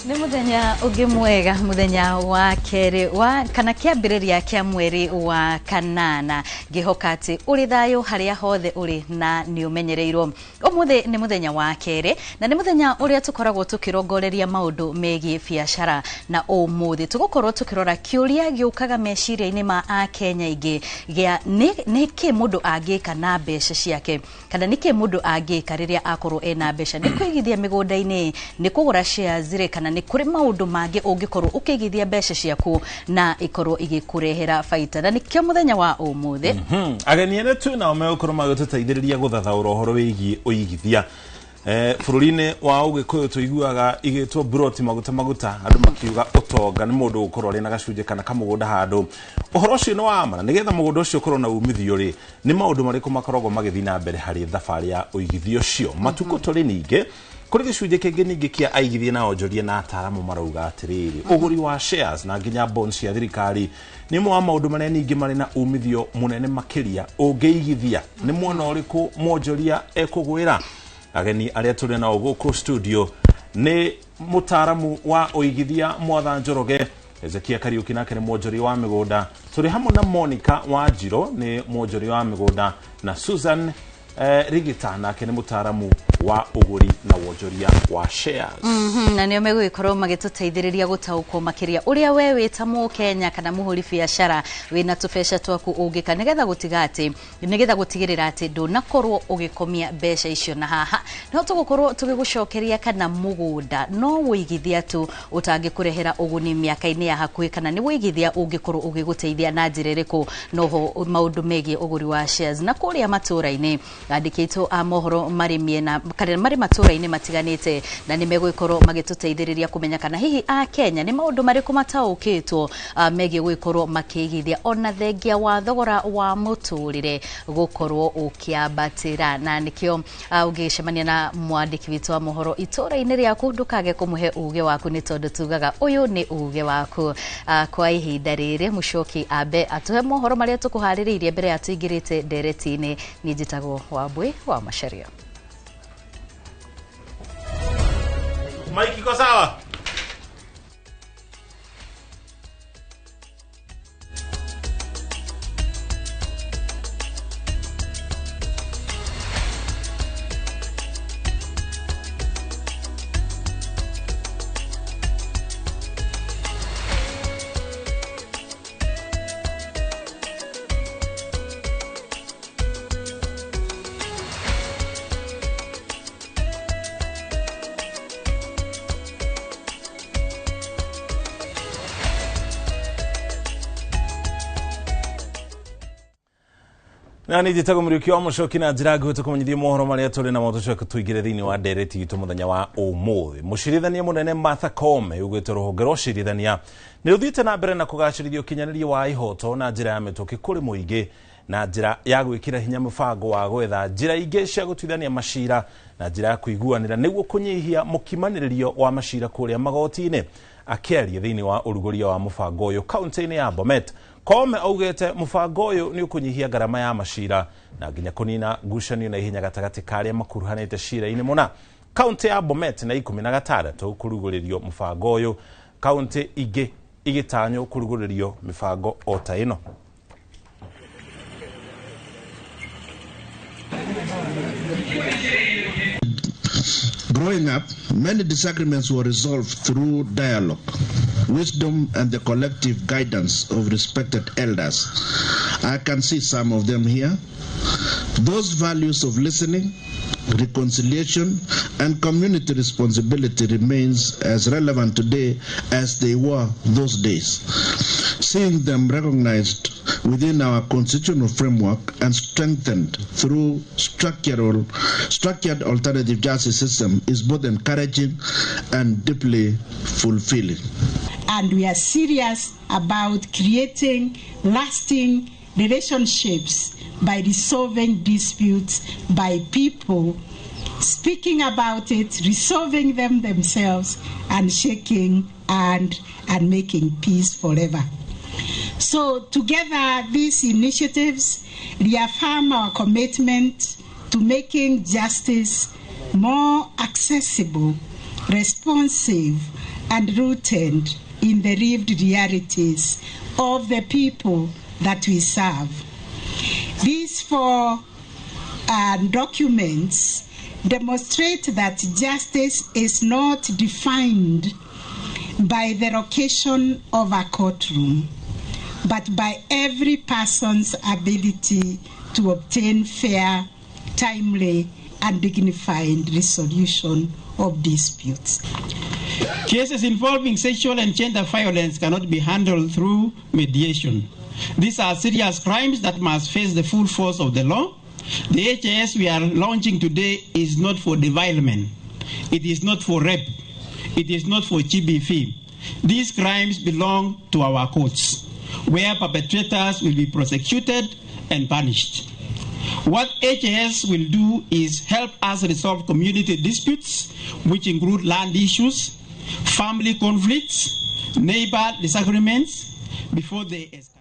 Ni muthenya ungi mwega muthenya wa keri wa kana kiambiriria kia mweri wa kanana ngihoka ati uri thayo haria hothe uri na ni umenyereirwo umuthi ni muthenya wa keri na ni muthenya uria tukoragwo tukirongoreria maundu megi biashara na umuthi tugukorwo tukirora kiuria giukaga meciria-ini ma a Kenya ingi gia ni ki mundu angika na mbeca ciake kana ni ki mundu angika riria akorwo ena mbeca ni kwigithia migunda-ini ni kugura shares kana ni kuri maundu mangi ungikorwo ukigithia mbeca ciaku na ikorwo igikurehera faida na nikio muthenya wa umuthi ageni ene tu na megukorwo magituteithiriria guthathaura uhoro wigi uigithia bururi-ini wa ugikuyu tuiguaga igitwo broti maguta andu makiuga utonga ni mundu ukorwo ri na gacunje kana kamugunda handu uhoro ucio ni wa mara nigetha mugunda ucio ukorwo na umithio ri ni maundu mariku makoragwo magithi na mbere hari thabari ya uigithio ucio matuko turi ningi kuri gicunje kingi ningi kia aigithia na onjoria na ataramu marauga atiriri uguri wa shares na nginya bonds cia thirikari ni mo maundu maria ningi mari na umithio munene makiria ungeigithia ni mwona uriku mwonjoria ekugwira ageni aria turi na guku studio ni mutaramu wa uigithia Mwatha Njoroge Ezekia Kariuki nake ni mwonjoria wa migunda turi hamwe na Monica Wanjiro ni mwonjoria wa migunda na Susan Rigita nake ni mutaramu wa uguri na wonjoria wa shares na nio megwikorwo magituteithiriria gutaukwo makiria uria we wita mu Kenya kana muhuri biashara wina tubesha twaku ungika nigetha gutigati nigetha gutigirira ati ndunakorwo ugikomia mbeca icio na haha no tugukorwo tugigucokeria kana mugunda no wigithia tu utangikurehera uguni miaka-ini ya hakuhi kana ni wigithia ungikorwo ugiguteithia na njira iriku noho maundu megie uguri wa shares na kuria matura-ini andikitwo a mohoro mari miena kana mari matura-ini matiganite na ni megwikorwo magituteithiriria kumenya kana hihi a Kenya ni maundu mariku mataukitwo megie gwikorwo makigithia ona thengia wa thogora wa muturire gukorwo ukiambatira na nikio ugicemania na mwandiki witu wa mohoro itura-ini riaku ndukage kumuhe uge waku ni tondu tugaga uyu ni uge waku kwa ihinda riri mucoki abe atuhe mohoro maria tukuhaririirie mbere ya tuingirite ndereti-ini ni njitagwo Wambui wa Macharia. Mike iko sawa? Nani jitago muriuki wa Mucoki na njira nguhite kumenyithia mohoro maria turi na moto cyo tuigire thini wa ndereti itu muthenya wa umuthi mucirithania munene Martha Koome ugite ruhonge rwa cirithania ni ruthite na mbere na kugacirithio kinyanĩria wa ihoto na njira ya mituki kuri muingi na njira ya gwikira hinya mubango wa gwetha njira ingi cia gutwithania macira na njira ya kuiguanira niguo kunyihia mukimaniririo wa macira kuria magoti-ini akiaria thini wa uruguria wa mubango uyu kaunti-ini ya Bomet Koome augete mubango uyu ni ukunyihia garama ya macira na nginya kunina ngucanio na ihinya gatagati karia makuruhanite cira-ini muna kaunti ya Bomet na 16 kuruguririo mubango uyu kaunti ingi igitanyo kuruguririo mibango ota ino. Growing up, many disagreements were resolved through dialogue, wisdom, and the collective guidance of respected elders. I can see some of them here. Those values of listening, reconciliation, and community responsibility remains as relevant today as they were those days. Seeing them recognized within our constitutional framework and strengthened through structured alternative justice system is both encouraging and deeply fulfilling. And we are serious about creating lasting relationships by resolving disputes by people speaking about it, resolving them themselves, and shaking and making peace forever. So together, these initiatives reaffirm our commitment to making justice more accessible, responsive, and rooted in the lived realities of the people that we serve. These four documents demonstrate that justice is not defined by the location of a courtroom, but by every person's ability to obtain fair, timely, and dignified resolution of disputes. Cases involving sexual and gender violence cannot be handled through mediation. These are serious crimes that must face the full force of the law. The HIS we are launching today is not for defilement. It is not for rape. It is not for GBV. These crimes belong to our courts, where perpetrators will be prosecuted and punished. What HIS will do is help us resolve community disputes, which include land issues, family conflicts, neighbor disagreements, before they escalate.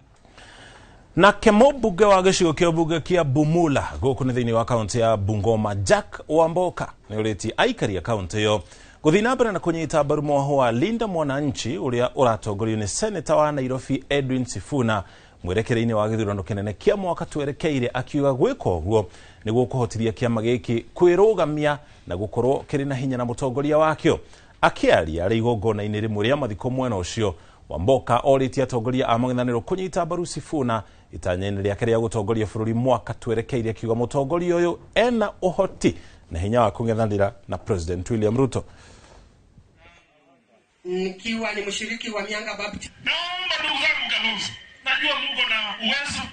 Na kemo mbunge wa gĩcigo kĩa mbunge kĩa Bumula gũkũ nĩ thĩinĩ wa kaunti ya Bungoma, Jack Wamboka nĩ ũrĩtie aikari a kaunti ĩyo gũthiĩ na mbere na kũnyita mbaru mohoro wa Linda Mwananchi ũrĩa ũratongorio nĩ Senator wa Nairobi Edwin Sifuna mwerekereinie wa gĩthurano kĩnene kĩa mwaka twerekeire, akiuga gwĩka ũguo nĩguo kũhotithia kĩama gĩkĩ kwĩrũgamia na gũkorwo kĩrĩ na hinya na mũtongoria wakĩo. Akĩaria arĩ igongona-inĩ rĩmwe rĩa mathiko mwena ũcio, Wamboka orĩtie atongoria a mũng'ethanĩro kũnyita mbaru Sifuna itanya-inĩ rĩake rĩa gũtongoria bũrũri mwaka twerekeire, akiuga mũtongoria ũyũ ena ũhoti na hinya wa kũng'ethanĩra na President William Ruto. Nikiwa ni mshiriki wa Mianga Baptist, naomba ndugu zangu Kalonzo, najua mko na uwezo,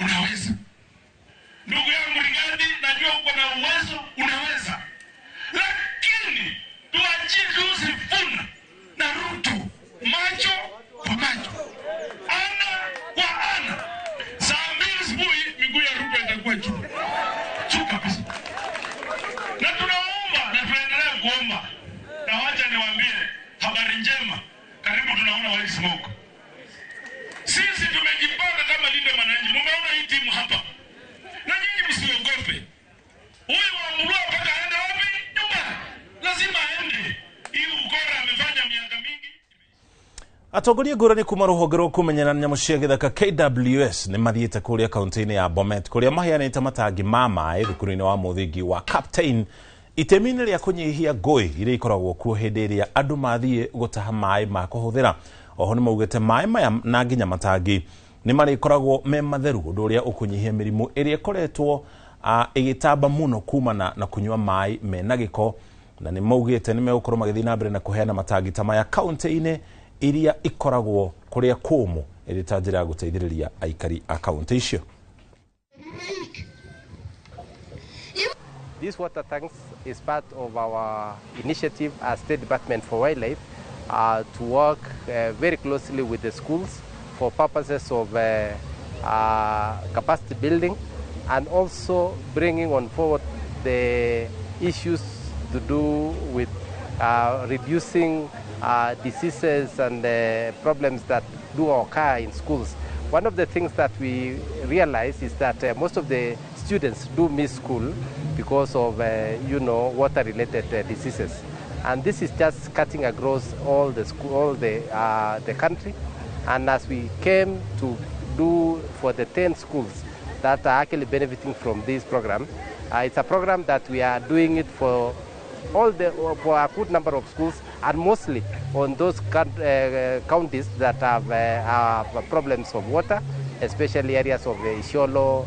unaweza. Ndugu yangu Rigadi, najua uko na uwezo, unaweza. Lakini tuachie tu Sifuna na Ruto macho kwa macho, ana kwa ana. Saa mbili asubuhi miguu ya Ruto itakuwa juu kabisa. Na tunaomba na tunaendelea kuomba, na wacha niwaambie habari njema, karibu tunaona wali smoke. Sisi tumejipanga kama Linda Mwananchi. Mumeona hii timu hapa. Na nyinyi msiogope. Huyu Wambura mpaka aende wapi? Nyumbani. Lazima aende. Hii ukora amefanya miaka mingi. Atongoria ngũrani kuma rũhonge rwa kũmenyerera nyamũ cia gĩthaka KWS nĩ mathiĩte kũrĩa kaunti-inĩ ya Bomet kũrĩa maheanĩte matangi ma maĩ thukuru-inĩ wa mũthingi wa Captain itemi-inĩ rĩa kũnyihia ngũĩ iria ikoragwo kuo hĩndĩ ĩrĩa andũ mathiĩ gũtaha maĩ ma kũhũthĩra. Oho nĩ maugĩte maĩ maya na nginya matangi nĩ marĩkoragwo me matheru, ũndũ ũrĩa ũkũnyihia mĩrimũ ĩrĩa ĩkoretwo ĩgĩtamba mũno kumana na kũnyua maĩ mena gĩko, na nĩ maugĩte nĩ megũkorwo magĩthiĩ na mbere na kũheana matangi ta maya kaunti-inĩ iria ikoragwo kũrĩa kũmũ ĩrĩ ta njĩra ya gũteithĩrĩria aikari a kaunti icio. This water tanks is part of our initiative as State Department for Wildlife to work very closely with the schools for purposes of capacity building and also bringing on forward the issues to do with reducing diseases and problems that do occur in schools. One of the things that we realize is that most of the students do miss school because of water-related diseases, and this is just cutting across all the country. And as we came to do for the 10 schools that are actually benefiting from this program, it's a program that we are doing it for a good number of schools, and mostly on those counties that have problems of water, especially areas of Isiolo,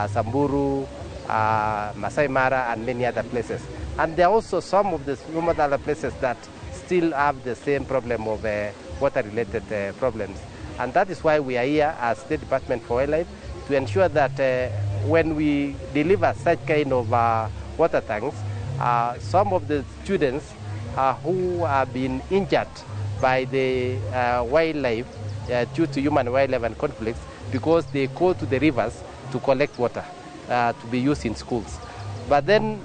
Samburu, Masai Mara, and many other places. And there are also some other places that still have the same problem of water-related problems. And that is why we are here as State Department for Wildlife to ensure that when we deliver such kind of water tanks, some of the students who have been injured by the wildlife due to human-wildlife and conflicts, because they go to the rivers to collect water to be used in schools. But then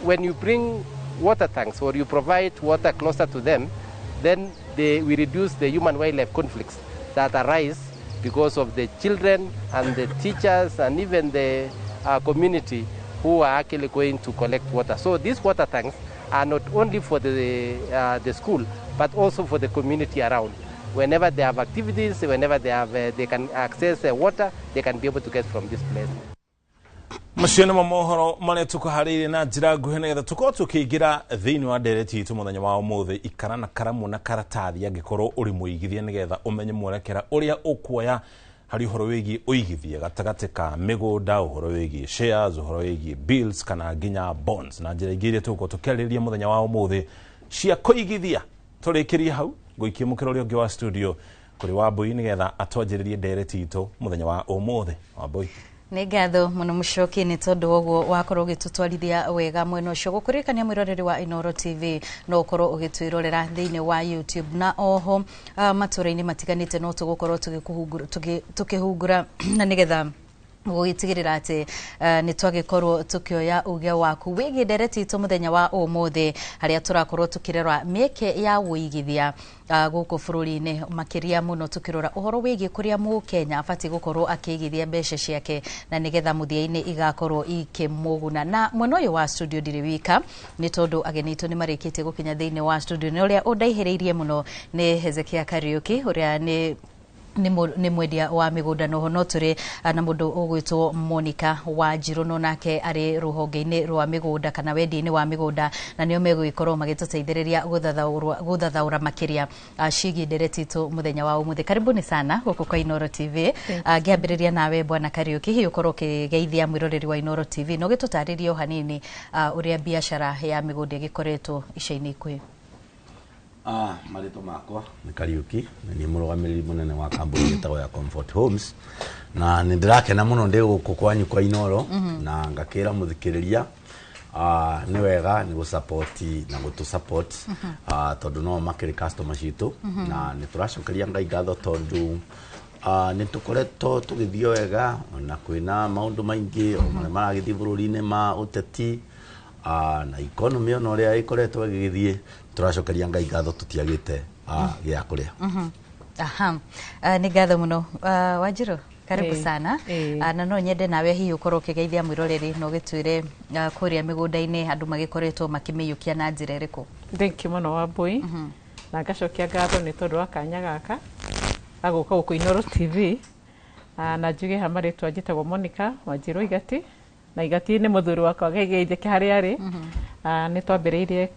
when you bring water tanks or you provide water closer to them, then we reduce the human-wildlife conflicts that arise because of the children and the teachers and even the community who are actually going to collect water. So these water tanks not only for the school, but also for the community around. Whenever they have activities, whenever they can access water, they can be able to get from this place. Mashine mamohoro mane tukuhariri na njira nguhe nigetha tukorwo tukiingira thiini wa ndereti itu muthenya wa umuthi ikara na karamu na karatathi angikorwo uri muigithia nigetha umenye mwerekera uria ukuoya hari uhoro wigi uigithia gatagati ka migunda, uhoro wigi shares, uhoro wigi bills kana nginya bonds na njira ingire tuko tukeriria muthenya wa umuthi cia kuigithia turikirie hau guikie mukiro uri ungi wa studio kuri Wambui nigetha atwanjiririe ndereti itu muthenya wa umuthi. Wambui nĩ ngatho mũno Mũchoki nĩ tondũ ũguo wakorwo ũgĩtũtwarithia wega mwena ũcio gũkũririkania mwĩroreri wa Inooro TV no ũkorwo ũgĩtwĩrorera thĩinĩ wa YouTube na oho matũra-inĩ matiganĩte no tũgũkorwo tũkĩhungura na nĩgetha gũgĩtigĩrĩra atĩ nĩ twagĩkorwo tukĩoya uge waku wĩgiĩ ndereti itũ mũthenya wa ũmũthĩ harĩa tũrakorwo tukĩrora mĩeke ya wũigithia gũkũ bũrũri-inĩ makĩria mũno tukĩrora ũhoro wĩgiĩ kũrĩa Mũkenya abatiĩ gũkorwo akĩigithia mbeca ciake na nĩgetha mũthia-inĩ igakorwo ikĩmũguna. Na mwena ũyũ wa studio ndirĩ wika nĩ tondũ ageni aitũ nĩ marĩkĩtie gũkinya thĩinĩ wa studio na ũrĩa ũndaihĩrĩirie mũno nĩ Hezekia Kariuki ũrĩa nĩ mwendia wa migunda no hono turi na mundu ugwitwo Monica Wanjiru no nake ari ruhonge-ini rwa migunda kana wendi-ini wa migunda na nio megwikorwo magituteithĩrĩria guthathaura makiria cigi ndereti tu muthenya wa umuthi. Karibuni sana guku kwa Inooro TV. Ngiambĩrĩria nawe bwana Kariuki hiyo ukorwo kigeithia mwiroreri wa Inooro TV no gitutaririe hanini uria biashara ya migunda gikoretwo ica-ini ikwi. Marito makwa ni Kariuki ni murugamĩrĩri munene wa kambuni yetagwo ya Comfort Homes na nĩ ndirakena muno ndi guku kwanyu kwa Inooro na ngakĩra muthikĩrĩria nĩ wega nĩ gusupport na gutu support tondu no makĩrĩ customer citu na nĩ tũracokeria Ngai ngatho tondu nĩ tũkoretwo tũgĩthio wega na kwĩna maũndũ maingĩ o marĩa maragĩthiĩ bũrũri-inĩ ma ũteti na economy ono ria ikoretwo gĩgĩthiĩ tũracokeria Ngai ngatho tutiagĩte gĩa kũrĩa. Nĩ ngatho mũno Wanjiru karibu sana na no nyende nawe hihi ukorwo ũkĩgeithia mwĩroreri no gĩtwĩre kũrĩa mĩgũnda-inĩ andũ magĩkoretwo makĩmĩiyũkia na njĩra ĩrĩkũ. Thank you mũno Wambui na ngacokia ngatho nĩ tondũ wa kanya gaka agũka gũkũ Inooro TV na njuge ha marĩtwa njĩtagwo Monica Wanjiru Igati na Igati nĩ mũthuri wakwa geithĩke harĩa arĩ. Nĩ twambĩrĩirie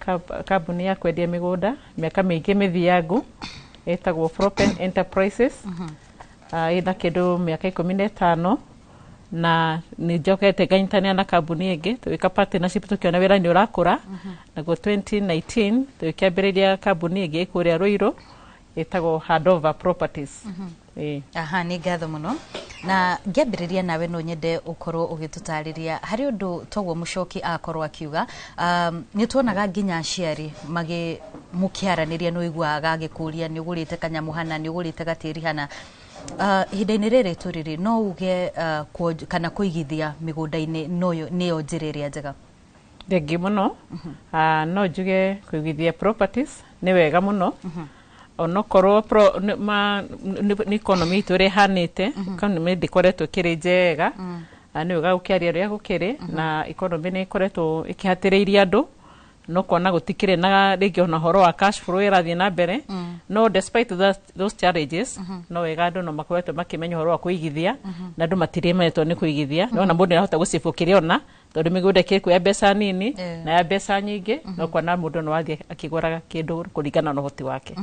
kambuni ya kwendia mĩgũnda mĩaka mĩingĩ mĩthiangu ĩtagwo Propen Enterprises ĩna kĩndũ mĩaka 15 na nĩ njokete nganyitania na kambuni ĩngĩ tũgĩka partnership tũkĩona wĩra nĩ ũrakũra naguo 2019 tũkĩambĩrĩria kambuni ĩngĩ kũrĩa Ruiru ĩtagwo Handover Properties. Nĩ ngatho mũno na ngĩambĩrĩria nawe no nyende ukorwo ũgĩtũtarĩria harĩ ũndũ toguo Mũchoki akorwo akiuga nĩ tuonaga nginya aciari mũkĩaranĩria nĩ ũiguaga agĩkũria nĩ ũgũrĩte kanyamũ hana nĩ ũgũrĩte gatĩri hana ihinda-inĩ rĩrĩ tũrĩrĩ no uge kana kũigithia mĩgũnda-inĩ nĩyo njĩra ĩrĩa njega. Thengi mũno no njuge kũigithia properties nĩ wega mũno onokorwo nĩ economy itũ ĩrĩa ĩhanĩte economy ndĩkoretwo ĩkĩrĩ njega nĩ wega gũkĩaria ũrĩa gũkĩrĩ na economy nĩ ĩkoretwo ĩkĩhatĩrĩirie andũ no kuona gũtikĩrĩ na rĩngĩ ona horo wa cash flow ĩrathiĩ na mbere no despite those challenges no wega andũ no makoretwo makĩmenya horo wa kũigithia na andũ matirĩmenyetwo nĩ kũigithia no na mũndũ nĩarahota gũcibũ kĩrĩa ona tondũ mĩgũnda ĩkĩrĩ mbeca nini na ya mbeca nyingĩ no kuona mũndũ no athiĩ akĩgũraga kĩndũ kũringana na ũhoti wake.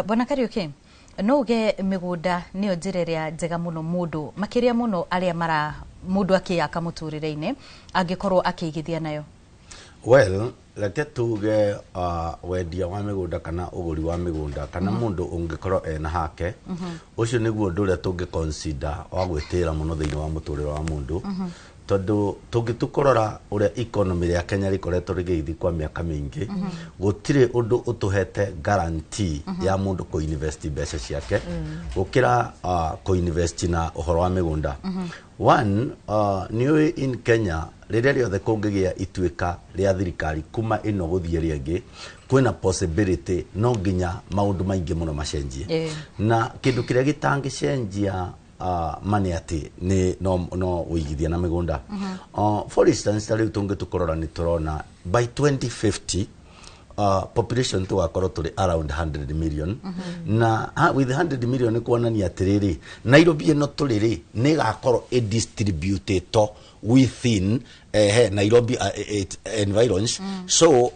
Bwana Kariuki no uge mĩgũnda nĩyo njĩra ĩrĩa njega mũno mũndũ makĩria mũno arĩa mũndũ akĩyaka mũtũrĩre-inĩ angĩkorwo akĩigithia nayo? Well, reke tuge wendia wa mĩgũnda kana ũgũri wa mĩgũnda kana mũndũ ũngĩkorwo ena hake ũcio nĩguo ũndũ ũrĩa tũngĩ consider wa gwĩtĩra mũno thĩinĩ wa mũtũrĩre wa mũndũ tondu tũngĩtũkorora ũrĩa economy ya Kenya rĩkoretwo rĩgĩthiĩ kwa mĩaka mĩingĩ gũtirĩ ũndũ ũtũhete guarantee ya mũndũ kũ-invest mbeca ciake gũkĩra kũ-invest na ũhoro wa mĩgũnda. One, nĩũĩ in Kenya rĩrĩa rĩothe kũngĩgĩa ituĩka rĩa thirikari kuma ĩno gũthiĩ rĩngĩ kwĩna possibility no nginya maũndũ maingĩ mũno macenjie na kĩndũ kĩrĩa gĩtangĩcenjia mani ati ni no uigithia na migunda. For instance, rĩu tũngĩtũkorora nĩ tũrona by 2050 population to akorwo tuli around 100 million na with 100 million ni kuonania atiriri Nairobi no tuliri ni gakorwo distributed within Nairobi environs so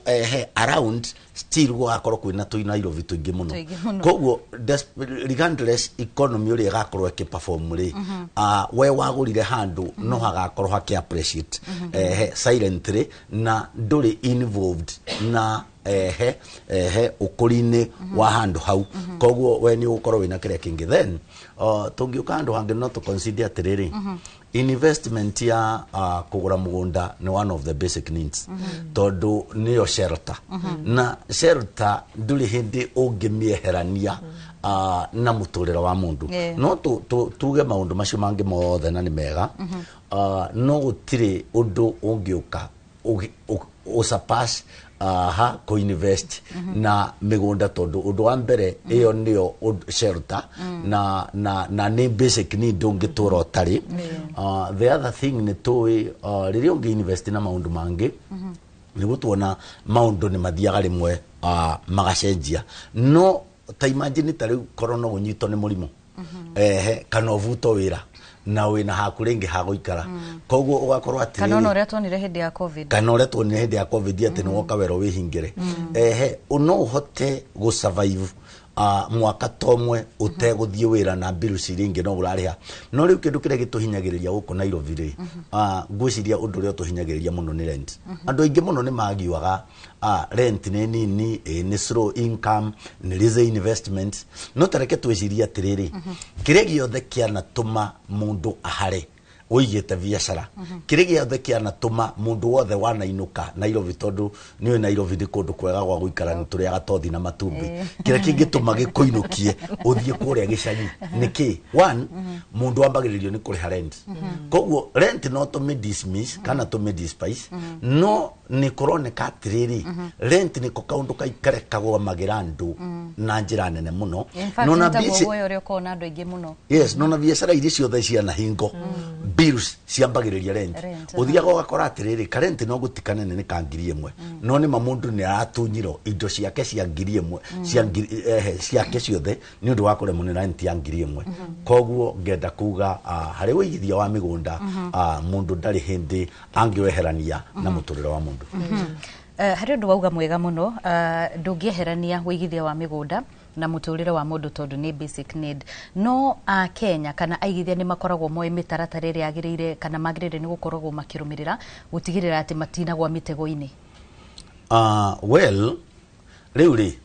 around still gakorwo kwina tu Nairobi tuingi muno koguo regardless economy uri gakorwo ke perform ri we wagurire handu no hagakorwo haki appreciate silently na nduri involved na ukurine wa handu hau koguo we ni ukorwo wina kire kingi then tungiuka handu hangi no to consider atiriri investment ya kugura mugunda ni one of the basic needs tondu niyo shelter na shelter nduri hindi ungimieherania na muturira wa mundu no tuge maundu macio mangi mothe na ni mega no gutire undu ungiuka usurpass ko invest na migunda tondu undu wa mbere iyo niyo shelter na ni basic need ungitura utari the other thing ni tui riri ungi invest na maundu mangi ni gutuona maundu ni mathiaga rimwe magacenjia no ta imagine tari corona unyito ni murimo kana uvuto wira na wina hakurengi hagoikara koguo ugakorwo ati kana ore twonire hindi ya covid ati no kawero wihingire uno hote go survive mwaka tomwe uteguthie wira na bill ciringi no urariha no riu kindu kire gituhinyagiriria guku Nairobi ri ngwiciria undu ri tuhinyagiriria muno ni rent andu aingi muno ni magiwaga rent ni nini ni slow income ni rize investment no tareke twiciria atiriri kire giothe kiana tuma mundu ahare uigite biashara kire giothe kiana tuma mundu wothe wanainuka Nairobi tondu ni Nairobi ndi kundu kwega gwa guikara ni turiaga tothi na matumbi kire kingituma gikuinukie uthie kuria gicagi niki one mundu ambagiririo ni kuriha rent koguo rent no to me dismiss kana to me despise no ni kuroneka atiriri rent ni ko kaundu kaikare kagwa magirandu na njira nene muno no na bisi uri ukona andu aingi muno yes no na biashara iri ciothe cia na hingo bills ciambagiriria rent uthiaga ugakora atiriri rent no gutikane ni kangiri imwe no ni mamundu ni aratunyiro indo ciake cia ngiri imwe ciake ciothe ni undu wa kure munira rent ya ngiri imwe koguo ngenda kuga hari wigithia wa migunda mundu ndari hindi angioeherania na muturira wa mundu hari undu wauga mwega muno ndungieherania wigithia wa migunda na muturire wa mundu tondu ni basic need no Kenya kana aigithia ni makoragwo moe mitaratara iri agirire kana magirire ni gukoragwo makirumirira gutigirira ati matinagwa mitego-ini well riu ri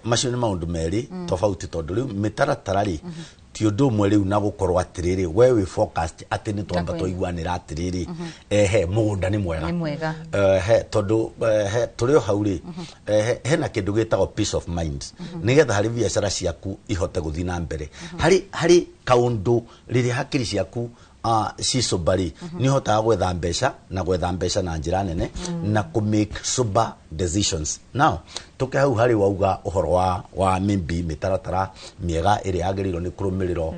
macio ni maundu meri tofauti tondu riu mitaratara ri ti undu mwe riu na gukorwo atiriri we we forecast ati ni twamba toiguanira atiriri mugunda ni mwega tondu turi o hauri hena kindu gitagwo peace of mind nigetha hari biashara ciaku ihote guthi na mbere hari kaundu riri hakiri ciaku cicobari ni hotaga gwetha mbeca na njira nene na ku make sober decisions now tuke hau hari wauga uhoro wa maybe mitaratara miega iri agiriro ni kurumiriro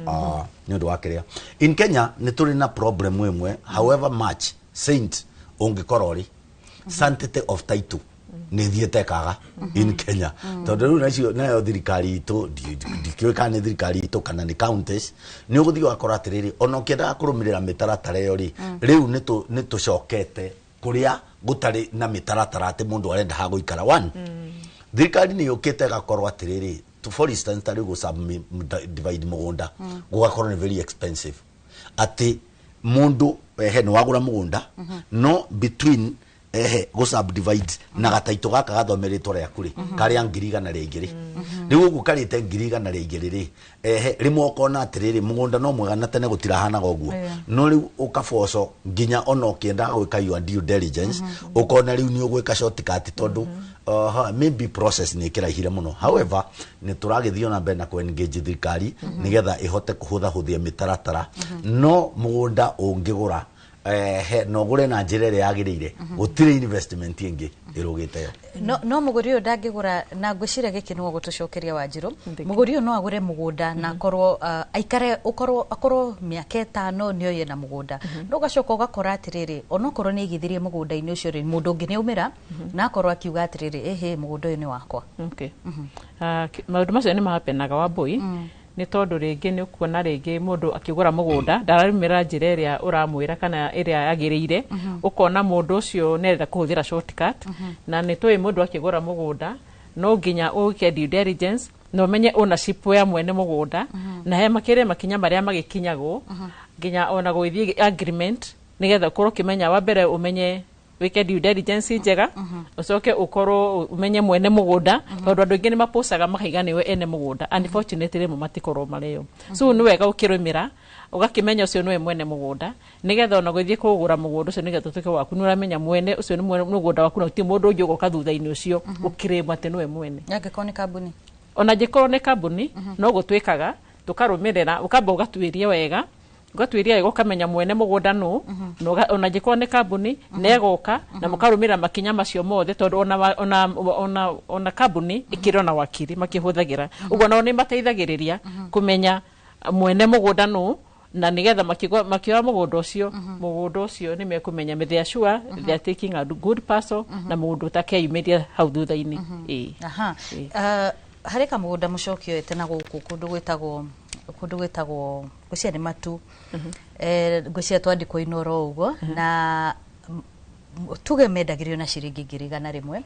ni undu wa kiria in Kenya ni turi na problem imwe however much saint ungikorori sanctity of title ni thiete kaga in Kenya tondu nayo thirikari itu ndikiweka ni thirikari itu kana ni counties ni uguthii wakora atiriri ona ukienda kurumirira mitaratara iyo ri riu ni tucokete kuria gutari na mitaratara ati mundu arenda ha guikara one thirikari ni yukite gakorwo atiriri for instance tari go divide mugunda gugakorwo ni very expensive ati mundu no wagura mugunda no between go subdivide na gataito gaka gathomeretwo ria kuri karia ngiriga na ringiri riu ugu karite ngiriga na ringiri ri rimwe ukona atiriri mugunda no mwega na tene gutirahana goguo no riu ukaboco nginya ona ukienda gwika your due diligence ukona riu ni ugwika shortcut tondu maybe process ni kirahire muno however ni turagithio na mbere na ku engage thirikari nigetha ihote kuhutha huthia mitaratara no mugunda ungigura no gure na njira ĩrĩa yagĩrĩire gũtirĩ investment ingĩ ĩrũgĩte no mũgũri ũyũ ndangĩgũra na ngwĩciria gĩkĩ nĩguo gũtũcokeria Wanjirũ mũgũri ũyũ no agũre mũgũnda na akorwo aikare akorwo mĩaka 5 nĩoye na mũgũnda ndũgacoka ũgakora atĩrĩrĩ onokorwo nĩ igithirie mũgũnda-inĩ ũcio rĩ mũndũ ũngĩ nĩaumĩra na akorwo akiuga atĩrĩrĩ mũgũnda ũyũ nĩ wakwa. Maũndũ macio nĩ mahapenaga Wambui nĩ tondũ rĩngĩ nĩ kuona rĩngĩ mũndũ akĩgũra mũgũnda ndararumĩra njĩra ĩrĩa ũramwĩra kana ĩrĩa yagĩrĩire ũkona mũndũ ũcio nĩarenda kũhũthĩra shortcut na nĩ tũĩ mũndũ akĩgũra mũgũnda no nginya ũke due diligence no menye ownership ya mwene mũgũnda na he makĩrĩa makinya marĩa magĩkinyagwo nginya ona gũthiĩ agreement nĩgetha ũkorwo ũkĩmenya wa mbere ũmenye wike due diligence njega ucoke ukorwo umenye mwene mũgũnda tondũ andũ aingĩ nĩ maposaga makaiga nĩwe ene mũgũnda unfortunately mo matikorwo marĩo so nĩ wega ũkĩrũmĩra ũgakĩmenya ũcio nĩwe mwene mũgũnda nĩgetha ona gũthiĩ kũgũra mũgũnda ũcio nĩgetha ũtuĩke waku nĩ ũramenya mwene ũcio nĩ mwene mũgũnda waku na ti mũndũ ũngĩ ũgoka thutha-inĩ ũcio ũkĩrĩma atĩ nĩwe mwene angĩkorwo nĩ kambuni ona angĩkorwo nĩ kambuni no gũtuĩkaga tũkarũmĩrĩra ũkamba ũgatuĩria wega ũgatuĩria wega ũkamenya mwene mũgũnda nũ ona angĩkorwo nĩ kambuni negoka na mũkarũmĩrĩra makinya macio mothe tondũ ona kambuni ĩkĩrĩ ona wakiri makĩhũthagĩra ũguo nao nĩ mateithagĩrĩria kũmenya mwene mũgũnda nũ na nigetha makioya mũgũnda ũcio nĩ mekũmenya they are sure they are taking a good parcel na mũgũnda ũtakeyumĩria hau thutha-inĩ. Harĩ kamũgũnda mũcokio ete na gũkũ kũndũ gwĩtagwo ngwĩciria nĩ Matu ngwĩciria twandĩkwo Inoro ũguo na tuge mendagĩrio na ciringi 100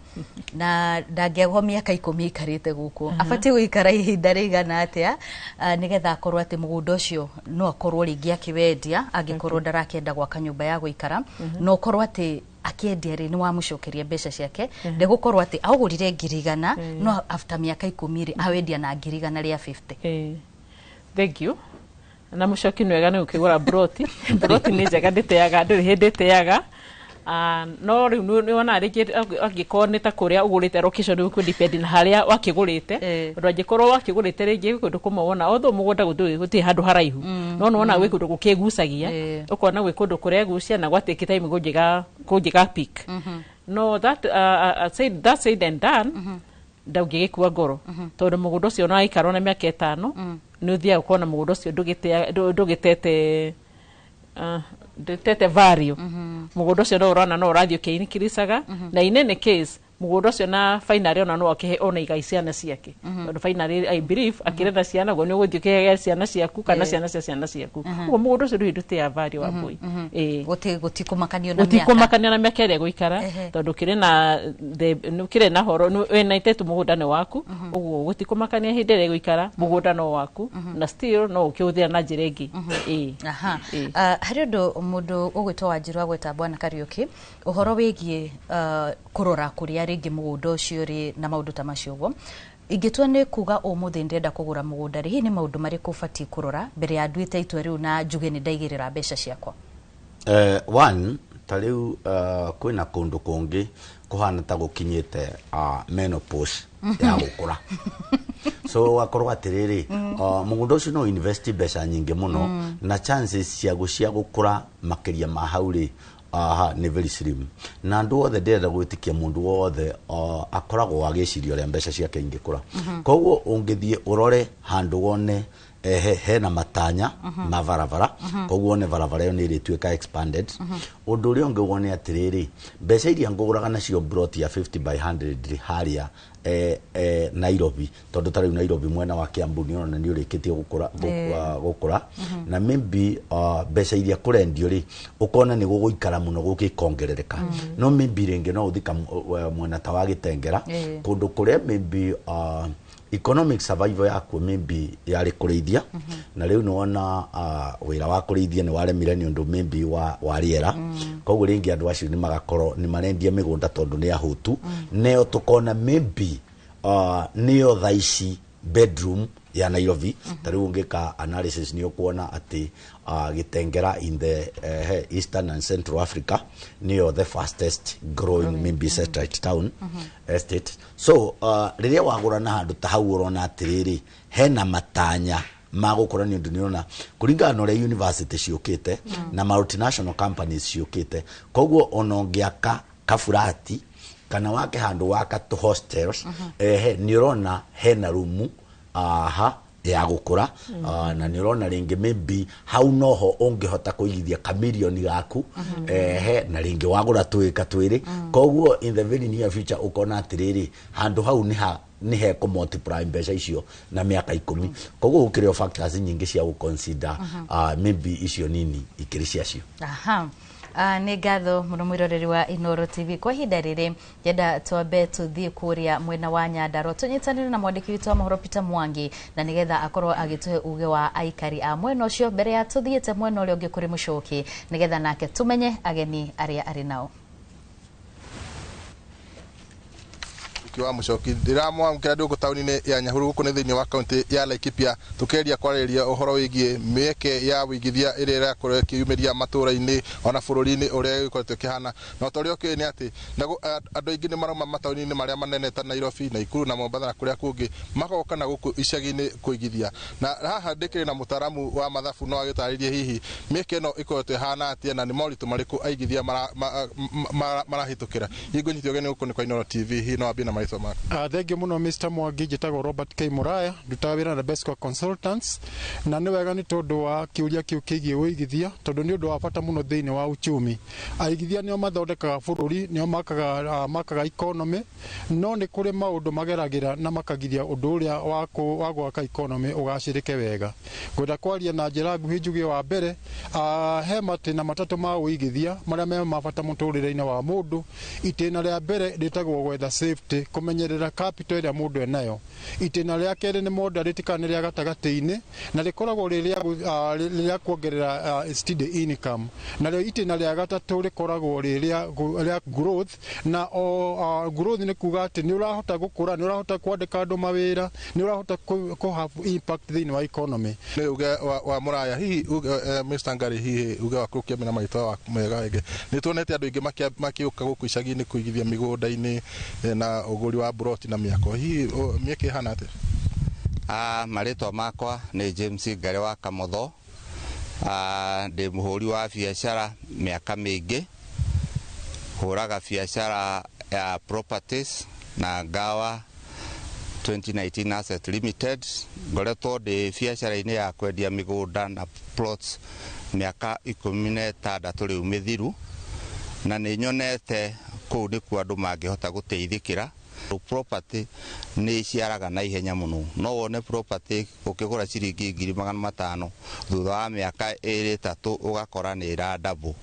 na ndangĩagwo mĩaka 10 ikarĩte gũkũ abatiĩ gũikara ihinda rĩigana atĩa nĩgetha akorwo atĩ mũgũnda ũcio no akorwo rĩngĩ akĩwendia angĩkorwo ndarakĩenda gwaka nyũmba ya gũikara no ũkorwo atĩ akĩendia rĩ nĩ wamũcokeria mbeca ciake ndegũkorwo atĩ aũgũrire 100 no after mĩaka 10 rĩ awendia na 100 rĩa 50. Thank you. Na mũcoki nĩ wega nĩ ũkĩgũra broti nĩ njega ndĩteaga ndĩrĩ hĩndĩ ĩteaga no rĩu nĩ wona rĩngĩ angĩkorwo nĩ ta kũrĩa ũgũrĩte location nĩ depend na harĩa wakĩgũrĩte ũndũ angĩkorwo wakĩgũrĩte rĩngĩ kũndũ kũmwe wona otho mũgũnda gũtirĩ handũ haraihu no wona gwĩ kũndũ gũkĩgucagia ũkona gwĩ kũndũ kũrĩa gucia na gwatĩkĩ time kũnjĩga peak no that said and done ndangĩgĩkua ngoro tondũ mũgũnda ũcio no aikarwo na mĩaka 5 nĩ ũthiaga ũkona mũgũnda ũcio ndũgĩtete value mũgũnda ũcio no ũrona no ũrathiĩ ũkĩinikiricaga na in any case mũgũnda ũcio na finally ona no akĩhe ona igai ciana ciake tondũ finally I believe akĩrĩ na ciana go nĩ ũgũthiĩ ũkĩhe ciana ciaku kana ciana cia ciana ciaku ũguo mũgũnda ũcio ndũrĩ ndũtĩa value wa Wambui gũtikũmakanio na mĩaka ĩrĩa gũikara tondũ kĩrĩ na horo wĩna itetu mũgũnda nĩ waku ũguo gũtikũmakania hĩndĩ ĩrĩa gũikara mũgũnda no waku na still no ũkĩhũthĩra na njĩra ĩngĩ. Harĩ ũndũ mũndũ ũgwĩtwo Wanjirũ agwĩta Bwana Kariuki ũhoro wĩgiĩ kũrora kũrĩa rĩngĩ mũgũnda ũcio rĩ na maũndũ ta macio ũguo ingĩtua nĩ kuga ũmũthĩ ndĩrenda kũgũra mũgũnda rĩ nĩ maũndũ marĩkũ ũbatiĩ kũrora mbere ya nduĩte itua rĩu na njuge nĩ ndaigĩrĩra mbeca ciakwa? One ta rĩu kwĩna kũndũ kũngĩ kũhana ta gũkinyĩte menopause ya gũkũra so wakorwo atĩrĩrĩ mũgũnda ũcio no invest mbeca nyingĩ mũno na chances cia gũkũra makĩria ma hau rĩ nĩ very slim na andũ othe ndĩrenda gwĩtĩkia mũndũ wothe akoragwo agĩciria ũrĩa mbeca ciake ingĩkũra koguo ũngĩthiĩ ũrore handũ wone hena matanya ma barabara koguo one barabara ĩyo nĩ ĩrĩtuĩka expanded ũndũ ũrĩa ũngĩ wone atĩrĩrĩ mbeca iria ngũgũraga nacio broti ya 50 by 100 harĩa Nairobi tondũ tarĩu Nairobi mwena wa Kiambu nĩ ona nĩ ũrĩkĩtie gũkũra na maybe mbeca iria kũrendio rĩ ũkona nĩ gũgũikara mũno gũgĩkongerereka no maybe rĩngĩ no ũthika mwena ta wa Gĩtengera kũndũ kũrĩa maybe economic survival yaku maybe yarĩ kũrĩithia na rĩu nĩwona wĩra wa kũrĩithia nĩ waremire nĩ ũndũ maybe wa rĩera koguo rĩngĩ andũ acio nĩ magakorwo nĩ marendia mĩgũnda tondũ nĩ ahũtu neo tũkona maybe nĩyo thaici bedroom ya Nairobi tarĩu ũngĩka analysis nĩ ũkuona atĩ Gĩtengera in the Eastern and Central Africa nĩyo the fastest growing maybe satellite town estate so rĩrĩa wagũra na handũ ta hau ũrona atĩrĩrĩ hena matanya magukora ni undu niona kuringana na uria university ciukite na multinational companies ciukite koguo onongiaka kafurati kana wake handu waka to hostels nirona hena rumu ya gukura na nirona ringi maybe hau noho ungihota kuigithia kamilioni gaku na ringi wagura twika twiri koguo in the very near future ukona atiriri handu hau ni he ko multiply mbeca icio na miaka 10 koguo ukirio factors nyingi cia guconsider maybe icio nini ikiri ciacio nĩ ngatho mũno mwĩroreri wa Inooro TV kwa ihinda rĩrĩ yenda twambe tuthie kuria mwena wa Nyandarua tunyitanire na mwandĩki witũ wa mohoro Peter Mwangi na nigetha akorwo agĩtũhe uge wa aikari a mwena ũcio mbere ya tuthiĩte mwena ũrĩa ũngĩ kũrĩ mũcoki nigetha nake tumenye ageni arĩa arĩ nao wa mucoki ndiramwamukira ndugu tauni-ini ya Nyahururu guku ni thiini wa kaunti ya Laikipia tukeria kwariria uhoro wigie mieke ya wigithia iria irakorwo kiumiria matura-ini ona bururi-ini uria gikoretwo kihana na utoria uki ni ati andu aingi ni maroma matauni-ini maria manene ta Nairobi na Ikuru na Mombasa na kuria kungi magoka na guku icagi-ini kuigithia na haha ndikiri na mutaramu wa mathabu no agitaririe hihi mieke no ikoretwo ihana atia na ni moritu mariku aigithia marahitukira hingo nyitio gene guku ni kwa Inooro TV hi no abina thank you muno Mr. Mwangi njitagwo Robert K Muraya ndutaga wira na Besco Consultants na ni wega ni tondu wa kiuria kiu kigie uigithia tondu ni undu wa bata muno thiini wa uchumi aigithia nio mathondekaga bururi nio makaga economy no ni kuri maundu mageragira na makagiria undu uria wa gwaka economy ugacirike wega gwenda kwaria na njira nguhi njuge wa mbere he matina matatu ma uigithia maria me mabata muturire-ini wa mundu itena ria mbere ritagwo gwetha safety kumenyerera capital ria mundu enayo itena ria keri ni moderate kana ria gatagati-ini na rikoragwo riria kuongerera steady income na rio itena ria gatatu rikoragwo riria growth na growth ni kuga ati ni urahota gukura ni urahota kwandika andu mawira ni urahota ku have impact thiini wa economy ni uge wa Muraya hihi Mr. Ngari hihi uge wa kurukia mina maitwa wa mega wege ni tuonete andu ingi makiuka guku icagi-ini kuigithia migunda-ini na uguri wa broti na miako hihi mieke hana ati maritwa makwa ni James Ngari wa Kamotho ndi muhuri wa biashara miaka mingi huraga biashara ya properties na Gawa 2019 Asset Limited ngoretwo ndi biashara-ini ya kwendia migunda na plots miaka 16 riu mithiru na ni nyonete kuu ni ku andu mangihota guteithikira property ni ciaraga na ihenya muno no wone property ukigura ciringi 500,000 thutha wa miaka 2-3 ugakora ni ira double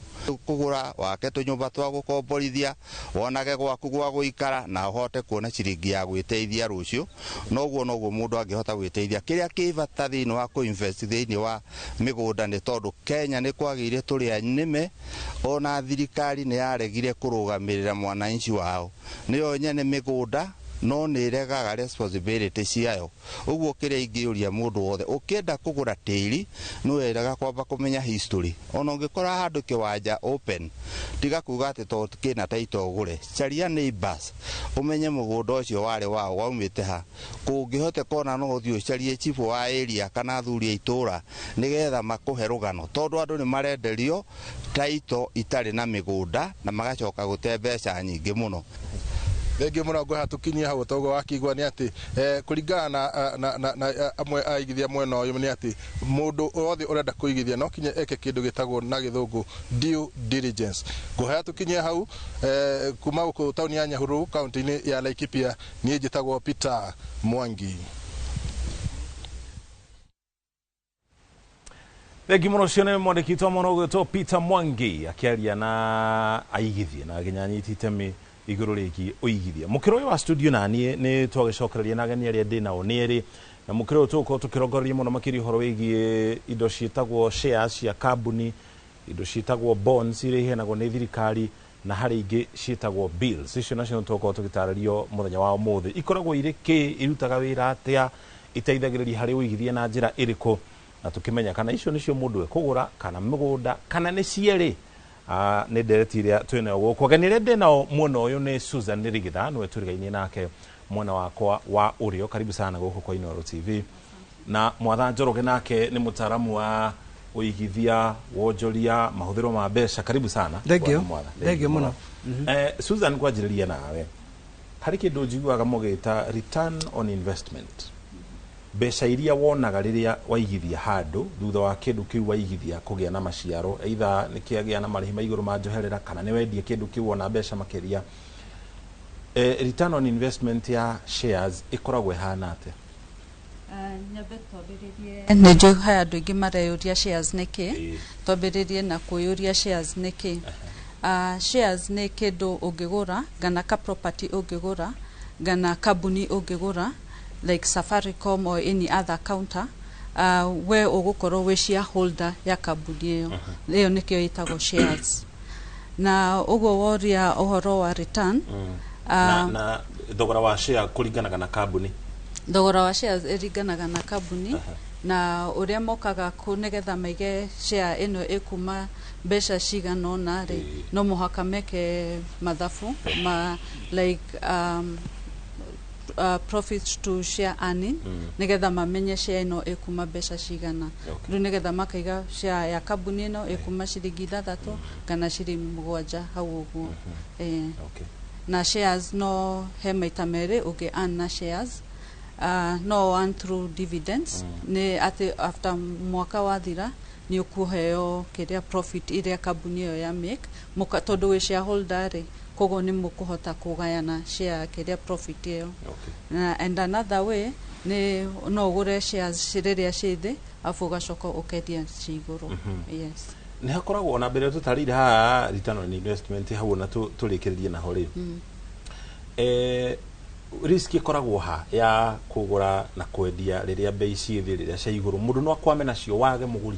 kugura wake tunyumba twa gukomborithia wonage gwaku gwa guikara na uhote kuona ciringi ya gwiteithia rucio noguo mundu angihota gwiteithia kiria kivata thiini wa kuinvest thiini wa migunda ni tondu Kenya ni kwagire turi anime ona thirikari ni yaregire kurugamirira mwananchi wao niyo nyene migunda no ni regaga responsibility ciayo uguo kiria ingiuria mundu wothe ukienda kugura tiri no weraga kwamba kumenya history ona ungikora handu kiwanja open tiga kuga ati to kina taito ugure caria neighbors umenye mugunda ucio wari wao waumite ha kungihote kona no uthio carie chief wa area kana thuri itura nigetha makuhe rugano tondu andu ni marenderio taito itari na migunda na magacoka gute mbeca nyingi muno Thenge murango hatukinyia hau togo wakigwa ni ati kuringana na amwe aigithia mwena uyu ni ati mundu othe urenda kuigithia no kinye eke kindu gitagwo na githungu due diligence nguhaya tukinyia hau kuma guku tauni ya Nyahururu kaunti-ini ya Laikipia ni njitagwo Peter Mwangi Thegi muno cione mwandiki twa muno gwitwo Peter Mwangi akiaria na aigithia na ginyanyiti mi iguru riki uigithia mukiro uyu wa studio na ni twagicokereria na ageni aria ndinao ni eri na mukiro tuko tukirongoreria muno makiri horo wigie indo ciitagwo shares cia kambuni indo ciitagwo bonds iria iheanagwo ni thirikari na hari ingi ciitagwo bills icio nacio tuko tukitarario muthenya wa umuthi ikoragwo iriki irutaga wira atia iteithagiriria hari uigithia na njira iriku na tukimenya kana icio nicio mundu ekugura kana migunda kana ni cieri ni ndereti iria twina guku aganire ndinao mwena uyu ni Susan Nirigitha nwe turigainie nake mwena wakwa wa urio karibu sana guku kwa Inooro TV na Mwatha Njoroge nake ni mutaaramu wa uigithia wonjoria mahuthiro ma mbeca. Karibu sana. Thank you muno. Susan, kwajiriria nawe hari kindu njiguaga mugita return on investment, mbeca iria wonaga riria waigithia handu thutha wa kindu kiu waigithia kugia na maciaro, either nikiagia na marihi ma iguru ma njoherera kana ni wendie kindu kiu wona mbeca makiria. Return on investment ya shares ikoragwo hana atia? Nyabe twambiririe nä njå he andå aingä mareyåria shares nä kä, twambiririe na kwĩyũria shares nä kä. Shares nä kä ndå å ngä gå ra kana ka property å ngä gå ra kana kambuni å ngä gå ra like Safaricom or any other counter, we å gå korwo wä shareholder ya kambuni ä yo, ä yo nä kä o ĩtagwo shares. Na å guo woria å horo wa return na thogora wa share kũringanaga na kambuni, thogora wa shares ĩringanaga na kambuni na ũrĩa mokaga kũ nĩgetha maige share ĩno ĩkuma mbeca cigana ũna rĩ, no mũhaka meke mathabu ma like profit to share earning nĩgetha mamenye share ĩno ĩkuma mbeca cigana. Rĩu nĩgetha makaiga share ya kambuni ĩno ĩkuma ciringi 6 kana ciringi 7 hau ũguo. Na shares no he maita merĩ ũngĩ earn na shares. No one through dividends, ni ati after mwaka wathira ni ukuheo kiria profit iria kambuni iyo ya make muka tondu we shareholder ri kogo ni mukuhota kugayana share kiria profit iyo. And another way ni no ugure shares riria cithi afu gacoka ukendia ciguru. Yes, ni hakoragwo na mbere tutarire ha return on investment hau na turikiririe na hori. Risk ikoragwo ha ya kugura na kwendia riria bei cithi riria cia iguru, mundu no akwame nacio wage muguri?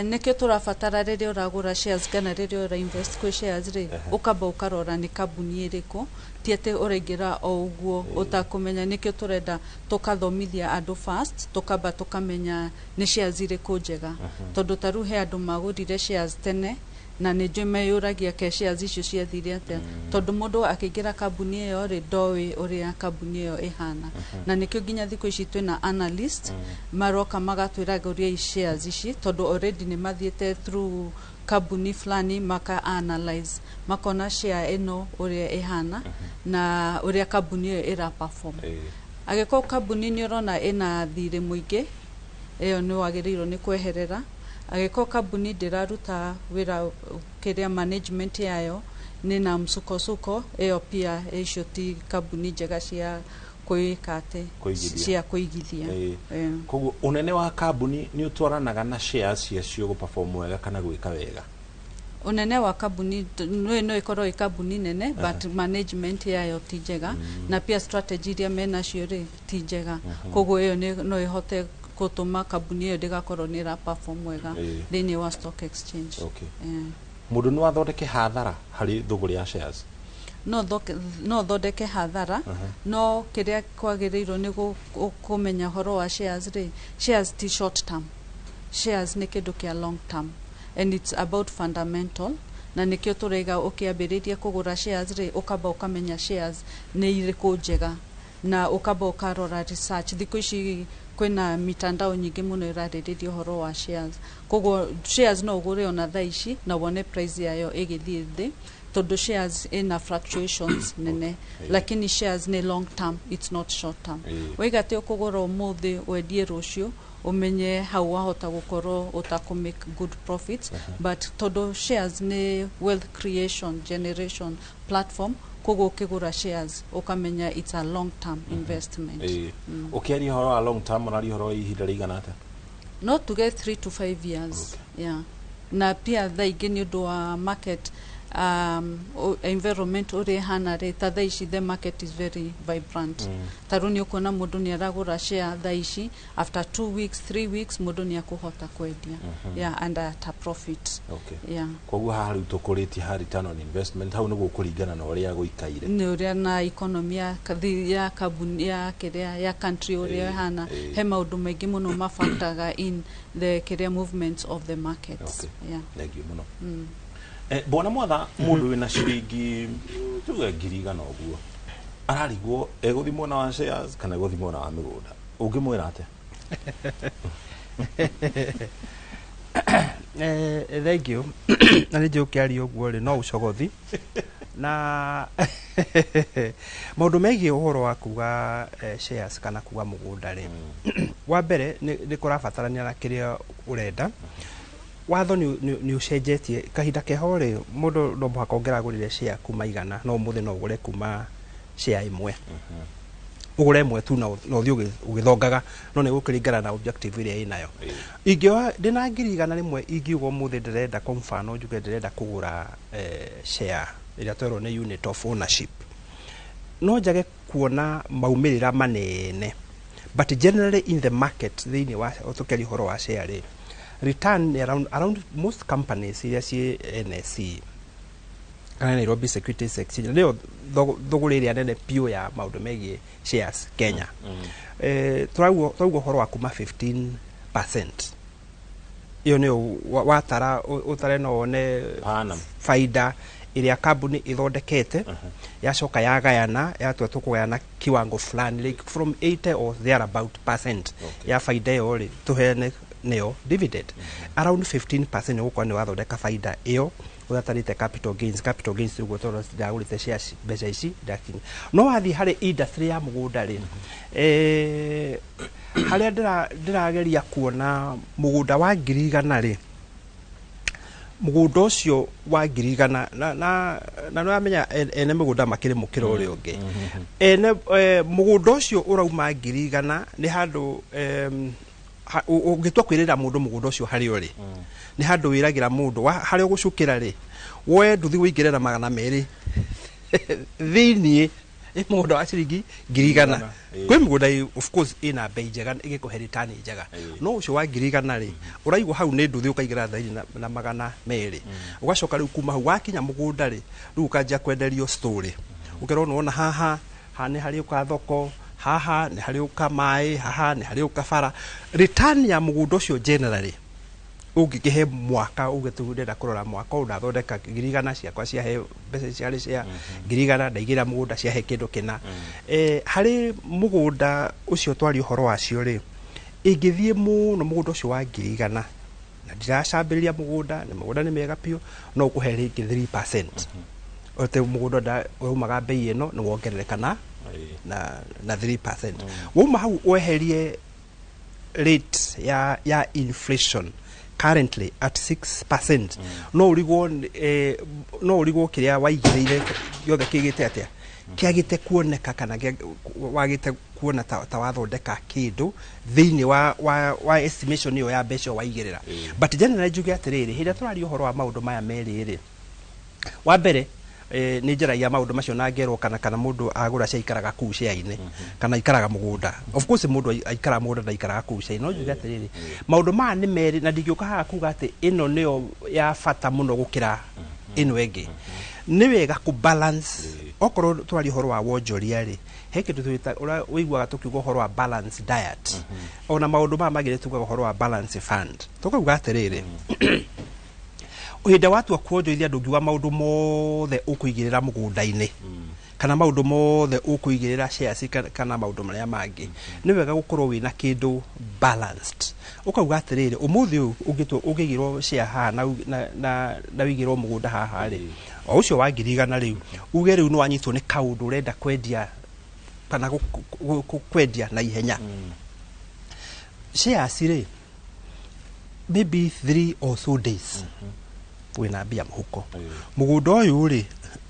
Nikio turabatara riria uragura shares kana riria ura invest kwi shares ri ukamba ukarora ni kambuni iriku, tiete uraingira o uguo utakumenya. Nikio turenda tukathomithia andu first, tukamba tukamenya ni shares iriku njega, tondu taru he andu magurire shares tene na nä njå meyåragia ke shares icio ciathire atä, tondå må ndå akĩingĩra kambuni ä yo rĩ ndoĩ ũrĩa kambuni ĩyo ĩhana. Na nĩkĩo nginya thikũ ici twĩna analyst maroka magatwĩragũria shares ici, tondũ already nĩ mathiĩte through kambuni fulani maka analyze makona share ĩno ũrĩa ĩhana na ũrĩa kambuni ĩyo ĩra perform. Agĩkorwo kambuni nĩ ũrona ĩna thirĩ mũingĩ, ĩyo nĩ wagĩrĩirwo nĩ kweherera. Agĩkorwo kambuni ndĩraruta wĩra kĩrĩa management yayo nĩ na msukosuko, ĩyo pia icio ti kambuni njega cia kwĩka atĩ cia kũigithia. Koguo unene wa kambuni nĩ ũtwaranaga na shares ciacio gũperform wega kana gwĩka wega? Unene wa kambuni no ikorwo ĩ kambuni nene but management yayo ti njega na pia strategy iria menacio rĩ ti njega. Koguo ĩyo no ĩhote gũtũma kambuni ĩyo ndĩgakorwo nĩ ĩra perform wega thĩinĩ wa stock exchange. Mũndũ no athondeke hathara harĩ thũgũrĩ ya shares? No thondeke hathara, no kĩrĩa kwagĩrĩirwo nĩ kũmenya horo wa shares rĩ, shares ti short term, shares nĩ kĩndũ kĩa long term and it's about fundamental. Na nĩkĩo tũraiga ũkĩambĩrĩria kũgũra shares rĩ ũkamba ũkamenya shares nĩ irĩkũ njega na ũkamba ũkarora research. Thikũ ici kwĩna mitandao nyingĩ mũno ĩrarĩrĩria ũhoro wa shares, koguo shares no ũgũre ona thaa ici na wone price yayo ĩgĩthiĩ thĩ, tondu shares ina fluctuations nene, lakini shares ni long term, it's not short term. Waiga te ukugura umuthi wendie rucio umenye hau wahota gukorwo utaku make good profits, but tondu shares ni wealth creation generation platform, koguo ukigura shares ukamenya it's a long term investment. Ukiaria horo wa long term na horo ihinda rigana ata? No to get 3 to 5 years. Yeah. Na pia tha ingĩ nĩ ũndũ wa market environment uri hana ri ta thaici the market is very vibrant. Taru ni ukona mundu ni aragura share thaici after 2 weeks 3 weeks mundu ni akuhota kwendia and at a profit. Yeah. Koguo hari tukuriti hari return on investment hau niguo kuringana na uria guikaire ni uria na economy ya kambuni ya kiria ya country uria hana he maundu maingi muno mafactaga in the career movements of the markets. Yeah. Thank you muno. Bona Mwatha mundu wina ciringi tuge 100,000 uguo ararigwo eguthimwo na wa shares kana eguthimwo na wa migunda ungimwira atia thank you na nĩ njũkĩaria ũguo rĩ no ũcogothi na maũndũ megiĩ ũhoro wa kuga shares kana kuga mũgũnda rĩ wa mbere nĩ kũrabatarania na kĩrĩa ũrenda watho nĩ ũcenjetie kahinda keho rĩ mũndũ no mũhaka ũngĩragũrire share kuma igana no mũthĩ no ũgũre kuma share imwe ugure mwe tu na ũthiĩ ũgĩthongaga no nĩ gũkĩringana na objective ĩrĩa ĩnayo ingĩoa ndĩna ngiri igana rĩmwe ingiuga mũthĩ ndĩrenda kwa mfano njuge ndĩrenda kũgũra share ĩrĩa twerwo nĩ unit of ownership no njage kuona maumĩrĩra manene but generally in the market thĩinĩ wa ũtũkĩri ũhoro wa share return around most companies iria ciĩ NSE kana Nairobi Securities Exchange leo thogora ĩrĩa nene pio ya maũndũ megiĩ shares Kenya twaugwo horo wa kuma 15% iyo nĩ watara utare no one faida ĩrĩa kambuni ithondekete yacoka yagayana yatua tukugayana kiwango fulani like from 80 or thereabout percent ya faida iyo ri tuhene neo dividend around 15% ũgũkorwo nĩ wathondeka faida iyo uthatarite capital gains ugo toro ndagurite shares mbeca ici ndakinya no wathi harĩ industry ya mũgũnda rĩ harĩa ndĩrageria kuona mũgũnda wa ngiri igana rĩ mũgũnda ũcio wa ngiri igana na nĩ wamenya ene mũgũnda makĩrĩ mũkĩra ũrĩa ũngĩ ene mũgũnda ũcio ũrauma ngiri igana nĩ handũ ũngĩtua kwĩrĩra mũndũ mũgũnda ũcio harĩ ũrĩ nĩ handũ wĩragĩra mũndũ harĩ ũgũcukĩra rĩ woe nduthi wĩingĩre na 200 thĩinĩ mũgũnda wa ciringi ngiri igana kwĩ mũgũnda of course ĩna bei njega ĩgĩkũhe return njega no ũcio wa ngiri igana rĩ ũraigwo hau nĩ nduthi ũkaingĩra thĩinĩ na 200 ũgacoka rĩu kuma hau wakinya mũgũnda rĩ rĩu ũkanjia kwenderio story ũkerwo nĩwona haha nĩ harĩ ũka thoko haha nĩ harĩ ũka maĩ haha nĩ harĩ ũka bara return ya mũgũnda ũcio generally ũngĩkĩhe mwaka ũgĩtũrĩra kũrora mwaka ũnathondeka ngiri igana ciakwa ciahe mbeca ciarĩ cia ngiri igana ndaigĩra mũgũnda ciahe kĩndũ kĩna harĩ mũgũnda ũcio twari ũhoro wacio rĩ ingĩthiĩ mũno mũgũnda ũcio wa ngiri igana na ndiracambĩrĩria mũgũnda nĩ mega piũ no ũkũhe rĩngĩ 3% ote mũgũnda ũraumaga bei ĩno nĩ wongerereka na 3% wauma hau weherie rate ya inflation currently at 6% no urigwo kĩrĩa waigĩrĩire yothe kĩgĩte atĩa kĩagĩte kuoneka kana wagĩte kuona ta wathondeka kĩndũ thĩinĩ wa estimation ĩyo ya mbeca waigĩrĩra but generally njuge atĩrĩrĩ hĩndĩ tũraria ũhoro wa maũndũ maya merĩ rĩ wa mbere nĩ njaragia maũndũ macio na ngerwo kana mũndũ agũra cia ikaraga kuu share-inĩ kana ikaraga mũgũnda of course mũndũ aikara mũgũnda na ikaraga kuu share no njuge atĩrĩrĩ maũndũ maya nĩ merĩ na ndingĩũka haha kuga atĩ ĩno nĩyo ya bata mũno gũkĩra ĩno ĩngĩ nĩ wega ku balance okorwo twari ũhoro wa wonjoria rĩ he kĩndũ twĩta ũiguaga tũkiuga ũhoro wa balance diet ona maũndũ maya magĩrĩ tugaga ũhoro wa balance fund tũkauga atĩrĩrĩ uhinde watua kuonjoithia ndũngiuga maũndũ mothe ũkũigĩrĩra mũgũnda-inĩ kana maũndũ mothe ũkũigĩrĩra shares kana maũndũ marĩa mangĩ nĩ wega gũkorwo wĩna kĩndũ balanced ũkauga atĩrĩrĩ ũmũthĩ ũngĩgĩrwo share haha na wĩigĩrwo mũgũnda haha rĩ o ũcio wa ngiri igana rĩu uge rĩu nĩ wanyitwo nĩ kaũndũ ũrenda kwendia kana kwendia na ihenya shares rĩ maybe 3 or so days wina mbia mũhuko mũgũnda ũyũ rĩ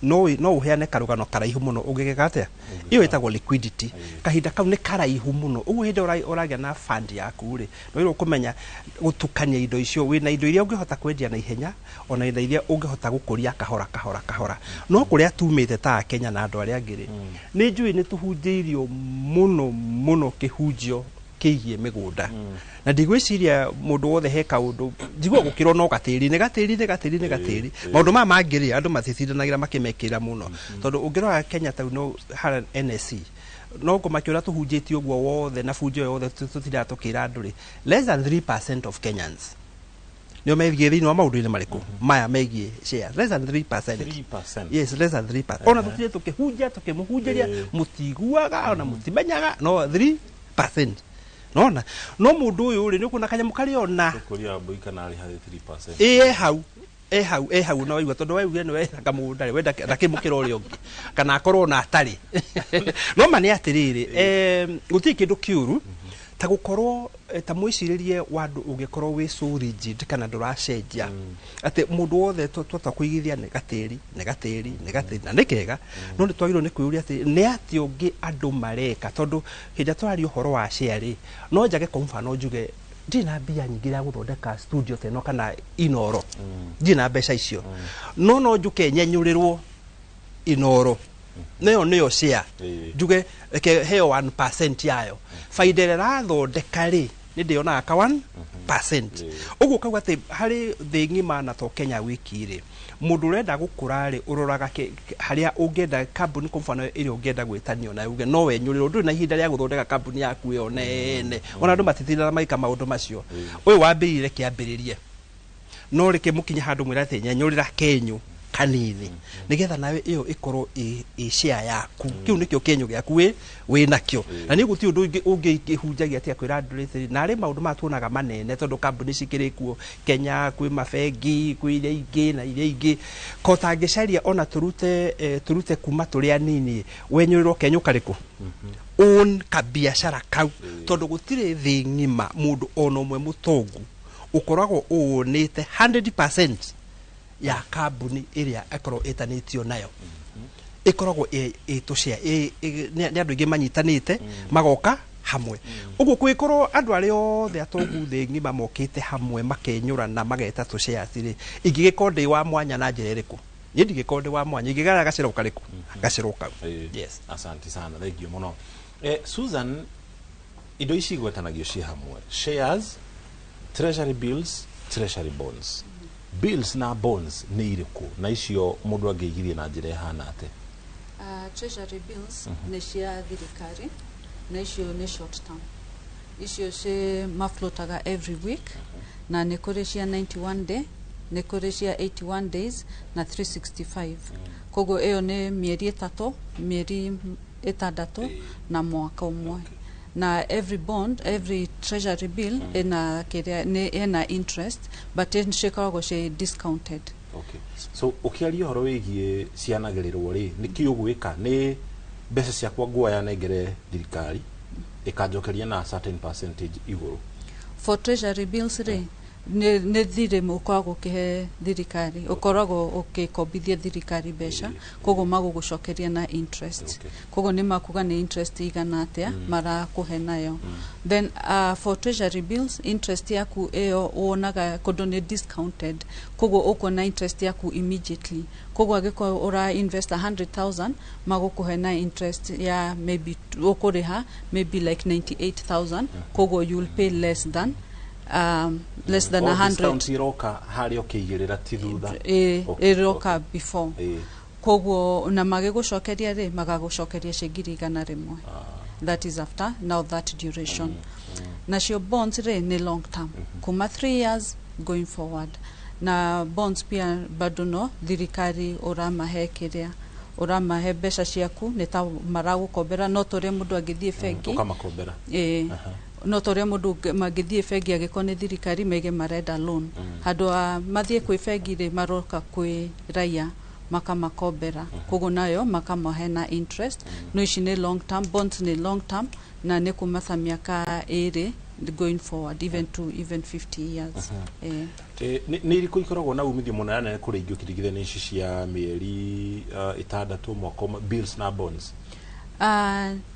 no ũheane karũgano karaihu mũno ũngĩgeka atĩa iyo ĩtagwo liquidity kahinda kau nĩ karaihu mũno ũguo hĩndĩ ũragĩa na fund yaku rĩ no ĩrwo kũmenya gũtukania indo icio wĩna indo iria ũngĩhota kwendia na ihenya ona indo iria ũngĩhota gũkũria kahora no kũrĩa tumĩte ta Kenya na andũ arĩa angĩ rĩ nĩ njũĩ nĩ tũhunjĩirio mũno kĩhunjio kĩgiĩ mĩgũnda na ndigwĩciria mũndũ wothe he kaũndũ njigua gũkĩrwo no gatĩri maũndũ maya mangĩ rĩ andũ maticindanagĩra makĩmekĩra mũno tondũ ũngĩrora Kenya tau no hara NSE no kũmakĩũra tũhunjĩtio ũguo wothe na bunjo yothe tũtiraga tũkĩra andũ rĩ less than 3% of Kenyans nio megie thini wa maundu-ini mariku maya megie shares less than 3%. Yes, less than 3%. Ona tutire tukimuhunjaria mutiguaga ona mutimenyaga no 3%. Nona no mundu uyu ri ni kuna kanyamu kari ona kuria mbuika na ari hari 3%. Hau na waigua tondu waigua ni wega mundari wenda ndakimukira uri ungi kana akorwo na atari no mani atiriri guti kindu kiuru ta gukorwo ta mwiciririe wandu ungikorwo wi so rigid kana nduracenjia ati mundu wothe twata kuigithia ni gatiri na nikega no ni twagirwo ni kwiuria ati ni ati ungi andu mareka tondu hinda twari uhoro wa share no njage kwa mfano njuge ndina mbia nyingi ya guthondeka studio teno kana inoro ndina mbeca icio no njuke nyenyurirwo inoro neyo share njuge ke heo 1% yayo faida ira rathondeka ri ni ndiona ka 1% uguo kauga ati hari thi ngima na to Kenya wiki ri mundu renda gukura ri uroraga haria ungenda company kwa mfano iri ungenda gwitanio na uge no wenyuriro ndu na ihinda ria guthondeka company yaku yo nene ona andu matithira maika maundu macio uyu wambirire kiambiririe no rike mukinya handu mwira ati nyenyurira Kenyu kanini nigetha nawe iyo ikorwo i share yaku kiu nikio Kenyu gyaku we nakio na ni guti undu ungihunjagia ati akwira ndurithiri na ri maundu matuonaga manene tondu company cikiri kuo Kenya kwi mafengi kwi iria ingi na iria ingi ko tangicaria ona turute kuma turi anini wenyurirwo Kenya kariku own ka biashara kau tondu gutire thi ngima mundu ono mwe mutongu ukoragwo uonete 100% ya kambuni iria ekoro etanitio nayo ikoragwo itucia ni andu ingi manyitanite magoka hamwe uguo kwikorwo andu ari othe atongu thi ngima mokite hamwe makenyura na mageta tucia atiri ingigikonde wa mwanya na njira iriku yindi gikonde wa mwanya ingigara gaciroka riku gaciroka. Yes, asante sana, thank you muno. Susan, indo ici gwetanagio ci hamwe shares, treasury bills, treasury bonds. Bills na bonds ni iriku na icio mundu angeigithie na njira ihana ate? Treasury bills ni cia thirikari na icio ni short term. Icio se maflotaga every week na ni kuri cia 91 day, ni kuri cia 81 days na 365. Kogo iyo ni mieri 3, mieri 6 na mwaka umwe. Na every bond, every treasury bill ina interest, but in Chicago she discounted. Okay. So ukiaria horo wigie cianagirirwo ri niki ugwika ni mbeca ciakwa nguoya negere thirikari ikanjokeria na certain percentage iguru? For treasury bills ri ne thire mukoragwo kihe thirikari ukoragwo ukikombithia thirikari mbeca kogo magugucokeria na interest kogo ni makuga ni interest igana atia mara kuhe nayo then for treasury bills interest yaku eyo wonaga kodo ni discounted kogo uko na interest yaku immediately kogo agiko ora invest 100,000 magukuhe na interest ya maybe ukuriha maybe like 98,000 kogo you will pay less than 100. Discount iroka hari okigirira tithutha iroka before koguo na magigucokeria ri magagucokeria cingiri igana rimwe. That is after now that duration. Nacio bonds ri ni long term kuma 3 years going forward na bonds pia bado no thirikari uramahe kiria uramahe mbeca ciaku ni ta maragukombera no tore mundu angithie bengi ukamakombera no tore mundu magithie bengi agikone thirikari mege marenda loan handu mathie kwi bengi ri maroka kwi raia makamakombera kogo nayo makamahe na interest no ici ni long term bonds ni long term na ni kumatha miaka 2 going forward even 50 years. Ni iriku ikoragwo na umithio munene kuri ingio kirigithania ici cia mieri 6 mwaka bills na bonds?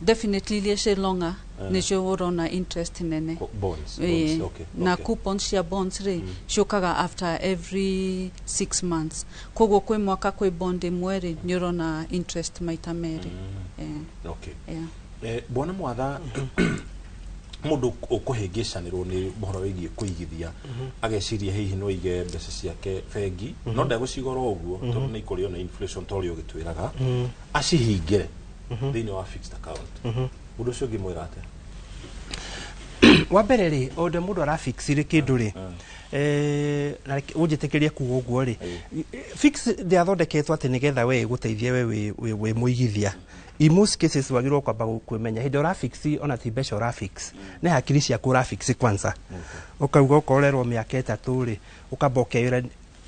Definitely less longer nisho urona interest nene bonds. Okay. Na coupons cia bonds re shokaga after every 6 months kogo kwe mwaka kwe bond imwe ni urona interest maita meri. Okay. Bwana Mwatha mundu ukuhingicanirwo ni mohoro wigie kuigithia ageciria hihi no ige mbeca ciake bengi no ndagucigora uguo tondu ni ikurio na inflation tori ugitwiraga acihingire thini wa fixed account undu cio ngimwira ate? wa mbere ri onde mundu arafix ri kindu ri na unjitikirie kuga uguo ri fix ndiathondeketwo ati nigetha we guteithie we muigithia. In most cases wagirwo kwamba kwimenya hindi urafix ona ti mbeca urafix ne hakiri ciaku urafix kwanza ukauga ukorerwo miaka 3 ri ukamba ukeyura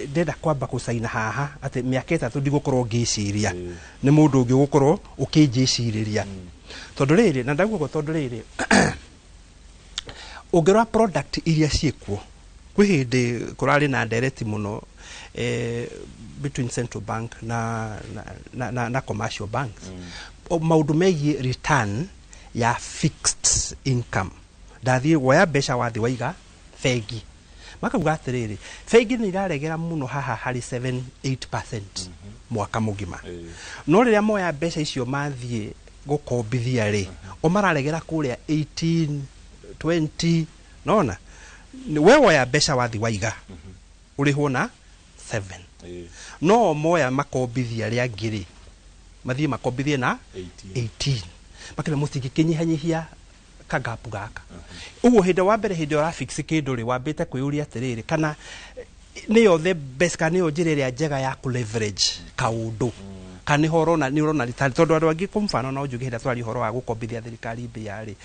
ndenda kwamba kusaina haha ati miaka 3 ndigukorwo ngiciria ni mundu ungi gukorwo ukinjiciriria tondu riri na ndaguo tondu riri ungirwa product iria ciekuo kwi hindi kurari na direct muno between central bank na commercial banks maundu megie return ya fixed income ndathie woya mbeca wathi waiga fegi makauga atiriri fegi ni iraregera muno haha hari 7-8% mwaka mugima no riria moya mbeca icio mathie gukombithia ri o mararegera kuria 18-20 nona we woya mbeca wathi waiga urihwo na 7 no moya makombithia ria ngiri mathie makombithie na 18 makina mutingi kinyihanyihia kagapu gaka uguo hindi wa mbere hindi ora fix kindu ri wambite kwiyuria atiriri kana niyo the best kana niyo njira ria njega ya ku leverage kaundu kana horona ni urona ritari tondu andu angi kumfano no njuge hindi twari horo wa gukombithia thirikari mbia ri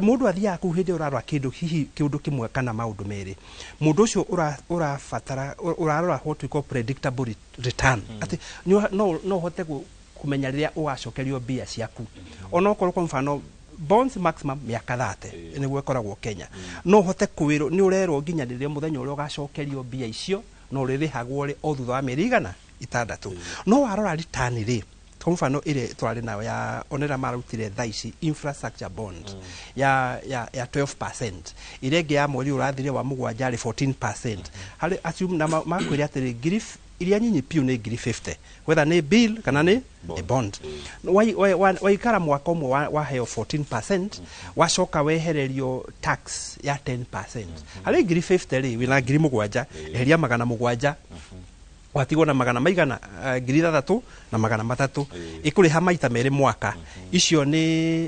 mundu athia ku hindi urarwa kindu hihi kindu kimwe kana maundu meri mundu ucio urafatara urarora what we call predictable return ati no hote kumenya riria ugacokerio mbia ciaku ona okorwo kwa mfano bonds maximum miaka 30 niguo ikoragwo Kenya no hote kwiro ni urerwo nginya riria muthenya uria ugacokerio mbia icio no ririhagwo ri o thutha wa mieri igana 6 no warora return ri kwa mfano ile twari nayo ya onera marutire thaici infrastructure bond ya 12% ile ngi ya mweri urathire wa mugwanja ri 14% hari assume na makwiri atiri grif iria nyinyi piu ni ngiri 50 whether ni bill kana ni bond waikara mwaka umwe waheo 14% wacoka wehererio tax ya 10% hari ngiri 50 ri wina ngiri mugwanja eheria magana mugwanja watigwo na magana maigana ngiri 3 na magana 3 ikuriha maita meri mwaka icio ni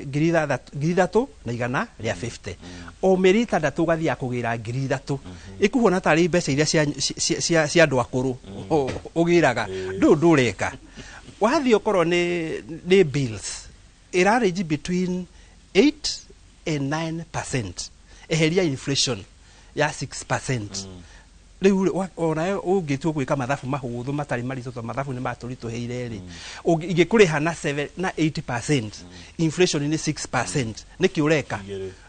ngiri 3 na igana ria 50 o meri 6 ugathia kugira ngiri 3 ikuhona tari mbeca iria cia andu akuru ugiraga ndureka wathi okorwo ni bills irarange between 8 and 9% eheria inflation ya 6%. Riu ona ungitu gwika mathabu mahuthu matari marito mathabu ni maturituheire ri ingikuriha na 7 na 8% inflation ni 6% niki ureka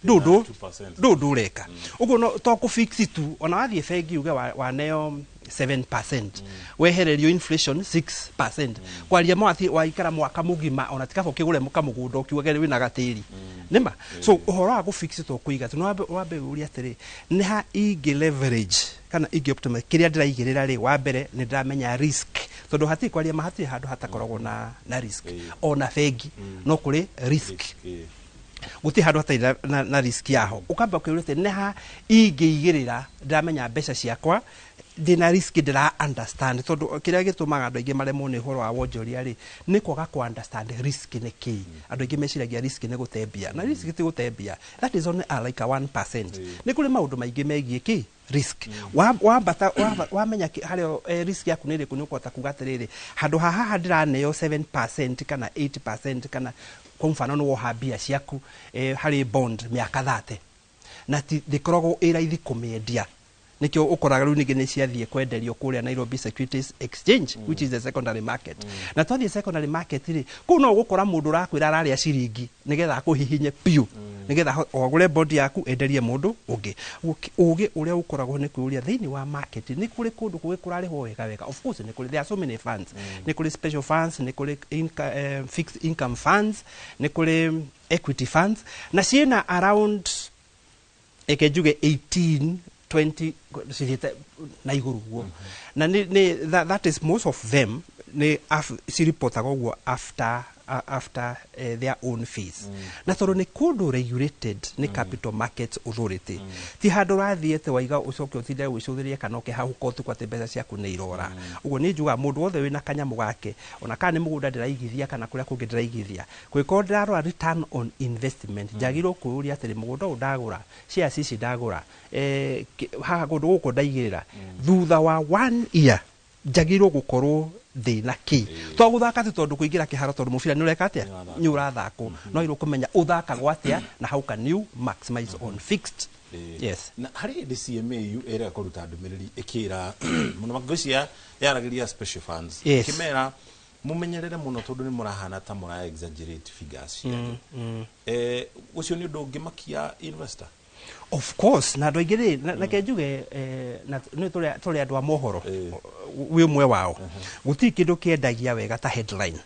ndu ureka uguo no to ku fix tu ona wathie fegi uge wa neo 7% wehererio inflation 6% kwaria mwathi waikara mwaka mugima ona tikabo kigure mukamugunda ukiwagere wina gatiri nima so uhoro wa gufix to kuiga tu no wambe uri atiri ni ha igi leverage kana igi optimize kiria ndiraigirira ri wa mbere ni ndiramenya risk tondu hati kwaria mahati handu hatakoragwo na risk ona fegi no kuri risk guti handu hataira na risk yaho ukamba kwirute ne ha ingigirira ndiramenya mbeca ciakwa dina risk ndira understand tondu kiria gitumaga andu aingi maremwo ni horo wa wonjoria ri ni kwaga ku understand risk ni ki andu aingi meciragia risk ni gutembia na risk ti gutembia that is only like a 1% ni kuri maundu maingi megie ki risk wamenya hario risk yaku ni riku ni ukota kugatiriri handu haha ndiraneo 7% kana 8% kana kwa mfano no wohabia ciaku hari bond miaka 30 na ndikoragwo iraithi kumendia nikio ukoraga riu ningi ni ciathie kwenderio kuria Nairobi Securities Exchange which is the secondary market na twathie secondary market ri ku no gukora mundu rakwira araria ciringi nigetha akuhihinye piu nigetha ogure body yaku enderie mundu ugi uria ukoragwo ni kuria thiini wa market ni kuri kundu kurarihwo wega of course ni kuri there are so many funds ni kuri special funds ni kuri fixed income funds ni kuri equity funds na ciena around ekejuge 18-20 na iguru guo na that is most of them ni reportaga guo after after their own fees na tondå nä kå ndå regulated nä Capital Markets Authority ti handå rathiäte waiga å coke å tinde gwä cå thä ria kana å kä hahå tu atä mbeca ciaku nä irora å guo nä njuga må ndå wothe wä na kanyamå gake ona kana nä må gå nda ndä raigithia kana kå rä a kå ngä ndä raigithia kwä korwo ndä rarora return on investment njagä rwo kwä å ria atä rä må gå nda å ndagå ra shares ici ndagå ra haha kå ndå gå kå ndaigä rä ra thutha wa 1 year njagä rwo gå korwo thina ki to guthaka tu tondu kuingira kiharo tondu mubira ni ureka atia ni urathako no iru kumenya uthakagwo atia na how can you maximize on fixed yes na hari DCMA era kuruta ndumiriri ikira muno magocia yaragiria special funds kimera mumenyerere muno tondu ni murahana ta mura exaggerate figures ucio ni undu ungimakia investor. Of course na ndoigire na kenjuge na ni tuli andu a mohoro wi mwe wao guti kindu kiendagia wega ta headline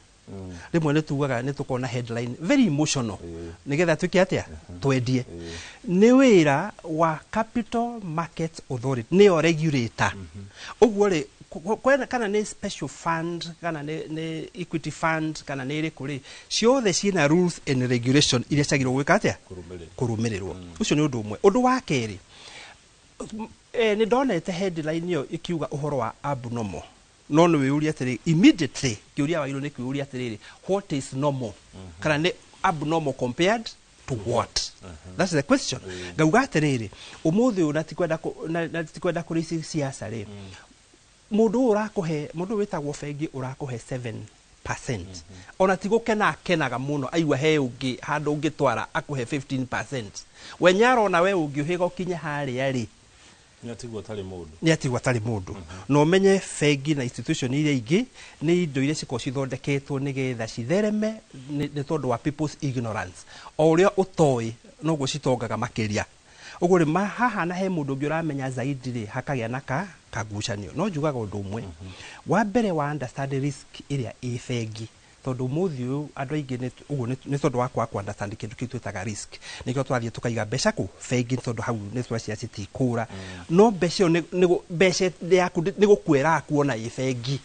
rimwe ni tugaga ni tukona headline very emotional nigetha tuki atia twendie ni wira wa Capital Markets Authority ni o regulator uguo ri kana ni special fund kana ni equity fund kana ni ri kuri ciothe ciina rules and regulation iria ciagirwo gwika atia kurumirirwo ucio ni undu umwe undu wa keri ni ndonete headline yo ikiuga uhoro wa abnormal no ni wiuria atiri immediately kiuria wairu ni kiuria atiri what is normal kana ni abnormal compared to what that's the question gauga atiri umuthi una tikwenda kurisi siasa ri mundu witagwo bengi urakuhe 7% ona tigukena kenaga muno aigua he ungi handu ungitwara akuhe 15% wenyaro na we ungiuhiga kinya haria ri ni atigwa tari mundu no menye bengi na institution iria ingi ni indo iria ciko cithondeketwo nigetha cithereme ni tondu wa people's ignorance o uria utoi no go citongaga makiria ugure haha na he mundu ungi uramenya zaidi ri hakagia na kagucanio no njugaga undu umwe wa mbere wa understand risk iria i bengi tondu muthi andu aingi ni tondu wa kwa understand kindu kitu twitaga risk nikio twathie tukaiga mbeca ku bengi tondu hau ni twacia citikura no mbeca mbeca yaku ni gukwera kuona i bengi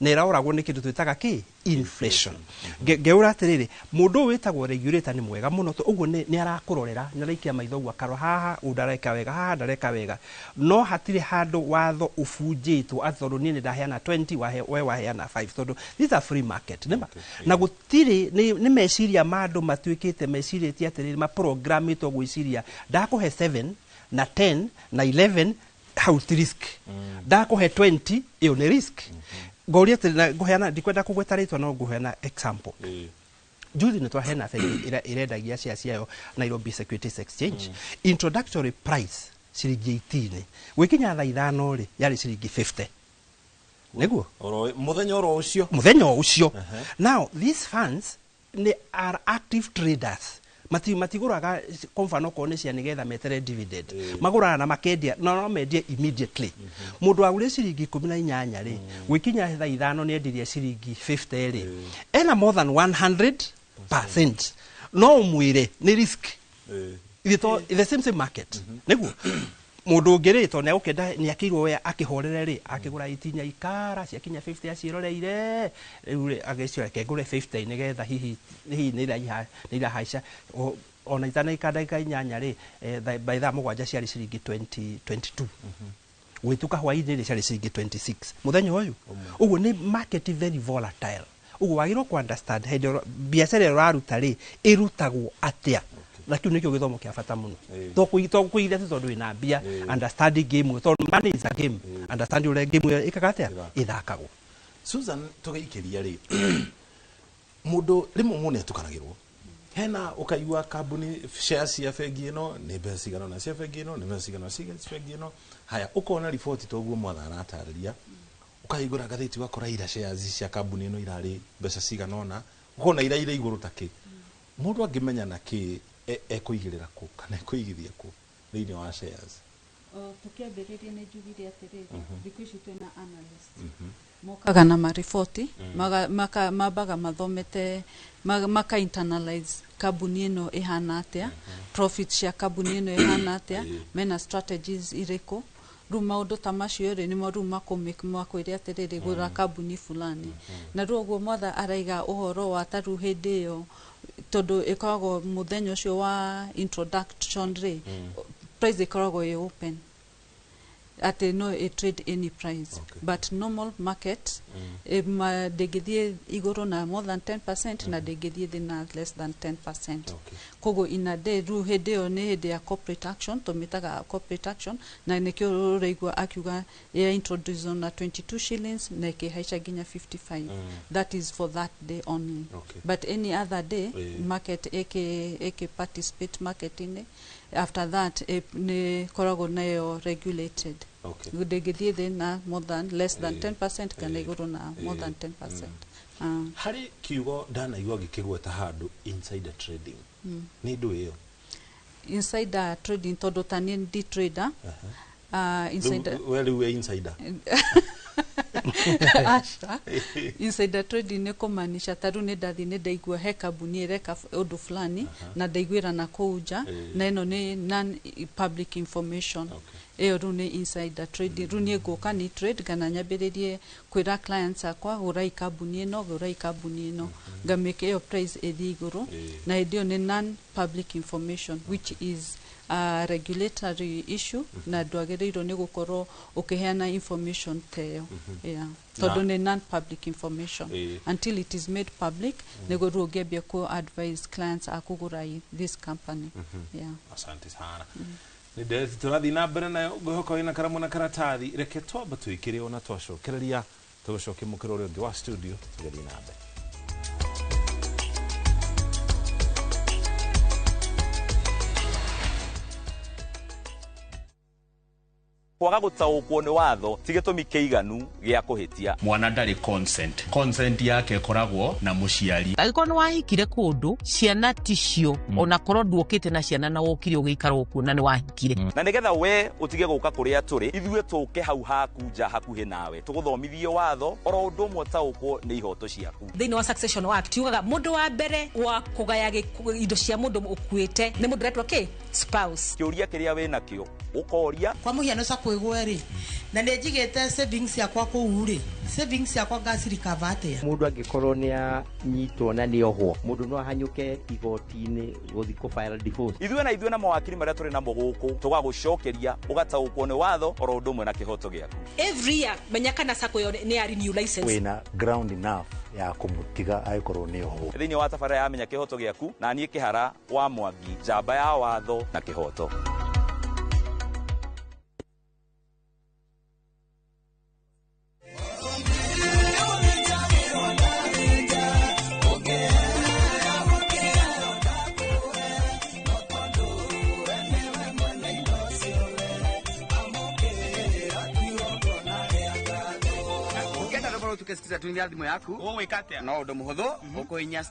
nera oragwo ni kindu twitaga ki inflation geura atiriri mundu witagwo regulator ni mwega muno to uguo ni arakurorera ni araikia maitho gwa karo haha undareka wega haha ndareka wega no hatire handu watho ubunjitwo athoro ni ndaheana 20 we waheana 5 tondu these are free market nema na gutiri ni meciria mandu matuikite meciria ti atiriri ma program ito gwiciria ndakuhe 7 na 10 na 11 how risk ndakuhe 20 iyo ni risk goria tena goheana ndikwenda kugweta ritwa no goheana example juzi ni twahena bengi irendagia ciacio Nairobi Securities Exchange introductory price ciringi 18 wikinya thaa 5 ri yari ciringi 50 niguo muthenya ucio now these funds they are active traders matiguraga konfano kone cia nigetha metere dividend magura na makendia no mendie immediately mundu agure ciringi 18 ri wikinya thaa 5 ni endirie ciringi 50 ri ena more than 100% no mwire ni risk the same market niguo mundu ngirito ne ukenda ni akirwo we akihorere ri akigura itinya ikara ciakinya 50 aciroreire riu agecira kegure 50 nigetha hihi ni ira haica ona itana ikanda ikainyanya ri by the mugwanja ciari ciringi 2022 wituka hwaini ri ciari ciringi 26 muthenya uyu uguo ni market very volatile uguo wagiro ku understand hendo biashara raruta ri irutagwo atia lakini nikyo githomo kia fata muno to kuigira tondu ina bia understanding game to money is a game understand ule game ikagatia ithakagwo Susan tugeikiria ri mundu rimwe mune tukanagirwo hena ukaigua kambuni shares ya bengi ino ni mbeca cigana na cia bengi ino ni mbeca cigana na cia bengi ino haya ukona report toguo mwathara atariria ukaigura gatheti wakora ira shares cia kambuni ino irari mbeca cigana ona ukona ira iguru take mundu angimenya na ki ekuigirira ku kana ekuigithia ku thini wa shares tukiambiriria ni njugire atiriri thiku ici twina analyst mokaga na mariboti mabaga mathomete maka internalize kambuni ino ihana atia profit cia kambuni ino ihana atia mena strategies iriko rĩu maũndũ ta macio rĩ nĩmo rĩu makwĩre atĩrĩrĩ gũra kambuni fulani na rĩu ũguo mother araiga ũhoro wa ta rĩu hĩndĩ ĩyo tondũ ĩkoragwo mũthenya ũcio wa introduction rĩ price ĩkoragwo ĩ open at no a trade any price but normal market ndĩngĩthiĩ igũrũ na more than 10% na ndĩngĩthiĩ thĩ na less than 10%. Koguo in a day rĩu hĩndĩ ĩyo nĩ hĩndĩ ya corporate action tũmĩtaga corporate action na nĩkĩo ũraigua akiuga ya introduce na 22 shillings na ĩkĩhaica nginya 55. That is for that day only. But any other day market ĩkĩ participate market-inĩ after that nĩ koragwo nayo regulated. Ndĩngĩthiĩ thĩ na more than less than 10% kana igũrũ na more than 10%. Hari kiugo ndanaigua gĩkĩgweta handũ insider trading nĩ ndũ ĩyo insider trading tondũ ta niĩ ndi trader insider we insider Asha insider trading nĩ kũmaanisha ta rĩu nĩ ndathi nĩ ndaigua he kambuni ĩreka ũndũ fulani na ndaiguĩra na kũu nja na ĩno nĩ non public information ĩyo rĩu nĩ insider trading rĩu niĩ ngũka ni trade kana nyambĩrĩrie kwĩra clients akwa gũrai kambuni ĩno ngamake ĩyo price ĩthiĩ igũrũ na hĩndĩ ĩyo nĩ non public information which is a regulatory issue na ndwagĩrĩirwo nĩ gũkorwo ũkĩheana information ta ĩyo tondũ nĩ non public information until it is made public nĩguo rĩu ũngĩambia ku advise clients akũgũra this company. Asante sana. Nĩ tũrathiĩ na mbere nayo ngwĩhoka wĩna karamu na karatathi reke twamba twĩkĩre ona twacokereria tũgũcokia mũkĩra ũrĩa ũngĩ wa studio tũgathiĩ na mbere. kwaga gutaũkwo nĩ watho ti gĩtũmi kĩiganu gĩa kũhĩtia. Mwana ndarĩ consent yake ĩkoragwo na mũciari. Angĩkorwo nĩ wahikire kũndũ ciana ticio ona korwo nduokĩte na ciana na wokire ũgĩikara kuo na nĩ wahikire. Na nĩgetha we ũtige gũka kũrĩa tũrĩ ithuĩ tũke hau haku nja hakuhĩ nawe tũgũthomithie watho oro ũndũ ũmwe ũtaũkwo nĩ ihoto ciaku. Thĩinĩ wa Succession Act yugaga mũndũ wa mbere wa kũgaya indo cia mũndũ ũkuĩte nĩ mũndũ ũretwo spouse. Kĩũria kĩrĩa wĩna kĩo ũkoria kwa mũhiano kwĩgwo rĩ na nĩ njigĩte savings yakwa kũu rĩ savings yakwa ngacirikava atĩa. Mũndũ angĩkorwo nĩ anyitwo na nĩ ohwo mũndũ no ahanyũke igoti-inĩ gũthiĩ kũfile divorce. Ithuĩ na mawakiri marĩa tũrĩ namo gũkũ tũgagũcokeria ũgataũkwo nĩ watho oro ũndũ ũmwe na kĩhoto gĩaku. Every year menya kana sako yo nĩ ya renew license. Wĩna ground enough ya kũmũtiga angĩkorwo nĩ ohwo. Thĩinĩ wa tabarĩra ya menya kĩhoto gĩaku na niĩ Kĩhara wa Mwangi njamba ya watho na kĩhoto. Tukesikiza tuingia thimũ yaku ũgwĩkatia no ũndũ mũhũthũ ũkũinya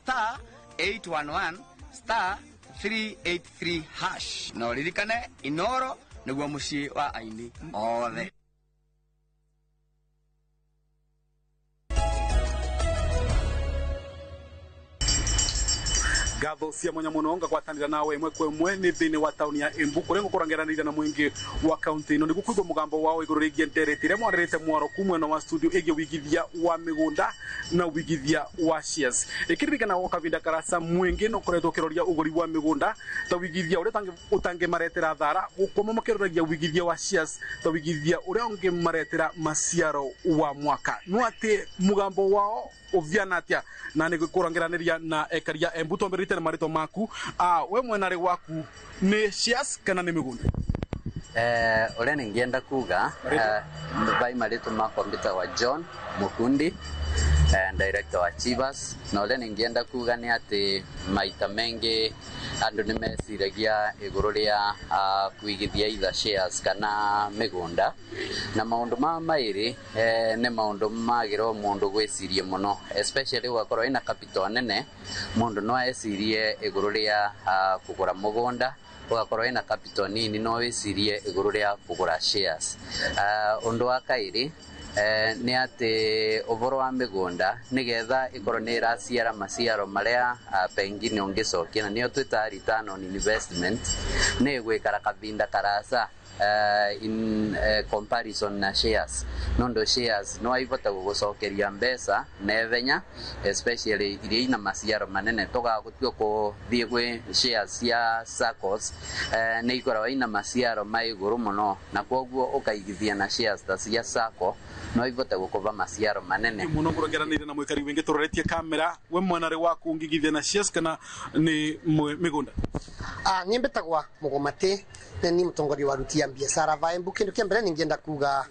*811 *383# na ũririkane Inoro nĩguo mũciĩ wa aini othe. Gatho cia mwanya muno ngagwatanira nawe imwe kwa imwe ni thini wa tauni ya Embu kuria ngukorangiranira na mwingi wa county ino nigu kwigwa mugambo wao iguru rigie nderetire mwarerete mwaro kumwe na wa studio igi wigithia wa migunda na wigithia wa shares ikiririkana wo kavinda karasa mwingi no kuretwo kiroria uguri wa migunda ta wigithia uria utange maretera thara gukoma makiroragia wigithia wa shares ta wigithia uria unge maretera maciaro wa mwaka no ati mugambo wao ovianatia na nĩ gũkũrangĩranĩria na ekaria Embu twambĩrĩte na marĩtwa maku we mwenarĩ waku nĩ shares kana nĩ mĩgũnda? Ũrĩa ningĩenda kuga by marĩtwa makwa mbĩtagwa John Mukundi director wa Chivas na ũrĩa ningĩenda kuga nĩ atĩ maita mengi andũ nĩ meciragia igũrũ rĩa kuigithia either shares kana mĩgũnda na maũndũ maĩrĩ nĩ maũndũ magĩrĩirwo mũndũ gwĩciria mũno especially ũgakorwo ina capital nene mũndũ no ecirie igũrũ rĩa kũgũra mũgũnda ugakorwo ina capital nini no wĩcirie igũrũ rĩa kũgũra shares. Ũndũ wa kaĩrĩ nĩ atĩ ũhoro wa mĩgũnda nĩgetha ĩkorwo nĩ ĩraciara maciaro marĩa pengine ũngĩcokia na nĩyo twĩtaga return on investment nĩ ĩgũikara kavinda karasa in comparison na shares nondo shares no aivota gucokeria mbeca nevenya especially iria ina maciaro manene tugagutio kuthie gwi shares cia SACCOs ni ikoragwo ina maciaro mai iguru muno na koguo ukaigithia na shares ta cia SACCO no ivota gukuva maciaro manene muno kurongeranire na mwikari wingi turoretie kamera we mwanare waku ngigithia na shares kana ni migunda nimbetagwa Mugomate ni mutongori wa ruti ya biashara vaembu kindu kia mbere ningienda kuga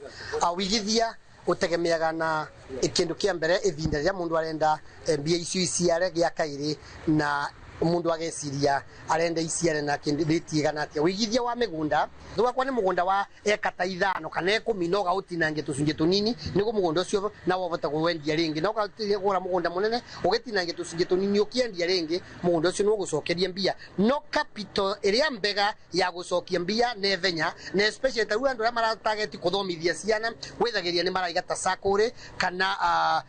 wigithia utegemeaga na kindu kia mbere ivinda ria mundu arenda mbia icio iciare gia kairi na mundu ageciria arenda iciare na kindu ritiigana atia wigithia wa migunda thwa ni mugunda wa eka ta 5 kana 10 no gautinange tucunje tunini nigo mugunda ucio na wavota kuwendia ringi no gura mugunda munene ugitinange tucunje tunini ukiendia ringi mugunda ucio no gucokeria mbia no capital iria mbega ya gucokia mbia nevenya na especially ta andu aria maratarget kuthomithia ciana withagiria ni maraiga ta SACCO kana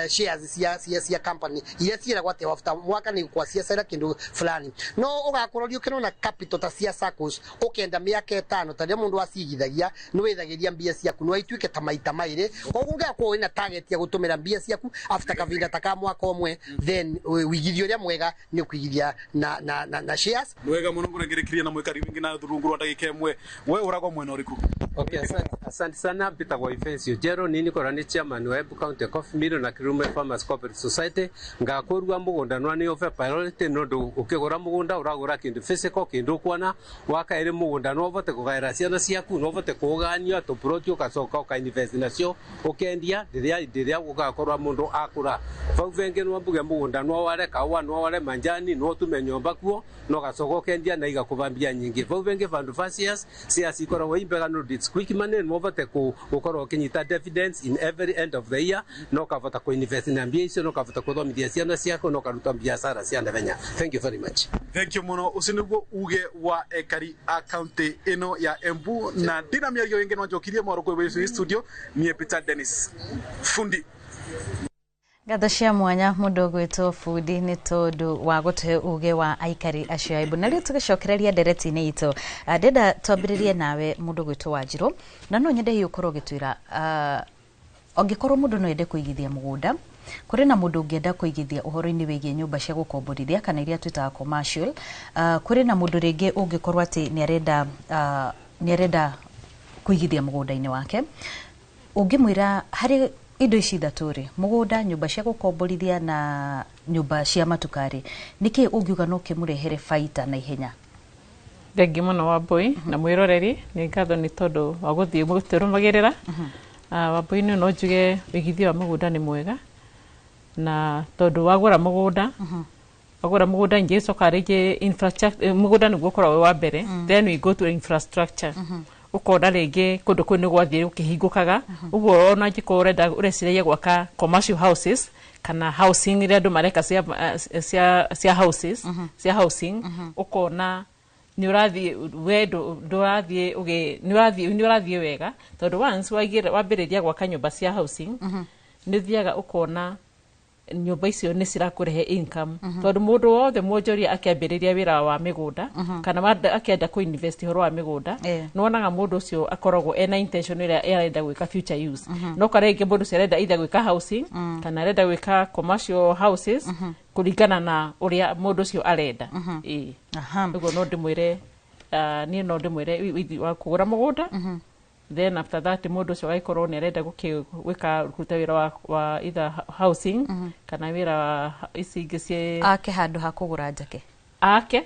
shares cia company iria ciera gwate wafta mwaka ni kwa cia kindu fulani no ugakorwo kinona capital ta cia SACCOs ukenda miaka 5 ta mundu acigithagia ni withagiria mbia ciaku no ituike ta maita maire koguo ngakwo ina target ya gutumira mbia ciaku after kavinda taka mwaka omwe then wigithio ria mwega ni kuigithia na shares mwega muno nguregerekiria na mwikari wingi na thurungu rwa ndagika imwe we urago mwena uriku okay asante sana Peter Waifensio Jero nini korani chairman wa Embu County Coffee Mill na Kirume Farmers Cooperative Society ngakurwa mugunda no ni of priority no ndu ukigura mugunda uragura kindu physical kindu kwana waka iri mugunda no vote kugaira ciana ciaku no vote kugania to proti ukacoka uka invest nacio ukendia ndiria ugakorwa mundu akura vau vengi no mbuge mugunda no ware kawa no ware manjani no tume nyomba kuo no gacoka ukendia na igakuvambia nyingi vau vengi vandu facias cia cikora wimbega no it's quick money no vote gukorwo kinyita dividends in every end of the year no kavota ku invest na mbia icio no kavota kuthomithia ciana ciako no karuta biashara cia ndevenya. Thank you very much. Thank you muno usiniguo uge wa ekari county ino ya Embu na dina miario wingi no njokirie mwaro kwe studio ni Peter Dennis fundi Gatho cia mwanya mundu gwitwo Fundi ni tondu wa gute uge wa aikari acio aibu na riu tugicokereria ndereti-ini itu ndenda twambiririe nawe mundu gwitwo Wanjiru na no nyende hiyo korwo gitwira ongikorwo mundu no ende kuigithia mugunda kuri na mundu ungienda kuigithia uhoro-ini wigie nyumba cia gukomborithia kana iria twitaga commercial kuri na mundu ringi ungikorwo ati ni arenda kuigithia mugunda-ini wake ungimwira hari indo ici thaturi mugunda nyumba cia gukomborithia na nyumba cia matukari niki ungiuga no kimurehere faita na ihenya Thengi muno Wambui na mwiroreri ni ngatho ni tondu wa guthie mutirumagirira Wambui no njuge wigithia wa mugunda ni mwega na tondu wagura mugunda ingi coka ringi infrastructure mugunda ni gukorwo wa mbere then we go to infrastructure ukona ringi kundu kwini gwathie ukihingukaga uguo ona ngiko ureciria gwaka commercial houses kana housing ria andu mareka cia houses cia housing ukona ni urathie wendo ni urathie wega tondu once wambiriria gwaka nyumba cia housing ni thiaga ukona nyumba icio ni cirakurehe income tondu mundu wothe mwonjoria akiambiriria wira wa migunda kana akienda ku invest horo wa migunda no onaga mundu ucio akoragwo ena intention ira arenda gwika future use no karenge mundu arenda either gwika housing kana arenda gwika commercial houses kuringana na uria mundu ucio arenda uguo no ndimwire ni no ndimwire wa kugura mugunda then after that mundu ucio aikorwo ni arenda gwika ruta wira wa either housing kana wira wa icingi cie ake handu ha kugura njake ake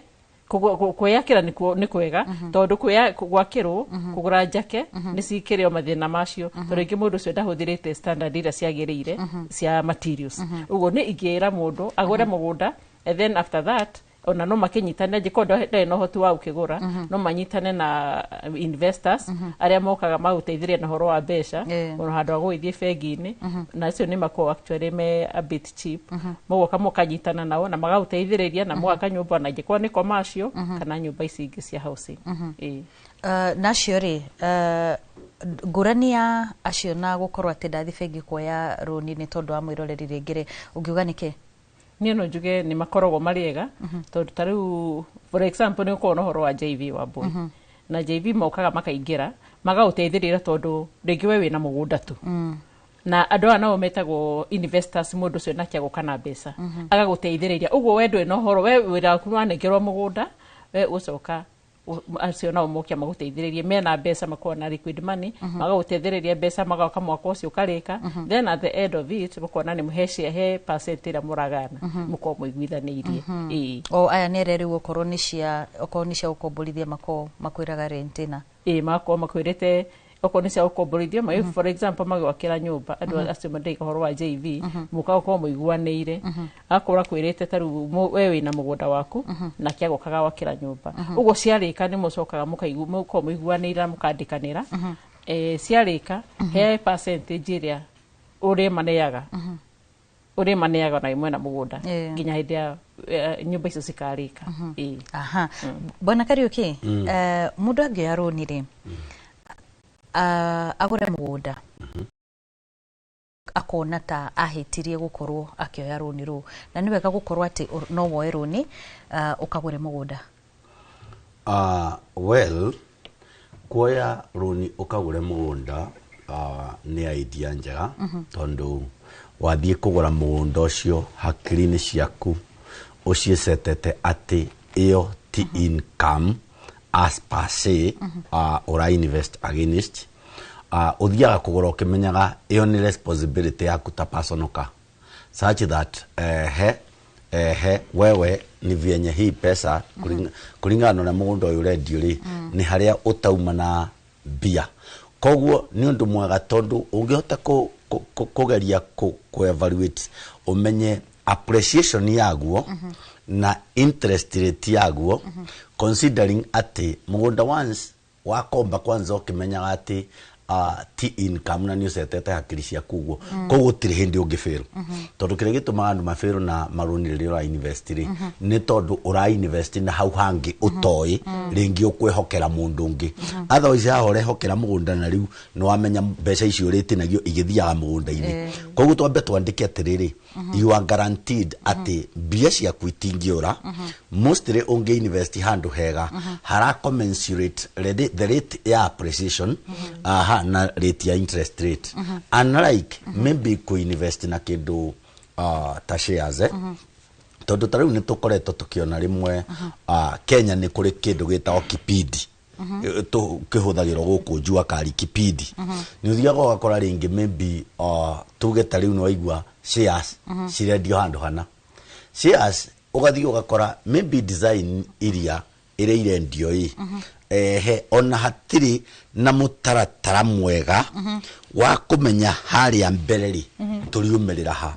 kwiyakira ni kwega tondu gwakirwo kugura njake ni cikirio mathina macio tondu ingi mundu ucio ndahuthirite standard ira ciagirire cia materials uguo ni ingiira mundu agure mugunda and then after that ona no makinyitane gikondo no hoti wa ukigura no manyitane na investors aria mokaga maguteithiria na horo wa mbeca ona handu wa guithie bengi-ini na icio ni mako actually me a bit cheap mogoka mukanyitana nao na magaguteithiriria na mwaka nyumba na gikwa ni commercial kana nyumba ici ingi cia housing nacio ri ngurani ya acio na gukorwo ati ndathi bengi kuoya roni ni tondu wa mwiroreri ringire ungiuga niki ni no njuge ni makoragwo mariega tondu tariu for example ni uko no horo wa JV Wambui na JV mokaga makaingira magaguteithirira tondu ringi we wina mugunda tu na andu aya nao metagwo investors mundu cio na kiago kana mbeca agaguteithiriria uguo we ndwe no horo we wira kumanengerwa mugunda we ucoka acio nao mokia maguteithiririe mena mbeca makona liquid money magaguteithiriria mbeca magoka mwaka ucio karika then at the end of it bakona ni muheshia he percent ira muragana muko muiguithanirie o aya ni reri gukorwo ni cia ukombolithia makwiraga rentina mako makwirite okorwo ni cia ukombolithia for example magwakira nyumba andu acio mandika horo wa JV muka uko muiguaniire akora kwirite taru we wina mugunda waku na kiago kagawakira nyumba ugo ciarika ni mucokaga muko muiguaniira mukandikanira ciarika he percentage iria uri maneaga na imwe na mugunda nginya hindi ya nyumba icio cikarika bwana Kariuki mundu angioya roni ri agure mugunda akona ta ahitirie gukorwo akioya roni ru na ni wega gukorwo ati no woe roni ukagure mugunda well kuoya roni ukagure mugunda ni idea njega tondu wathie kugura mugunda ucio hakiri-ini ciaku uciesetete ati iyo ti income as per se ora invest against uthiaga kugura ukimenyaga iyo ni responsibility yaku ta personal ka such that wewe ni vyenye hii pesa kulingana na mugunda uyu redio ri ni haria utauma na bia koguo ni undu mwega tondu ungihota kugeria ku evaluate umenye appreciation yaguo na interest rate yaguo considering ati mugunda once wakomba kwanza ukimenyaga ati ti income na ni usetete hakiri ciaku guo koguo tiri hindi ungifiru tondu kire gituma andu mafiru na maruni riri ura invest ri ni tondu ura invest na hau hangi utoi ringi ukwihokera mundu ungi otherwise ya hore hokera mugunda na riu no wamenya mbeca icio ritinagio igithiaga mugunda-ini koguo twambe twandike atiriri you are guaranteed ati mbia ciaku itingiura mostly ungi invest handu hega hara commensurate the rate ya appreciation na rate ya interest rate unlike maybe ku invest na kindu ta shares tondu tariu ni tukoretwo tukiona rimwe Kenya ni kuri kindu gitao kipindi kihuthagirwo guku njua kari kipindi ni uthiaga ugakora ringi maybe tuge tariu no waigua shares cirendio handu hana shares ugathii ugakora maybe design iria ire irendio ona hatiri na mutaratara mwega wa kumenya haria mbere turiumirira ha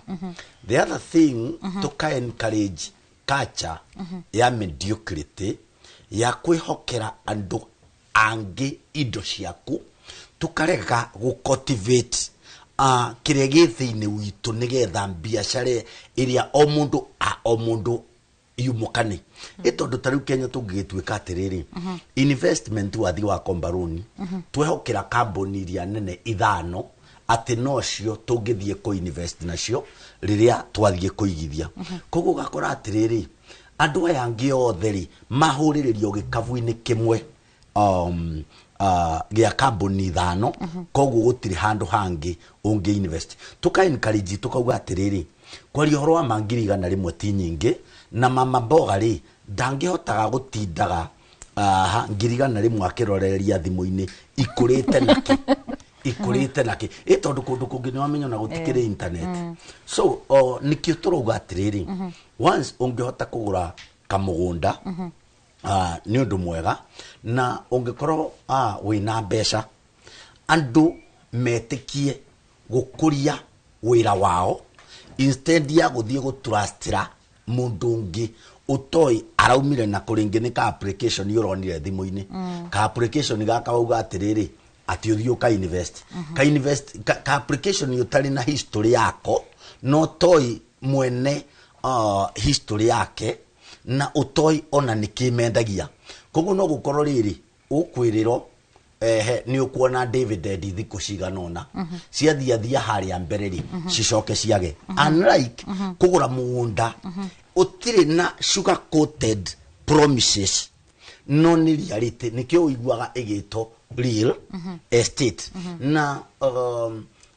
the other thing to encourage culture ya mediocrity ya kwihokera andu angi indo ciaku tukarega gucultivate kire githini witu nigetha biashara iria o mundu yumukane itondo tariu Kenya tungigituika atiriri investment wathi wa kombaruni twehokera kambuni iria nene ithano ati nocio tungithie ko invest nacio riria twathie kuigithia koguo gakora atiriri andu aya angi otheri mahuriririo gikavu-ini kimwe gia kambuni ithano koguo gutiri handu hangi ungi invest tuka encourage tukauga atiriri kwari horo wa mangiri na rimwe ti nyingi na mama mboga ri ndangihotaga gutindaga ngirigana rimwe akiroreria thimu-ini ikurite naki itondu kundu kungi ni wamenya na gutikire internet so nikio turuga atiriri once ungihota kugura kamugunda ni undu mwega na ungikorwo wina mbeca andu metikie gukuria wira wao instead ya guthie gutrustira mundu ungi utoi araumire na kuringi ni ka application yuronire thimu-ini ka application gaka wauga atiriri ati uthio ka invest ka application yutari na history yako no toi mwene history yake na utoi ona nikimendagia koguo no gukorwo riri ukwiriro ni ukuona David thiku ciganona ciathia haria mbereri cicoke ciage unlike kugura mugunda utire na sugar coated promises no nĩ reality nikio uiguaga igito real estate na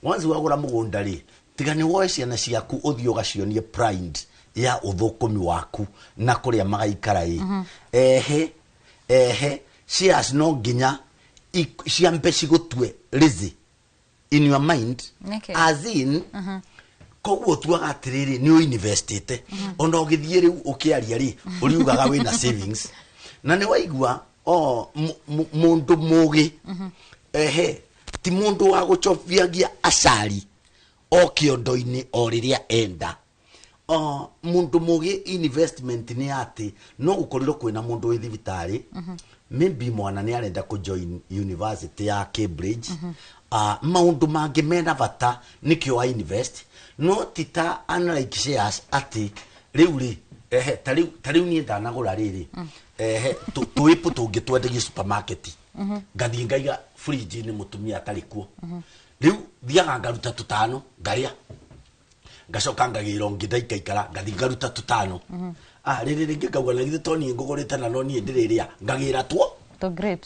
once wagura mugunda ri tigani woe ciana ciaku uthio gacionie pride ya uthukumi waku na kuria magaikara shares no nginya ciambe cigutwe rizi in your mind as in koguo tuaga atiriri ni uinvestite ona ugithie riu ukiaria ri uriugaga wina savings na ni waigua mundu mugi ti mundu wa gucobiagia acari o kiondoini o riria enda mundu mugi investment ni ati no gukorirwo kwina mundu wi thibitari maybe mwana ni arenda ku join university ya Cambridge maundu mangi mena bata nikio wa invest no tita unlike shares ati riu tariu ni ndanagura riri tuipu tungitwendegie supermarket ngathie ngaiga fridge ni mutumia atari kuo riu thiaga ngaruta tutano ngaria ngacoka ngagiro ngidaikaikara ngathie ngaruta tutano riri ringi ngauga na githe toni ngugurite na no ni ndiriria ngagira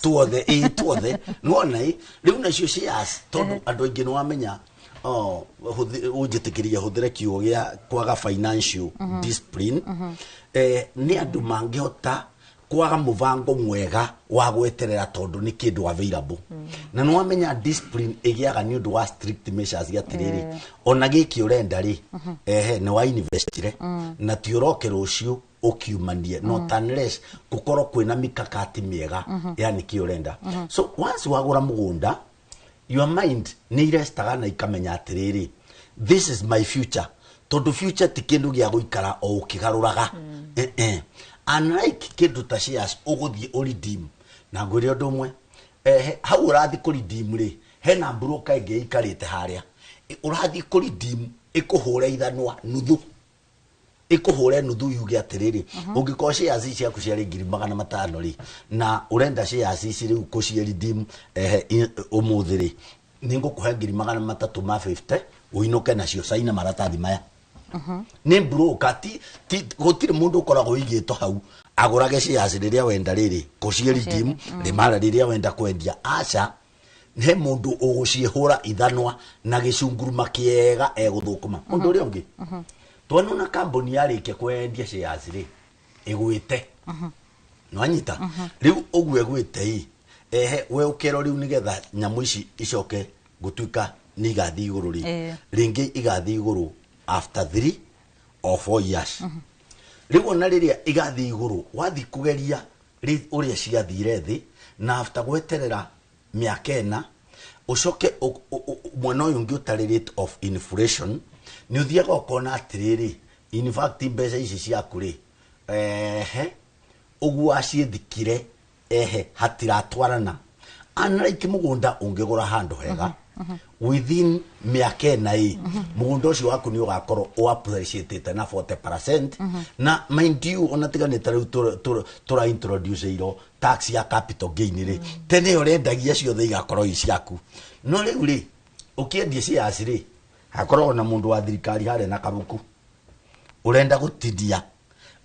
tuothe nuona riu nacio shares tondu andu aingi no amenya ujitikiria huthire kiugo gia kwaga financial discipline ni andu mangihota kwaga muvango mwega wa gweterera tondu ni kindu available na no amenya discipline igiaga ni undu wa strict measures ya tiriri ona giki urenda ri ni wa investire na tiuroke rucio ukiumanie not unless gukoro kwina mikakati miega yani ki urenda so once wagura mugunda your mind ni restaga na ikamenya atiriri this is my future tondu future ti kindu gia guikara o ukigaruraga unlike kindu ta shares uguthie redeem na ngwire undu umwe hau urathi ku redeem ri hena broker ingi ikarite haria urathi ku redeem ikuhure ithanwa nuthu ikuhure nuthu yuge atiriri ungiko shares ciaku cia ngiri 500 ri na urenda shares ici riu ku cia redeem umuthi ri ningukuhe ngiri 350 uinuke nacio saina maratathi maya ni broker ti gutire mundu ukoragwo igito hau agurage shares riria wenda riri kucie redeem rimara riria wenda kwendia aca he mundu uguciehura ithanwa na gicunguruma kiega eguthukuma mundu uri ungi twana na company yarikia kwendia shares ri igwite no anyita riu ogwe egwite we ukero riu nigetha nyamu ici icoke gutuika ni gathi iguru ri ringi igathi iguru after 3 or 4 years riu ona riria igathi iguru wathi kugeria uria ciathire thi na after gweterera miaka ena ucoke mwana uyu ngi utari rate of inflation ni uthiaga ukona atiriri in fact mbeca ici ciaku ri uguo aciethikire hatiratwarana unlike mugunda ungigura handu hega within miaka ena mugunda ucio waku ni ugakorwo o appreciate na 40% na mind you ona tiganite riu tura introduce iro tax ya capital gain ri tene urendagia ciothe igakorwo iciaku no riu ri ukiendia shares ri hakorwo na mundu wa thirikari hare na karuku urenda gutidia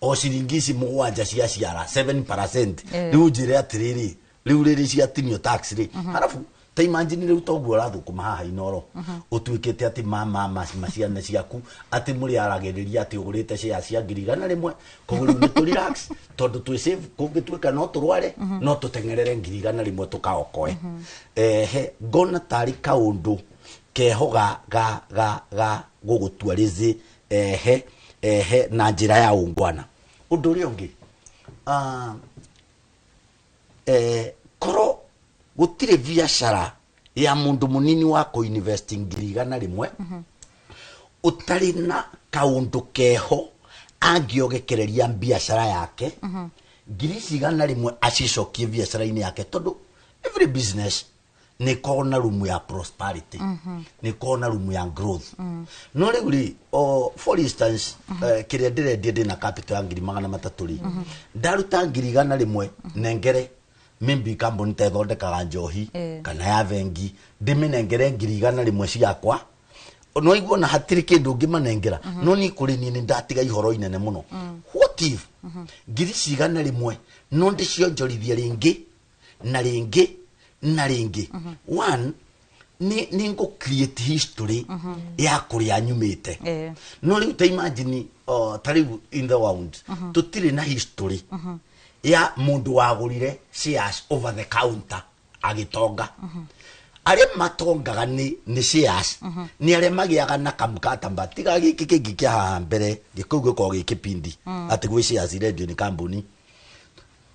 o ciringi ici mugwanja cia ciara 7% riu njire atiriri riu riri ciatinio tax ri halafu ta imagine riu toguo rathukuma haha inoro utuikite ati mama maciana ciaku ati muri aragiriria ati ugurite shares cia ngiri 100 koguo ni tu relax tondu tu save kungituika no turware no tutengerere ngiri 100 tukaokoe ngona tari kaundu keho ga gugutwarize na njira ya ungwana undu ri ungi koro gutire biashara ya mundu munini wa ko investing ngiri 100 utari na kaundu keho angiogekereria biashara yake ngiri 100 acicokie biashara-ini yake tondu every business ni kona room ya prosperity ni kona room ya growth no riu for instance kiria ndirendia na capital ya ngiri 300 ndaruta ngiri 100 nengere maybe company tethondekaga njohi kana ya vengi ndiminengere ngiri 100 ciakwa no igwo na hatiri kindu ngimanengera no ni kuri ni ndatiga ihoro inene muno what if ngiri cigana rimwe no ndicionjorithia ringi na ringi na ringi. One ni ngo create history ya kuria nyumite. No riu ta imagine tariu in the world tutire na history ya mundu wagurire shares over the counter agitonga. Are matongaga ni shares ni are magiaga na kamkata mbatiga giki kingi kia mbere gikugo ko gikipindi ati gwe shares radio ni kambuni.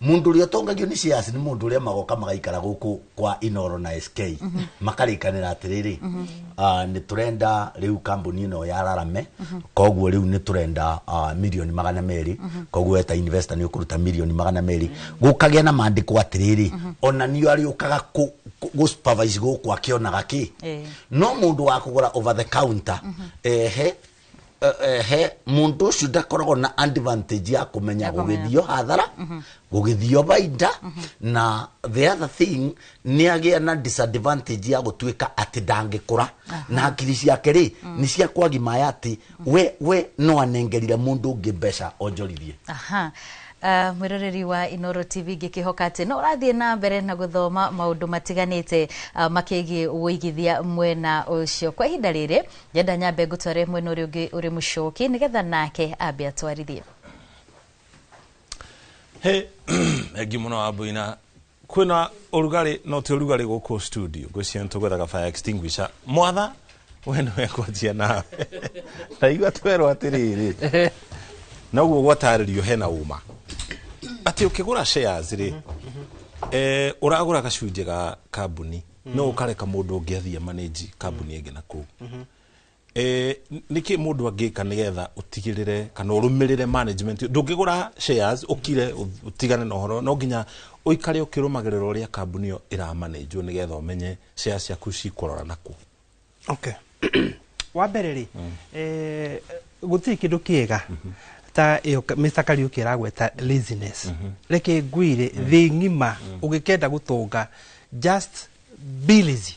Mundu ria tongagio ni shares ni mundu ria magoka magaikara guku kwa Inoro na SK makarikanira atiriri ni turenda riu kambuni no ya Rarame koguo riu ni turenda milioni 200 koguo eta investor ni ukuruta milioni 200 gukagia na mandiko atiriri ona niyo ari ukaga go supervise go kwa kionaga ki no mundu wa kugura over the counter mundu should akoragwo na advantage ya kumenya gugithio hathara gugithio baida na the other thing ni agia na disadvantage ya gutuika ati ndangikura na akiri ciake ri ni cia kwagima yati we no anengerire mundu ungi mbeca onjorithie. Mwiroreri wa Inoro TV gikihoka ati no rathie na mbere na guthoma maundu matiganite makegi uigithia mwena ucio. Kwa ihinda riri yenda nyambe gutware mwena uri mucoki nigetha nake ambe atwarithie. Egi muno abuina kwina urugari no te urugari guku studio gwicia ntugwethaga fire extinguisher mwatha wena wekwanjia nawe na igua twerwo atiriri naguo gwataririo hena uma ati ukigura shares ri uragura gacunje ga kambuni no ukareka mundu ungiathia manage kambuni enge naku niki mundu angika nigetha utigirire kana urumirire management ndungigura shares ukire utigane na horo no nginya uikare ukirumagirira uria kambuni yo ira manage nigetha umenye shares yaku cikurora naku. Okay. Wa mbere ri guti kindu kiega ta Mr. Kariuki aragweta laziness reke ngwire thi ngima ugikenda gutunga just be lazy.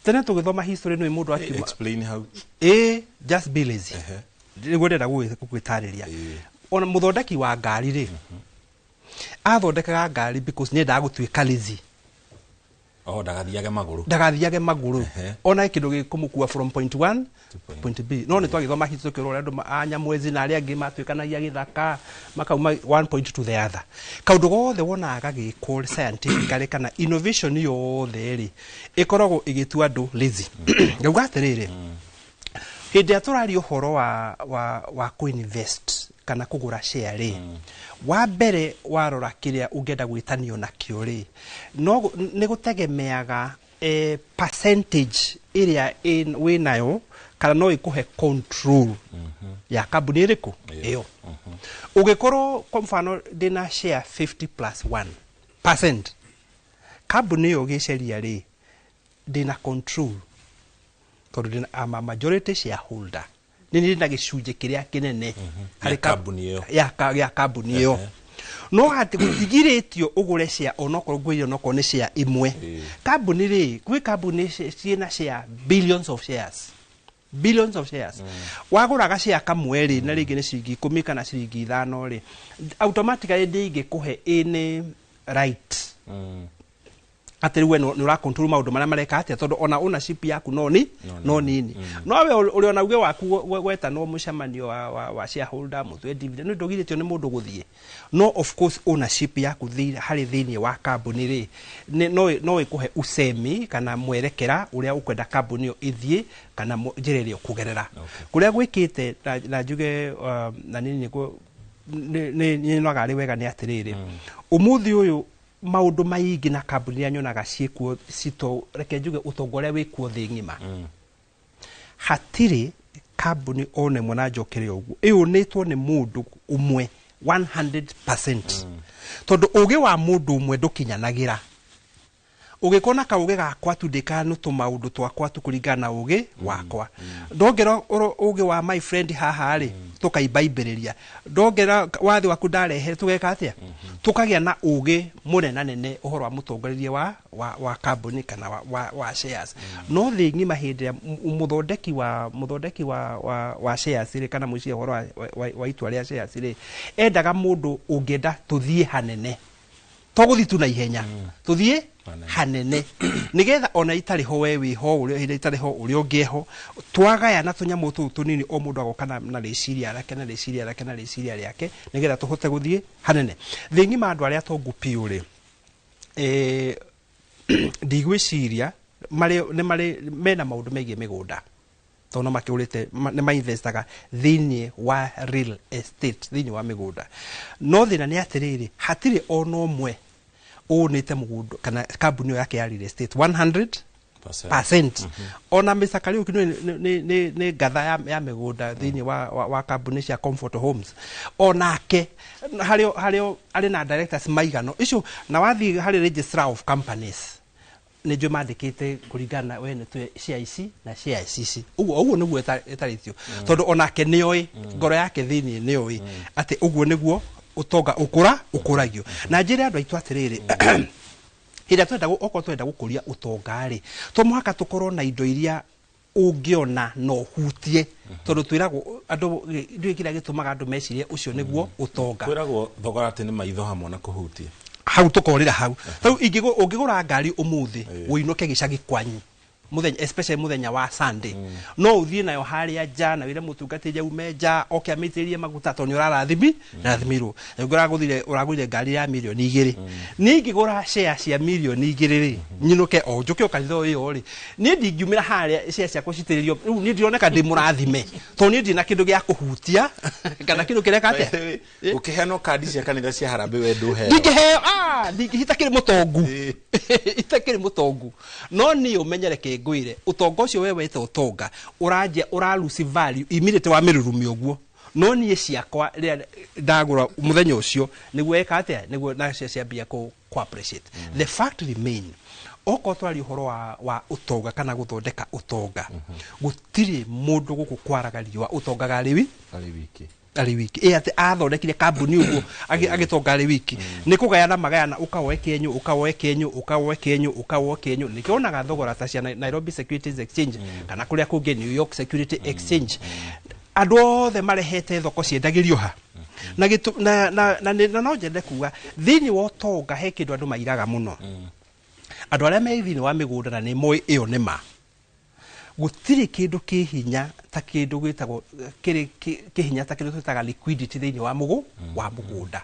Tena tugithoma history no mundu akiuma explain how just be lazy ngwenda gwitariria ona muthondeki wa ngari ri athondekaga ngari because nenda gutuika lazy ndagathiage maguru ona kindu gikumukua from point 1 to point B no ni twagithoma history kiro andu anya mwezi na aria angi matwikanagia githaka makauma one point to the other kaundu gothe wonaga gikwo scientifically kana innovation yothe ri ikoragwo igitua andu lazy ngauga atiriri hindi aturari uhoro wa ku-invest kana kugura share ri wa mbere warora kiria ungenda gwitanio na kio ri no ni gutegemeaga percentage iria winayo kana no ikuhe control ya kambuni iriku iyo ugikorwo kwa mfano dina share 50+1% kambuni yo giceria ri dina control tondu dina majority shareholder nini na gicunje kiria kinene hari kambuni yo ya kambuni yo no hati gutigiritio ugure share onoko ngwiyo noko ni share imwe kambuni ri kwi kambuni ciina share billions of shares wagura ga share kamwe ri na ringi ni ciringi 10 kana ciringi 5 ri automatically ndingi kuhe any right atiri we no ra control maundu maria mareka atia tondu ona ownership yaku no nini no we uri ona uge waku weta no mucamanio wa shareholder mutwe dividend no ndogiritio ni mundu guthie no of course ownership yaku hari thini wa kambuni ri no ikuhe usemi kana mwerekera uria ukwenda kambuni yo ithie kana njiriri kugerera kuria gwikite na njuge na nini ni nagari wega ni atiriri umuthi uyu maundu maingi na kambuni anyonaga ciekuo cito reke njuge utongore wikuo thi ngima hatiri kambuni one mwana njokere uguo iyunitwo ni mundu umwe 100% tondu uge wa mundu umwe ndukinyanagira ugikona ka uge gakwa tu ndikanu tu maundu twakwa tu kuringana uge wakwa ndongera uge wa my friend haha ri tukaibaibiriria ndongera wathi waku ndarehe tugeka atia tukagia na ugi munenanene uhoro wa mutongoreria wa kambuni kana wa shares no thi ngima hindi muthondeki wa shares ri kana muici uhoro wa itua ria shares ri endaga mundu ungenda tuthie hanene toguthi tu na ihenya tuthie hanene nigetha ona itari ho wewe ho uri itari ho uri ongeho twagaya na tunyamu tu tunini o mundu agokana na reciria yake nigetha tuhote guthie hanene thingi mandu aria tongupi uri ndigwiciria mari mena maundu megie migunda tono makiurite ne mainvestaga thini wa real estate thini wa migunda no thina ni atiriri hatiri ono mwe onete mugundo kana kambuni yake ya real estate 100% ona misakari ukino ni gatha ya migunda thini wa kambuni cia Comfort Homes onake hario ari na directors maigano icio na wathi hari registrar of companies ne jo mandikite kurigana wene tu CIC na CICC uguo niguo etaritio tondu onake nioi ngoro yake thini nioi ati uguo niguo utonga ukuragio na njira andu aitu atiriri hira twenda gukuria utonga ri to muhaka tukorwo na indo iria ungiona no hutie tondu twiragwo andu ndwikira gitumaga andu mecirie ucio niguo utonga twiragwo thogora ati ni maitho hamwe na kuhutia hau tukorira hau tau ungigura ngari umuthi uinuke gicagi kwanyu muthenya especially muthenya wa Sunday no uthie nayo haria jana wire mutungatije umeja oke amitirie maguta toni urarathimi rathimirwo ngora guthire uragurire ngari ya milioni 2 ningigura share cia milioni 2 ri nyinuke o njuke ukalitho iyo ri ni ndingiumira haria share cia kucitiririo riu ni ndioneka ndi murathime to ni ndi na kindu gia kuhutia kana kindu kireka ate ukiheno kadi cia kanitha cia harambe we nduhe ndingiheo hitakiri mutongu itakiri mutongu no ni umenyereke ngwire utongo ucio wewe ite utonga uraje uralusi value immediately wa mirurumi oguo no nie ciakwa ndagura muthenya ucio niguo eka atia niguo na cia bia ko appreciate the fact remain oko twari uhoro wa utonga kana guthondeka utonga gutiri mundu gukukwaraga utonga gari wiki ate athondekire kambuni uguo agitonga ri wiki ni kugayana magayana ukawoe kenyu nikionaga thogora ta cia Nairobi Securities Exchange kana kuria kungi New York Security Exchange andu othe marehete thoko ciendagirio ha na no njende kuga thini wa utonga he kindu andu mairaga muno andu aria me thini wa migunda na ni moi iyo nima gutiri kindu kihinya ta kindu gwitagwo kihinya ta kindu twitaga liquidity thini wa mugunda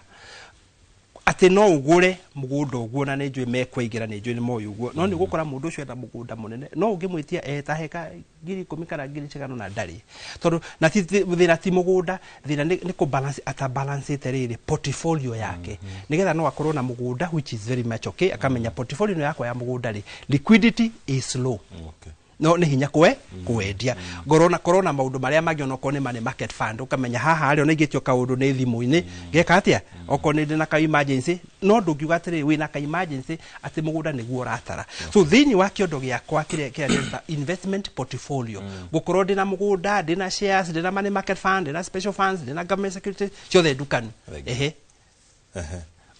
ati no ugure mugunda uguo na njui mekwaingira njui ni moyo uguo no ni gukora mundu ucio enda mugunda munene no ungimwitia ta heka 10,000 kana 5,000 na ndari tondu na thina ti mugunda thina ni ku balance balance terere portfolio yake nigetha no akorwo na mugunda which is very much okay akamenya portfolio yako ya mugunda ri liquidity is low no ni hinya kwendia corona maundu maria magiono ko ni money market fund ukamenya haha ari ona igitio kaundu ni thimu-ini geka atia oko ni ndina ka emergency no ndungiuga atiri wina ka emergency ati mugunda niguo ratara so thini wa kiondo giakwa kire investment portfolio gukorwo ndina mugunda ndina shares ndina money market fund ndina special funds ndina government security ciothe ndukanu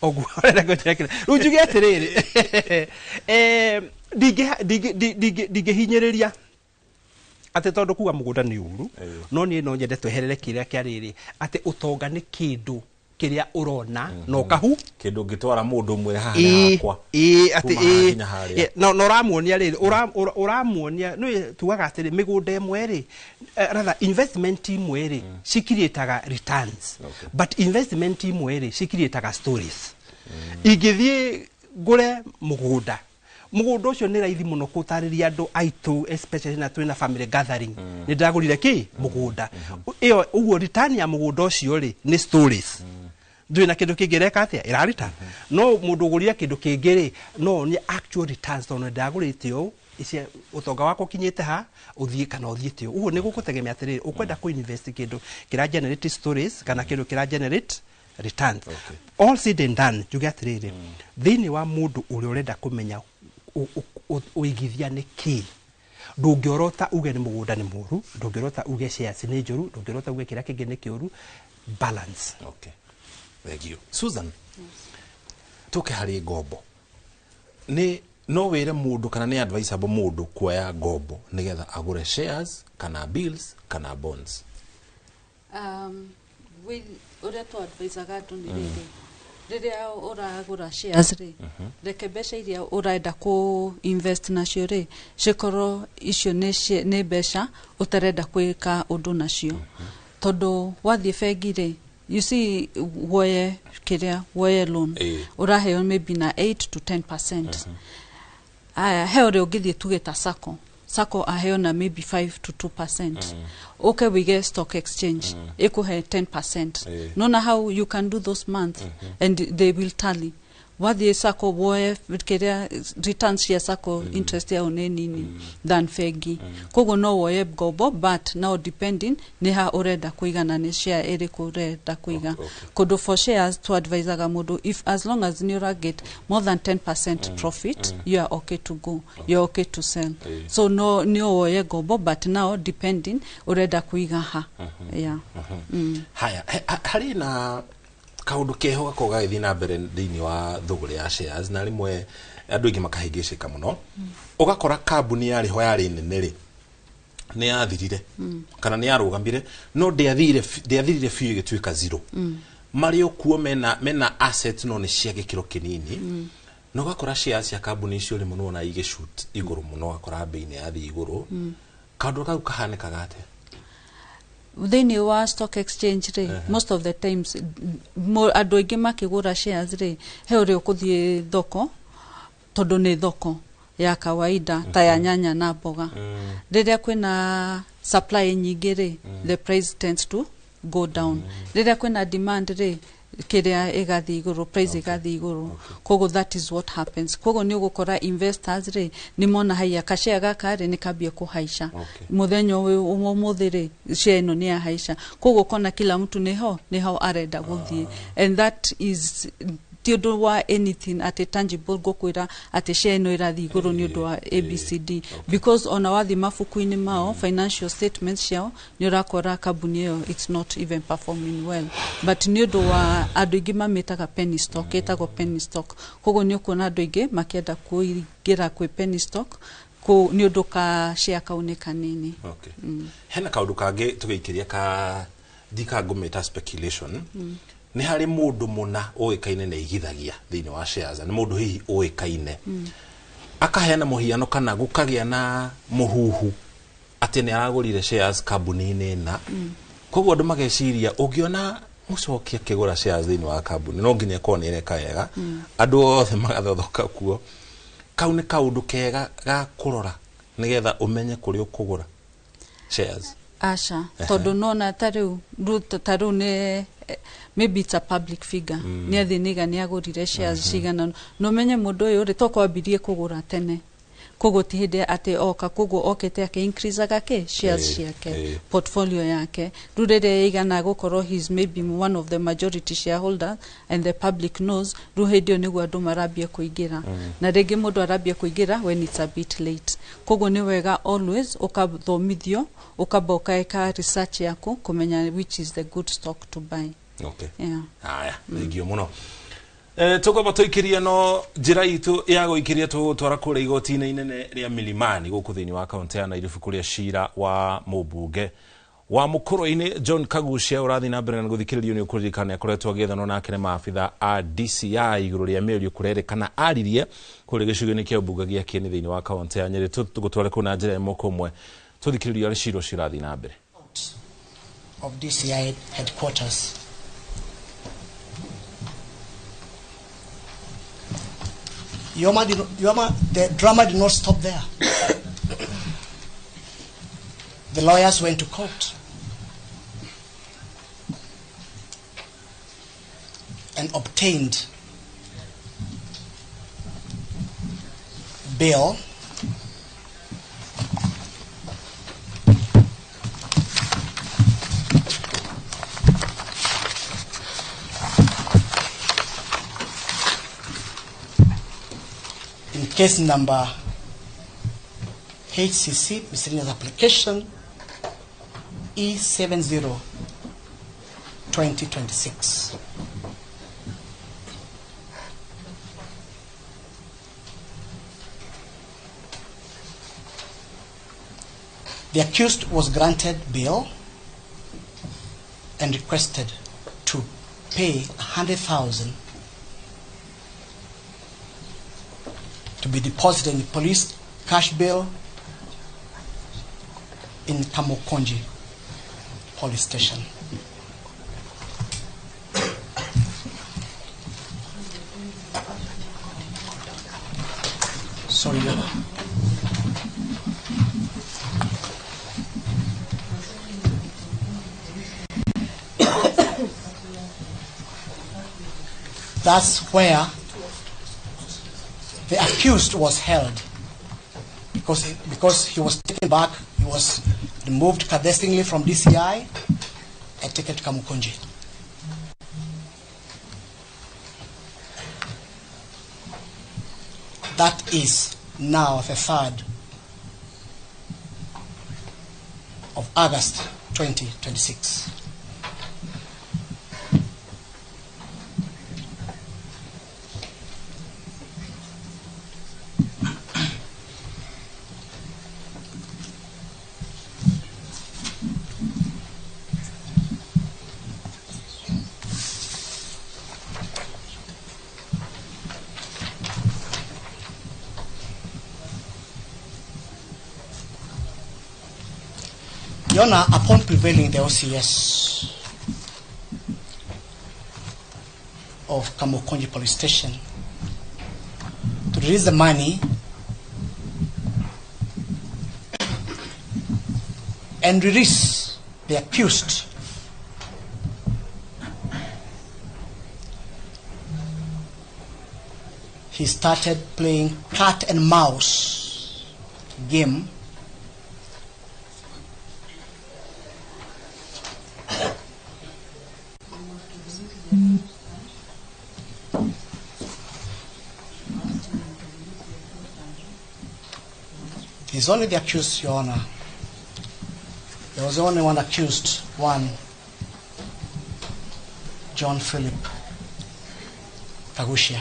ogu ara gochekera rujuge atiriri ndigihinyiriria ati tondu kuga mugunda ni uru no ni no nyende tweherere kiria kiariri ati utonga ni kindu kiria urona no kahu kindu ngitwara mundu mwe haha hakwa ati no ramuonia riri uramuonia no tugaga atiri migunda imwe ri rather investment imwe ri cikirietaga returns but investment imwe ri cikirietaga stories igithie ngure mugunda ucio ni raithi muno kutariria andu aitu especially na twina family gathering ni ndagurire ki mugunda iyo uguo return ya mugunda ucio ri ni stories ndwina kindu kingireka atia irarita no mundu ugurire kindu kingiri no ni actual returns no ndagurite o isi utonga wako kinyite ha uthie kana uthiete uguo ni gukutegemea atiriri ukwenda ku invest kindu kira generate stories kana kindu kira generate returns all said and done you get atiriri thini wa mundu uri urenda kumenya uigithia ni ki ndungĩorota uge nĩ mũgũnda nĩ mũru, ndungĩorota uge shares nĩ njũru, ndungĩorota uge kĩrĩa kĩngĩ nĩ kĩũru. Balance. Okay, thank you. Susan, tuke harĩ ngombo nĩ no wĩre mũndũ kana nĩ advisable mũndũ kuoya ngombo nĩgetha agũre shares kana bills kana bonds? Ũrĩa tũ advisaga andũ nĩ rĩrĩ, rĩrĩa ũragũra shares rĩ, reke mbeca iria ũrenda ku invest nacio rĩ, cikorwo icio nĩ mbeca ũtarenda kwĩka ũndũ nacio. Tondũ wathiĩ bengi rĩ, you see woye loan, ũraheo maybe na 8 to 10%. He ũrĩa ũngĩthiĩ tuge ta sacco aheo na maybe 5 to 2%. Okay, we get stock exchange, ikuhe 10%. Nona how you can do those months and they will tally. Wathiĩ sacco woye kĩrĩa returns cia sacco interest yao nĩ nini than bengi. Koguo no woye ngombo, but now depending nĩ ha ũrenda kũiga na nĩ share ĩrĩkũ ũrenda kũiga. Kũndũ for shares to advisaga mũndũ, if as long as nĩ ũra get more than 10% profit, you are okay to go, you are okay to sell. So no nĩ woye ngombo, but now depending ũrenda kũiga ha. Haya, harĩ na kaundu keho gako gagithii na mbere thĩinĩ wa thũgũrĩ ya shares na rimwe andũ aingĩ makahĩngĩcĩka mũno, ũgakora kambuni yarĩ nene rĩ nĩ yathirire kana nĩ yarũgamire, no ndĩathirire biũ ĩgĩtuĩka zero. Marĩ okuo mena assets no nĩ cia gĩkĩro kĩnini, no ũgakora shares cia kambuni icio rĩmwe nĩ wona igĩshoot igũrũ mũno, ũgakora bei nĩ yathiĩ igũrũ. Kaundu kau kahanĩkaga atĩa? Thĩinĩ wa stock exchange rĩ, most of the times andũ aingĩ makĩgũra shares rĩ, he ũrĩa ũkũthiĩ thoko, tondũ nĩ thoko ya kawaida ta ya nyanya na mboga. Rĩrĩa kwĩna supply nyingĩ rĩ, the price tends to go down. Rĩrĩa kwĩna demand rĩ, kĩrĩa ĩgathiĩ igũrũ, price ĩgathiĩ igũrũ. Koguo that is what happens. Koguo nĩ ũgũkora investors rĩ, nĩ mona haya kashare gaka rĩ nĩ kambia kũhaica. Mũthenya ũmũthĩ rĩ, share ĩno nĩ yahaica. Koguo kona kila mtu nĩho arenda gũthiĩ. And that is ti ũndũ wa anything at a tangible gũkwĩra atĩ share ĩno ĩrathiĩ igũrũ nĩ ũndũ wa ABCD. Because ona wathiĩ mabuku-inĩ mao, financial statements ciao, nĩ ũrakora kambuni ĩyo it's not even performing well. But nĩ ũndũ wa andũ aingĩ mamĩtaga penny stock, ĩtagwo penny stock. Koguo nĩ ũkuona andũ aingĩ makĩenda kũingĩra kwĩ penny stock nĩ ũndũ ka share kau nĩ kanini. Hena kaũndũ kangĩ tũgĩikĩria ka ndikangũmĩta speculation. Nĩ harĩ mũndũ mũna ũĩkaine na igithagia thĩinĩ wa shares, nĩ mũndũ hihi ũĩkaine akaheana mũhiano kana gũkagĩa na mũhuhu atĩ nĩ aragũrire shares kambuni-inĩ na koguo andũ mageciria ũngĩona mũcokia kĩgũra shares thĩinĩ wa kambuni no nginya ĩkorwo nĩ ĩreka wega, andũ othe magathothoka kuo. Kau nĩ kaũndũ kega ga kũrora nĩgetha ũmenye kũrĩa ũkũgũra shares? Aca, tondũ nona tarĩu nĩ maybe it's a public figure. Nĩ athĩniga nĩ agũrire shares cigana, no menye mũndũ ũyũ rĩ tokwambirie kũgũra tene. Koguo ti hĩndĩ atĩ oka, koguo okĩte akĩ increaseaga shares ciake, portfolio yake. Rĩu rĩrĩa igana gũkorwo he's maybe one of the majority shareholders and the public knows, rĩu hĩndĩ ĩyo nĩguo andũ marambia kũingĩra. Na rĩngĩ mũndũ arambia kũingĩra when it's a bit late. Koguo nĩ wega always ũkathomithio, ũkamba ũkaeka research yaku kũmenya which is the good stock to buy. Haya, thengio mũno. Tũkwamba tũikĩrie no njĩra itũ ya gũikĩria tũtwara kũrĩa igoti-inĩ inene rĩa Milimani gũkũ thĩinĩ wa kaunti ya Nairobi kũrĩa cira wa mũmbunge wa Mũkũrũ-inĩ John Kagucia ũrathiĩ na mbere na gũthikĩrĩrio nĩ ũkũririkana akoretwo agĩethanwo nake nĩ maabitha a DCI igũrũ rĩa mĩario kũrerĩkana aririe kũrĩa gĩcigo-inĩ kĩa ũmbunge gĩa Kieni thĩinĩ wa kaunti ya Nyeri. Tũgũtware kũu na njĩra ĩmwe kwa ĩmwe tũthikĩrĩrio ũrĩa cira ũcio ũrathiĩ na mbere. Of DCI headquarters. The drama did not stop there. The lawyers went to court and obtained bail in case number HCC miscellaneous application E70 2026. The accused was granted bail and requested to pay 100,000 to be deposited in the police cash bill in Kamukonji police station. Sorry. That's where the accused was held, because he was taken back, he was removed clandestinely from DCI and taken to Kamukunji. That is now the 3rd of August 2026. Your Honor, upon prevailing the OCS of Kamukonji police station to release the money and release the accused, he started playing cat and mouse game He's only the accused, Your Honor. There was only one accused, John Philip Kagushia.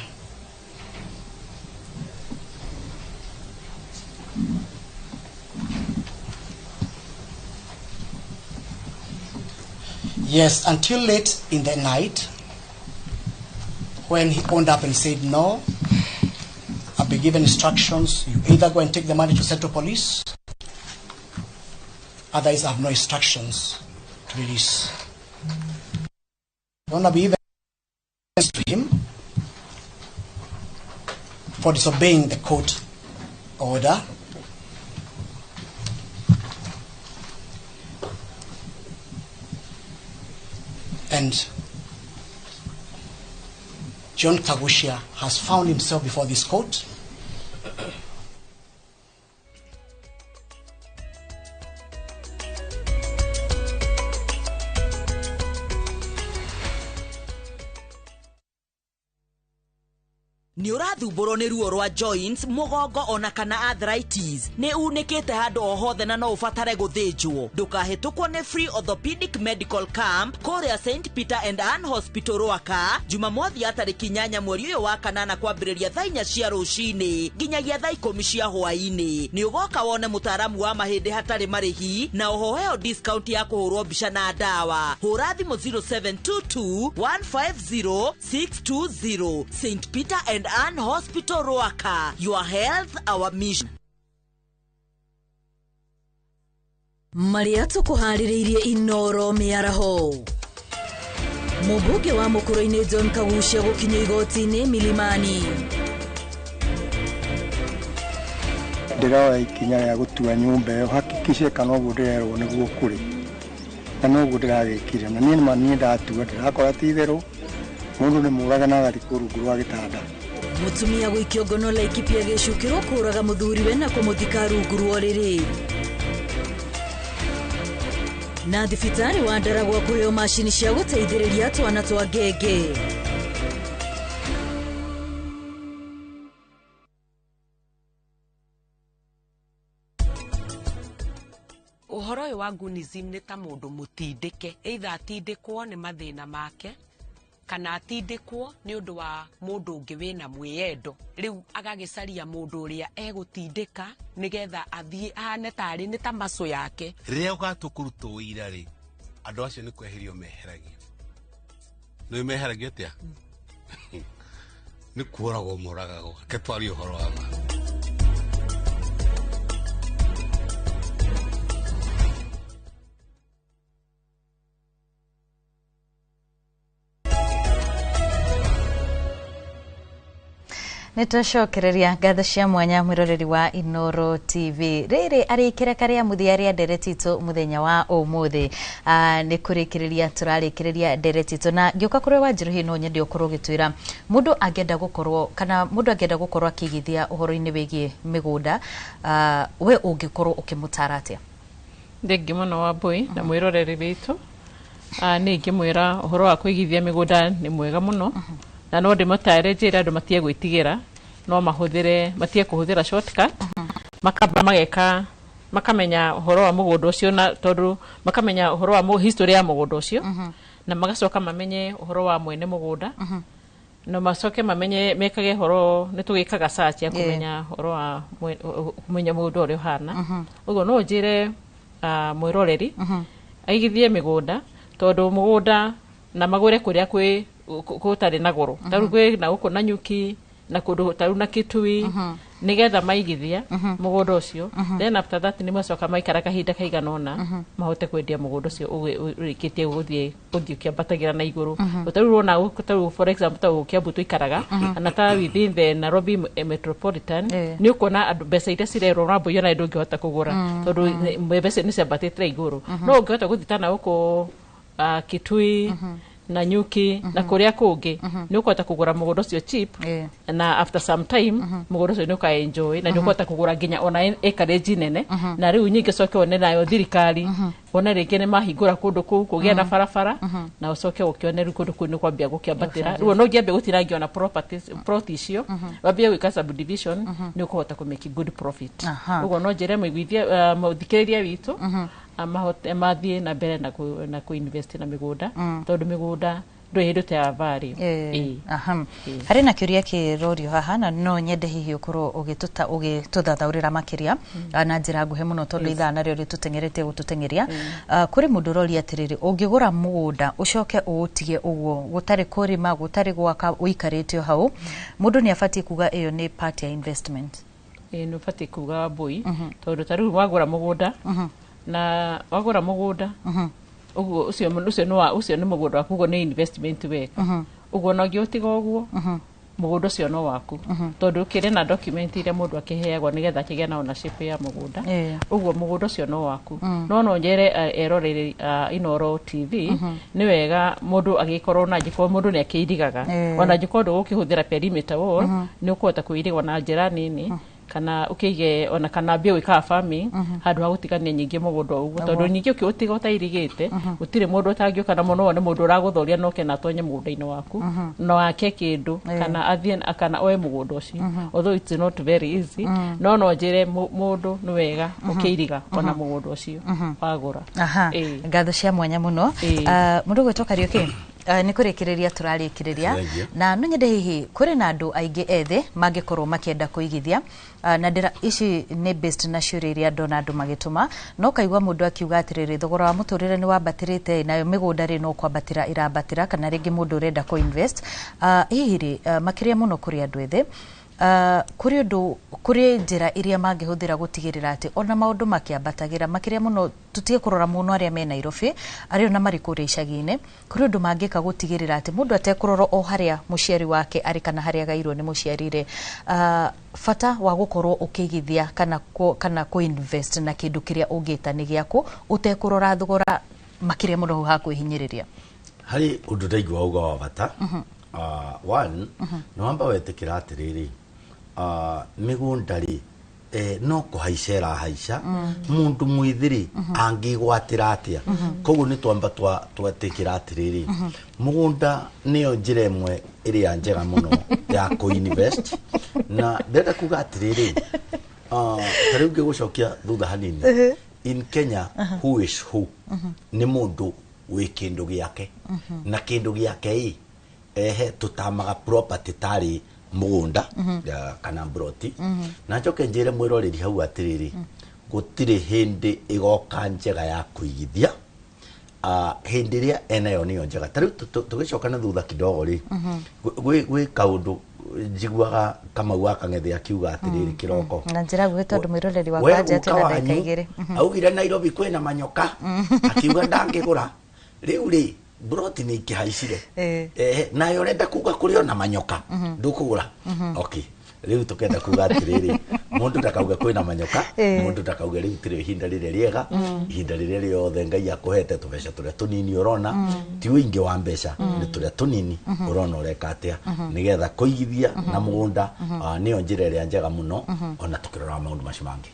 Yes, until late in the night, when he owned up and said, no, I've been given instructions, you either go and take the money to Central Police, otherwise I have no instructions to release. Don't be even to him for disobeying the court order. And John Kagushia has found himself before this court. Ni ũrathumbũrwo nĩ ruo rwa joints, mũgongo ona kana arthritis. Nĩ unĩkĩte handũ o hothe na no ũbatare gũthĩnjwo. Ndũkahĩtũkwo nĩ Free Orthopedic Medical Camp kũrĩa St. Peter and Ann Hospital Rwaka, Jumamothi ya tarĩki 8 mweri ũyũ wa kanana kwambĩrĩria thaa 4 cia rũcinĩ nginyagia thaa 10 cia hwaĩ-inĩ. Nĩ ũgoka wone mũtaaramu wa mahĩndĩ hatarĩ marĩhi na ũhoheo discount ya kũhũrwo mbica na ndawa. Hũra thimũ 0722 150 620. St. Peter and Ann Hospital Rwaka. Your health, our mission. Maria tukuharĩrĩirie Inoro mĩaraho. Mũmbunge wa Mũkũrũ-inĩ John Kagushia gũkinya igoti-inĩ Milimani. Ndĩroya ikinya rĩa gũtua nyũmba ĩyo hakikishe kana ũguo ndĩrerwo nĩguo kũrĩ. Na noguo ndĩragĩkire na niĩ nĩ ndatua ndĩrakora ti itherũ. Mũndũ nĩ mũragana agathiĩ rungu rwa gĩtanda. Mũtumia gũikio ngono Laikipia gĩcukĩrwo kũraga mũthuriwe na kũmũthika rungu rwa rĩrĩ. Na thibitarĩ wa Ndaragwa kũheo macini cia gũteithĩrĩria twana twa ngenge. uhoro uyu wa gunism ni ta mundu mutindike either atindikwo ni mathina make kana atindikwo ni undu wa mundu ungi wina mwiyendo riu agagicaria mundu uria egutindika nigetha athie ahane tari ni ta maso yake riria ugatukuruta uira ri andu acio ni kweherio meheragio no meheragio atia ni kuoragwo moragagwo ketwari uhoro wa ma Nitũcokereria ngatho cia mwanya mwiroreri wa Inoro TV. Rĩrĩ arĩkĩreka rĩa muthia rĩa ndereti itũ muthenya wa ũmũthĩ. Nĩ kũrĩkĩrĩria tũrarĩkĩrĩria ndereti itũ na ngĩũka kũrĩ wa Njiru hino nyende ũkorwo ũgĩtwĩra mũndũ angĩenda gũkorwo kana mũndũ angĩenda gũkorwo akĩigithia ũhoro-inĩ wĩgiĩ mĩgũnda we ũngĩkorwo ũkĩmũtara atĩa? Thengi mũno wa Mbui na mwiroreri witũ. Nĩ ingĩmwĩra ũhoro wa kũigithia mĩgũnda nĩ mwega mũno. Na no ndĩmũtare njĩra andũ matie gwĩtigĩra no mahũthĩre matie kũhũthĩra shortcut makamba mageka makamenya ũhoro wa mũgũnda ũcio na tondũ makamenya ũhoro wa history ya mũgũnda ũcio na magacoka mamenye ũhoro wa mwene mũgũnda no macoke mamenye mekage ũhoro nĩ tũgĩkaga search ya kũmenya ũhoro wa kũmenya mũgũnda ũrĩa ũhana ũguo no njĩre mwĩroreri aigithie mĩgũnda tondũ mũgũnda na magũre kũrĩa kwĩ gũtarĩ na goro taru kwĩ na gũkũ na nyuki na kũndũ taru na Kitui nigetha maigithia mũgũnda ũcio then after that nĩ macoka maikara kahinda kaigana ũna mahote kwendia mũgũnda ũcio ũrĩkĩtie gũthiĩ ũkĩambatagira na igũrũ taru rona taru for example taru Kiambu tuikaraga na ta within the Nairobi metropolitan nĩ ũkuona andũ mbeca iria cirerwo rambo yona ndũ ngĩhota kũgũra tondũ mbeca nĩ ciambatĩte igũrũ no ũngĩhota gũthitana gũkũ Kitui na nyuki na kuria kungi ni ukota kugura mugondo cio cheap na after some time mugondo cio ni uka enjoy na ni ukota kugura ginya ona acreage nene na riu nyingi coke one nayo thirikari ona ringi ni mahingura kundu kuu kugia na barabara na ucoke ukioneru kundu kuu ni kwambia gukiambatira riu no ngiambe gutirangio na properties plot icio wambia gwika subdivision ni ukota ku make good profit ugo no njere muigithia muthikiriria witu amahote mathie na mbere na ku invest na migunda tondu migunda ndo hindu ya value hari na kiuria kirorio haha na no nyende hihi ukorwo ugituthathaurira makiria na njira nguhe muno tondu ithaa nario ritutengerete gututengeria kuri mundu rori atiriri ungigura mugunda ucoke utige uguo gutari kurima gutari gwaka uikarite hau mundu ni afatie kuga iyo ni part ya investment ni afatie kuga Mbui tondu taru wagura mugunda na wagura mugunda uguo ucio ni mugunda waku ni investment weka uguo no ngĩutiga uguo mugunda ucio no waku tondu kire na document ile mundu akiheagwo nigetha kigea na ownership ya mugunda uguo mugunda ucio no waku no njere eroreri Inoro TV ni wega mundu agikorwo na njiko mundu ni akiirigaga ona njiko ndu gukihuthira perimeter wall ni ukota kuirigwa na njira nini kana ukige ona kana mbia wika farming handu ha gutigania nyingi mugunda uguo tondu nyingi ukiutiga utairigite utire mundu utangioka na muno ni mundu uraguthoria no kena tonye mugunda-ini waku no ake kindu kana athie kana oe mugunda ucio although it's not very easy no njire mundu ni wega ukiiriga ona mugunda ucio wagura ngatho cia mwanya muno mundu gwitoka rioki ni kurikireria turarikireria na no nyende hihi kuri na andu aingi ethe mangikorwo makienda kuigithia na ndira ici ni based na ciuria iria ndona andu magituma no kaigwa mundu akiuga atiriri thogora wa muturire ni wambatirite nayo migunda ri no kwambatira irambatira kana ringi mundu urenda ku invest hihi ri makiria muno kuri andu ethe kuri njira iria mangihuthira gutigirira ati ona maundu makiambatagira makiria muno tutie kurora muno aria me Nairobi aria na mari kuria icagi-ini kuri undu mangika gutigirira ati mundu atekuroro o haria muciari wake ari kana haria gairwo ni muciarire fata wa gukorwo ukigithia kana ku invest na kindu kiria ungita ni giaku utekurora thogora makiria muno hakuhinyiriria hari undu ndaigua uga wa bata one no amba wetikira atiriri migunda ri no kuhaicera haica mundu mwithiri angigwatira atia koguo ni twamba twatikira atiriri mugunda niyo njira imwe iria njega muno ya ku invest na ndenda kuga atiriri tariu ngigucokia thutha hanini in Kenya who is who ni mundu wi kindu giake na kindu giake tutamaga property tari mugunda kana broti na njoke njire mwiroreri hau atiriri gutire hindi igoka njega ya kuigithia hindi ria enayo niyo njega tari tugicoka na thutha kidogo ri gwi kaundu njiguaga kama waka ngethi akiuga atiriri kiroko na njira gwe tondu mwiroreri wa kanja atina ndeka igire augire Nairobi kwina manyoka akiuga ndangigura riu ri broti ni kihaicire nayo renda kuga kurio na manyoka ndukugura okay riu tukenda kuga atiriri mundu ndakauga kwina manyoka mundu ndakauga riu tiri hinda rire riega hinda rire riothe Ngai akuhete tubeca turia tunini urona ti wingi wa mbeca ni turia tunini urona ureka atia nigetha kuigithia na mugunda niyo njira iria njega muno ona tukirora maundu macimangi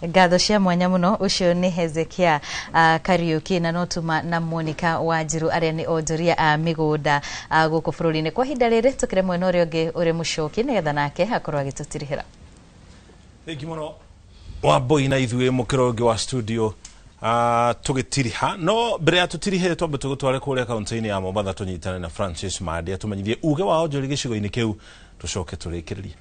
ngatho cia mwanya muno ucio ni Hezekia Kariuki na notuma na Monica Wanjiru aria ni onjoria a migunda guku bururi-ini kwa hinda riri tukire mwena uria ungi uri mucoki nigetha nake akorwo agitutirihira. Thank you muno Wambui na ithuĩ mukĩro ũngĩ wa studio tũgĩtiriha no mbere ya tũtirihe twambe tũgũtware kũrĩa kaunti-inĩ ya Mombatha tũnyitane na Francis Madi atumenyithie uge wa onjori gĩcigo-inĩ kĩu tũcoke tũrĩkĩrĩrie.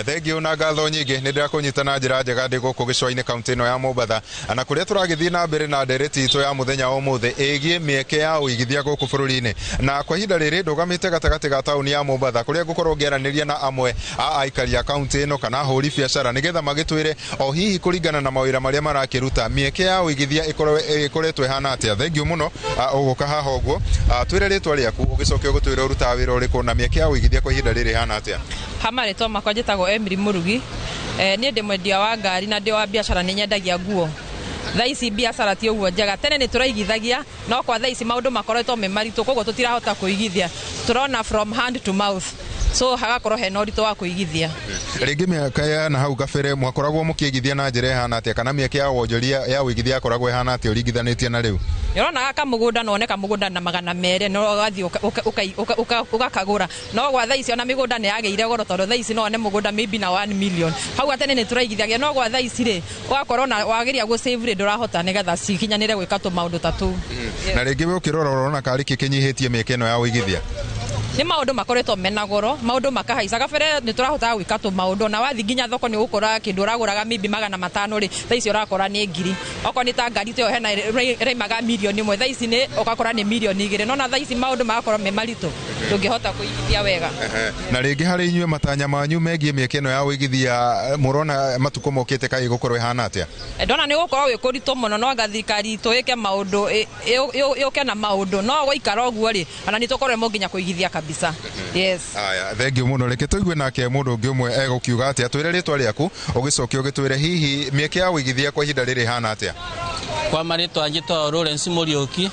Thengio na ngatho nyingĩ nĩ ndĩrakũnyitana njĩra njega ndĩ gũkũ gĩcũa-inĩ kaunti ĩno ya Mombatha na kũrĩa tũragĩthiĩ na mbere na ndereti itũ ya mũthenya wa ũmũthĩ ĩgiĩ mĩeke ya ũigithia gũkũ bũrũri-inĩ na kwa ihinda rĩrĩ ndũgamĩte gatagatĩ ga taũni ya Mombatha kũrĩa ngũkorwo ngĩaranĩria na amwe a aikari a kaunti ĩno kana ahũri biacara nĩgetha magĩtwĩre o hihi kũringana na mawĩra marĩa marakĩruta mĩeke ya ũigithia ĩkoretwo ĩhana atĩa. Thengio mũno ũgũka haha ũguo twĩre rĩtwa rĩaku ũgĩcoke ũgũtwĩre ũrutaga wĩra ũrĩkũ na mĩeke ya ũigithia kwa ihinda rĩrĩ ĩhana atĩa. Hamarĩtwa makwa njĩtagwo Emily Murugi niĩ ndĩ mwendia wa ngari na ndĩ wa biacara nĩ nyendagia nguo. Thaa ici biacara ti ũguo njega tene nĩ tũraigithagia no kwa thaa ici maũndũ makoretwo me maritũ koguo tũtirahota kũigithia tũrona from hand to mouth so hagakorwo hena ũritũ wa kũigithia. Rĩngĩ mĩaka ya na hau kabere mwakoragwo mũkĩigithia na njĩra ĩhana atĩa kana mĩeke ya wonjoria ya ũigithia yakoragwo ĩhana atĩa ũringithanĩtie na rĩu? Nĩũrona gaka mũgũnda no one kamũgũnda na 200 no ũgathiĩ ũgakagũra no gwa thaa ici ona mĩgũnda nĩ yagĩire goro tondũ thaa ici no one mũgũnda maybe na 1 million hau atene nĩ tũraigithagia no gwa thaa ici rĩ ũgakorwo na wageria gũ save rĩ ndũrahota nĩgetha cikinyanĩre gwĩka tũmaũndũ ta tũu. Na rĩngĩ we ũkĩrora ũrona karĩ kĩnyihĩtie mĩeke ĩno ya ũigithia? Nĩ maũndũ makoretwo mena goro maũndũ makahaica gabere nĩ tũrahota gwĩka tũmaũndũ na wathi nginya thoko nĩ ũgũkora kĩndũ ũragũraga maybe 500 rĩ thaa ici ũrakora nĩ 1000 okorwo nĩ ta ngari teo hena raimaga milioni 1 thaa ici nĩ ũgakora nĩ milioni 2 no na thaa ici maũndũ magakorwo me maritũ ndũngĩhota kũigithia wega. Na rĩngĩ harĩ inyuĩ matanya manyu megiĩ mĩeke ĩno ya ũigithia mũrona matukũ mokĩte kaĩ gũkorwo ĩhana atĩa? Ndona nĩ gũkorwo wĩ kũritũ mũno no gathirikari tũĩke maũndũ yũke na maũndũ no gũikara ũguo rĩ ona nĩ tũkorwo nginya kũigithia kabisa. Yes. Aya thengio mũno reke tũigue nake mũndũ ũngĩ ũmwe egũkiuga atĩa twĩre rĩtwa rĩaku ũgĩcokia ũgĩtwĩre hihi mĩeke ya ũigithia kwa ihinda rĩrĩ hana atĩa? Kwa marĩtwa njĩtwo Lawrence Mũriũki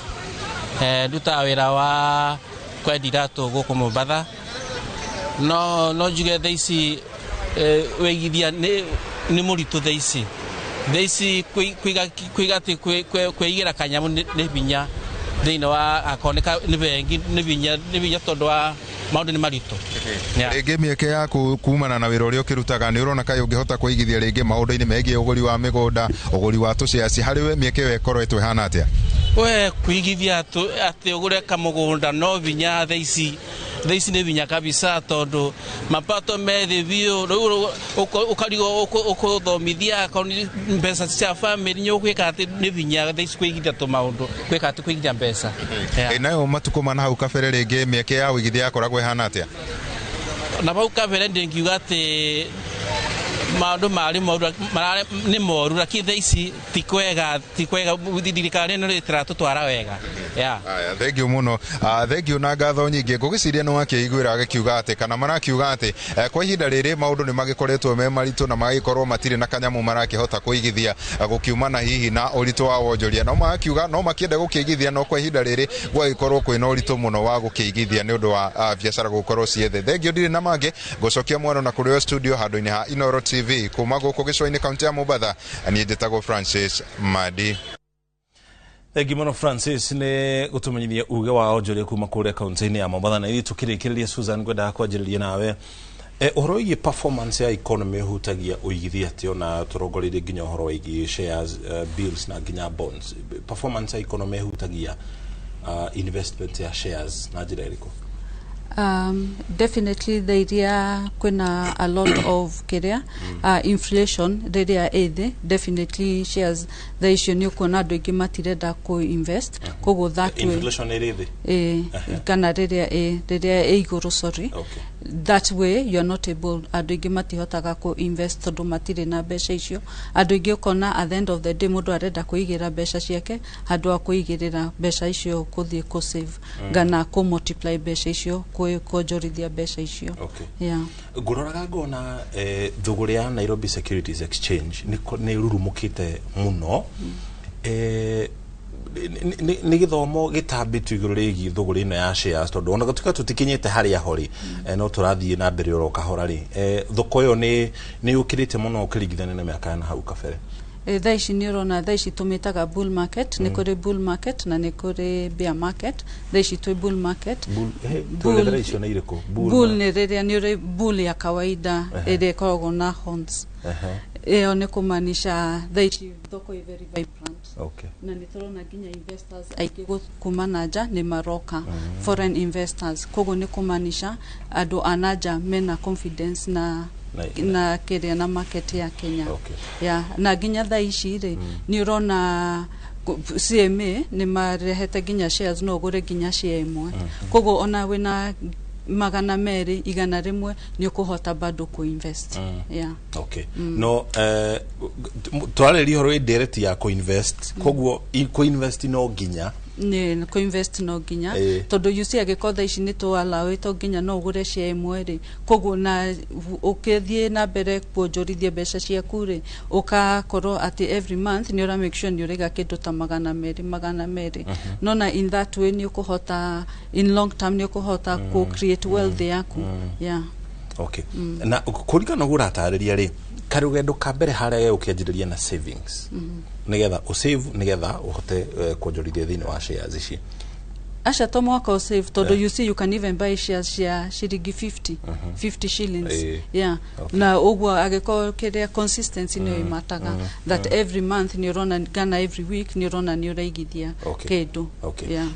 ndutaga wĩra wa kwendia iratũ gũkũ Mombatha no njuge thaa ici ũigithia nĩ mũritũ thaa ici kũiga atĩ kwĩigĩra kanyamũ nĩ binya thĩinĩ wa akoneka nĩ bengi nĩ binya tondũ wa maũndũ nĩ maritũ. Rĩngĩ mĩeke yaku kumana na wĩra ũrĩa ũkĩrutaga nĩ ũrona kaĩ ũngĩhota kũigithia rĩngĩ maũndũ-inĩ megiĩ ũgũri wa mĩgũnda ũgũri wa tũciaci harĩ we mĩeke ĩyo ĩkoretwo ĩhana atĩa? We kũigithia atĩ ũgũre kamũgũnda no binya thaa ici nĩ binya kabisa tondũ mapato me thĩ biũ rĩu ũkarigwo ũkũthomithia mbeca cia family nĩ ũgwĩka atĩ nĩ binya thaa ici kũigithia tũmaũndũ gwĩka atĩ kũigithia mbeca. Nayo matukũ mana hau kabere rĩngĩ mĩeke ya ũigithia yakoragwo ĩhana atĩa? Na hau kabere ndĩngiuga atĩ maũndũ nĩ moru lakini thaa ici ti kwega thirikari ĩno ĩtiratũtwara wega. Thengio mũno thengio na ngatho nyingĩ ngũgĩciria nĩ wakĩiguĩra agĩkiuga atĩ kana marakiuga atĩ kwa ihinda rĩrĩ maũndũ nĩ magĩkoretwo me maritũ na magagĩkorwo matirĩ na kanyamũ marakĩhota kũigithia gũkiumana hihi na ũritũ wa wonjoria no magakiuga no makĩenda gũkĩigithia no kwa ihinda rĩrĩ gwagĩkorwo kwĩna ũritũ mũno wa gũkĩigithia nĩ ũndũ wa biacara gũkorwo ciethe. Thengio ndirĩ na mangĩ ngũcokia mwana na kũrĩo studio handũ-inĩ ha Inoro TV kuma gũkũ gĩcũa-inĩ kaunti ya Mombatha niĩ njĩtagwo Francis Madi. Thengi mũno Francis nĩ gũtũmenyithia uge wa onjoria kuma kũrĩa kaunti-inĩ ya Mombatha na ithuĩ tũkĩrĩkĩrĩria Susan ngwendaga kwanjĩrĩria nawe Uhoro wĩgiĩ performance ya economy hutagia uigithia atĩ na turongoreire nginya uhoro wĩgiĩ shares, bills na nginya bonds. Performance ya economy hutagia investment ya shares na njĩra ĩrĩkũ? Definitely the area kwena a lot of career inflation riria ĩthĩ, definitely shares the issue ni kuona andũ aingĩ matirenda ku invest koguo that way inflation ĩrĩ thĩ kana riria igũrũ, sorry. That way you are not able, andũ aingĩ matihotaga ku invest tondũ matirĩ na mbeca icio. Andũ aingĩ ukona at the end of the day mũndũ arenda kũigĩra mbeca ciake handũ ha kũigĩrĩra mbeca icio kũthiĩ ku save kana ku multiply mbeca icio kuonjorithia mbeca icio. Ngũroraga ngona thũgũrĩ ya Nairobi Securities Exchange nĩ rurumũkĩte mũno. Nĩ gĩthomo gĩtambĩtwo igũrũ rĩgiĩ thũgũrĩ ĩno ya shares tondũ ona gatuĩka tũtikinyĩte harĩa hori no tũrathiĩ na mbere oro kahora thoko ĩyo nĩ yũkĩrĩte mũno ũkĩringithania na mĩaka ya hau kabere. Thaa ici nĩ ũrona, thaa ici tũmĩtaga bull market, nĩ kũrĩ bull market na nĩ kũrĩ bear market. Thaa ici twĩ bull market. Bull nĩ irĩkũ? Bull nĩ rĩrĩa nĩ ũrĩ bull ya kawaida ĩrĩa ĩkoragwo na horns. Ĩyo nĩ kũmaanisha thaa ici thoko ĩ very vibrant. Na nĩ tũrona nginya investors aingĩ kuma na nja nĩ maroka, foreign investors. Koguo nĩ kũmaanisha andũ a nanja mena confidence na kĩrĩa na market ya Kenya. Na nginya thaa ici rĩ nĩ ũrona CMA nĩ marehete nginya shares no ũgũre nginya share ĩmwe. Koguo ona wĩna 200 100 nĩ ũkũhota bado ku invest. No twarĩria ũhoro direct ya ku invest, koguo ku invest no nginya nĩ ku invest no nginya tondu you see agĩkotha ici nĩ tũalawĩtwo nginya no ũgũre share ĩmwe rĩ, koguo na ũkĩthiĩ na mbere kuonjorithia mbeca ciaku rĩ ũkakorwo atĩ every month nĩ ũra make sure nĩ ũrĩga kĩndũ ta 200 no na in that way nĩ ũkũhota in long term nĩ ũkũhota ku create wealth yaku. Na kũringana ũguo ũratarĩria rĩ, karũgendo ka mbere harĩa ũkĩanjĩrĩria na savings nigetha usave nigetha uhote kuonjorithia thĩinĩ wa shares ici? Acha to mwaka save todo you see you can even buy shares ya shilingi 50 shillings. Na ũguo agĩkorwo kĩrĩa consistency nĩ imataga that every month nĩ ũrona kana every week nĩ ũrona nĩ ũraigithia kĩndũ.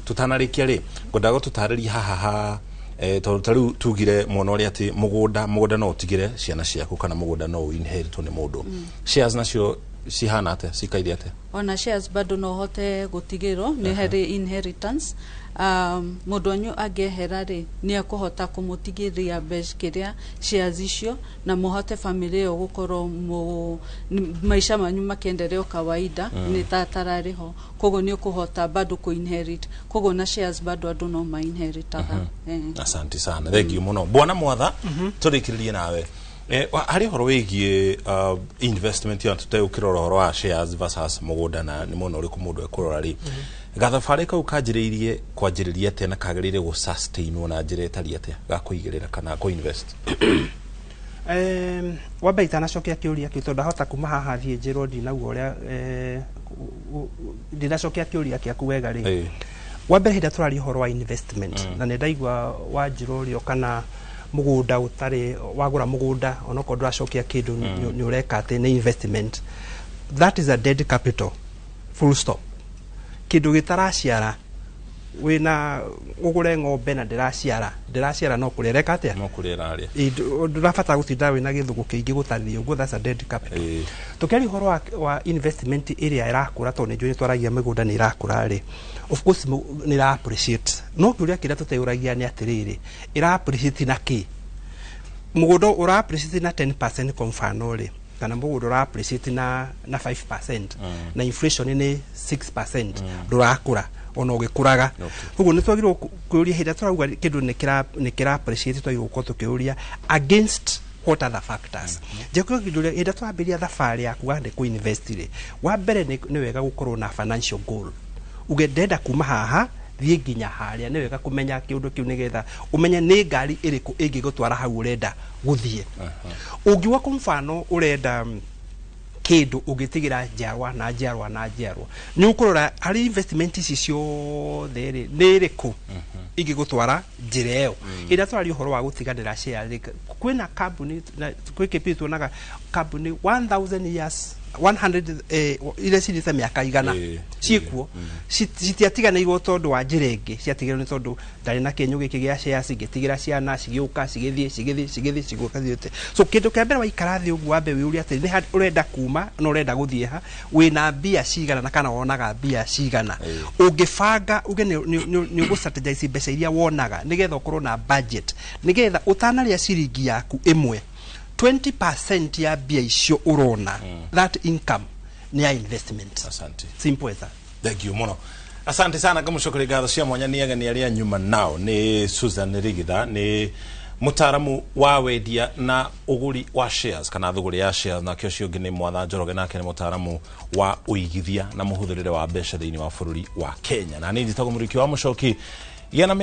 Tutanarĩkia rĩ ngwendaga tũtarĩrie haha tondũ tugire mwana ũrĩa atĩ mũgũnda no ũtigĩre ciana ciaku kana mũgũnda no inheritwo nĩ mũndũ. Shares nacio cihana atĩa, cikaire atĩa? Ona shares bado no hote gũtigĩrwo nĩ harĩ inheritance. Mũndũ wanyu angĩehera rĩ nĩ akũhota kũmũtigĩria mbeca kĩrĩa shares icio na mũhote family ĩyo gũkorwo maisha manyu makĩendelea kawaida nĩ tatararĩ ho. Koguo nĩ ũkũhota bado ku inherit, koguo na shares bado andũ no ma inheritaga. Asante sana, thank you mũno Bwana Mwatha. Tũrĩkĩrĩrie nawe harĩ ũhoro wĩgiĩ investment ya tũtegũkĩrora ũhoro wa shares versus mũgũnda na nĩ mũno ũrĩkũ mũndũ ekũrora rĩ, gathabarĩ kau kanjĩrĩirie kwanjĩrĩria atĩa na kagĩrĩire gũ sustain na njĩra ĩtariĩ atĩa ga kũigĩrĩra kana ku invest? Wamba itanacokia kĩũria kĩu tondũ ndahota kuma haha thiĩ njĩrwo ndinauga ũrĩa ndinacokia kĩũria kĩaku wega rĩ. Wambere hĩndĩ tũraria ũhoro wa investment na nĩ ndaigua wanjĩrwo ũrĩa kana mũgũnda ũtarĩ wagũra mũgũnda onokorwo ndũracokia kĩndũ nĩ ũreka atĩ nĩ investment. That is a dead capital, full stop. Kĩndũ gĩtaraciara wĩna ũgũre ng'ombe na ndĩraciara no kũrĩa reka atĩa? No kũrĩa rarĩa. Ndũrabatara gũtinda wĩna gĩthũgũ kĩingĩ gũtarĩria ũguo, that's a dead capital. Tũkĩaria ũhoro wa investment ĩrĩa ĩrakũra tondũ nĩ njũĩ twaragia mĩgũnda nĩ ĩrakũra rĩ, of course nĩ ĩra appreciate. No kĩũria kĩrĩa tũteũragia nĩ atĩrĩrĩ, ĩra appreciate na kĩ? Mũgũnda ũra appreciate na 10% kwa mfano rĩ, kana mũgũnda ũra appreciate na 5% na inflation nĩ 6%, ndũrakũra ona ũgĩkũraga. Ũguo nĩ twagĩrĩirwo kũũria hĩndĩ tũrauga kĩndũ nĩ kĩra appreciate twagĩrĩirwo gũkorwo tũkĩũria against what other factors. Njekuo kĩndũ hĩndĩ twambĩrĩria thabarĩ yaku wa ku invest rĩ, wa mbere nĩ wega gũkorwo na financial goal. Uge ndenda kuma haha thiĩ nginya harĩa, nĩ wega kũmenya kĩũndũ kĩu nĩgetha ũmenye nĩ ngari ĩrĩkũ ĩngĩgũtwara hau ũrenda gũthiĩ. Ũngiuga kwa mfano ũrenda kĩndũ ũgĩtigĩra njiarwa na njiarwa na njiarwa, nĩ ũkũrora harĩ investment ici ciothe rĩ nĩ ĩrĩkũ igigutwara njira iyo ira twari uhoro wa gutiganira share kwina company kwike tuonaga company 1000 years 100 ile siri miaka igana ciikuo citiatigana igwo tondu wa njira ingi ciatigirwo ni tondu ndari na kenyu giki gia shares igitigira ciana cigiuka cigithie ciguka thiete so kindu kia mbere waikara thi uguo ambe wiuria ati ni urenda kuma no urenda guthie ha wina mbia cigana na kana wonaga mbia cigana ungibanga uge ni ugustrategize mbeca iria wonaga nigetha ukorwo na budget nigetha utanaria ciringi yaku imwe 20% ya bia icio urona that income ni ya investment. Asante. Simple as that. Thank you mono. Asante sana kama shukuri gatho cia mwanya ni agani aria nyuma nao ni Susan Rigitha ni mutaramu wa wendia na uguri wa shares kana thuguri ya shares na kio cio ngini Mwatha Njoroge nake ni mutaramu wa uigithia na muhuthirire wa mbeca thiini wa bururi wa Kenya na ni nditago muriki wa mucoki yana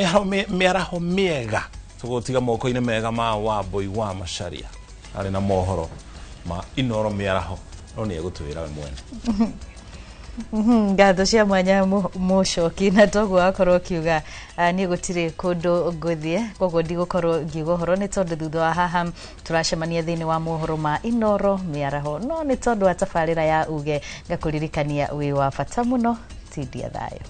meraho miega tugutiga moko-ini mega ma Wambui wa Macharia ari na mohoro ma Inoro miaraho no ni egutwira we mwene ngatho cia mwanya mucoki na togo akorwo kiuga ni gutire kundu nguthie koguo ndigukorwo ngiuga horo ni tondu thutha wa haha turacemania thiini wa mohoro ma Inoro miaraho no ni tondu wa tabarira ya uge ngakuririkania wi wa bata muno tindia thayo.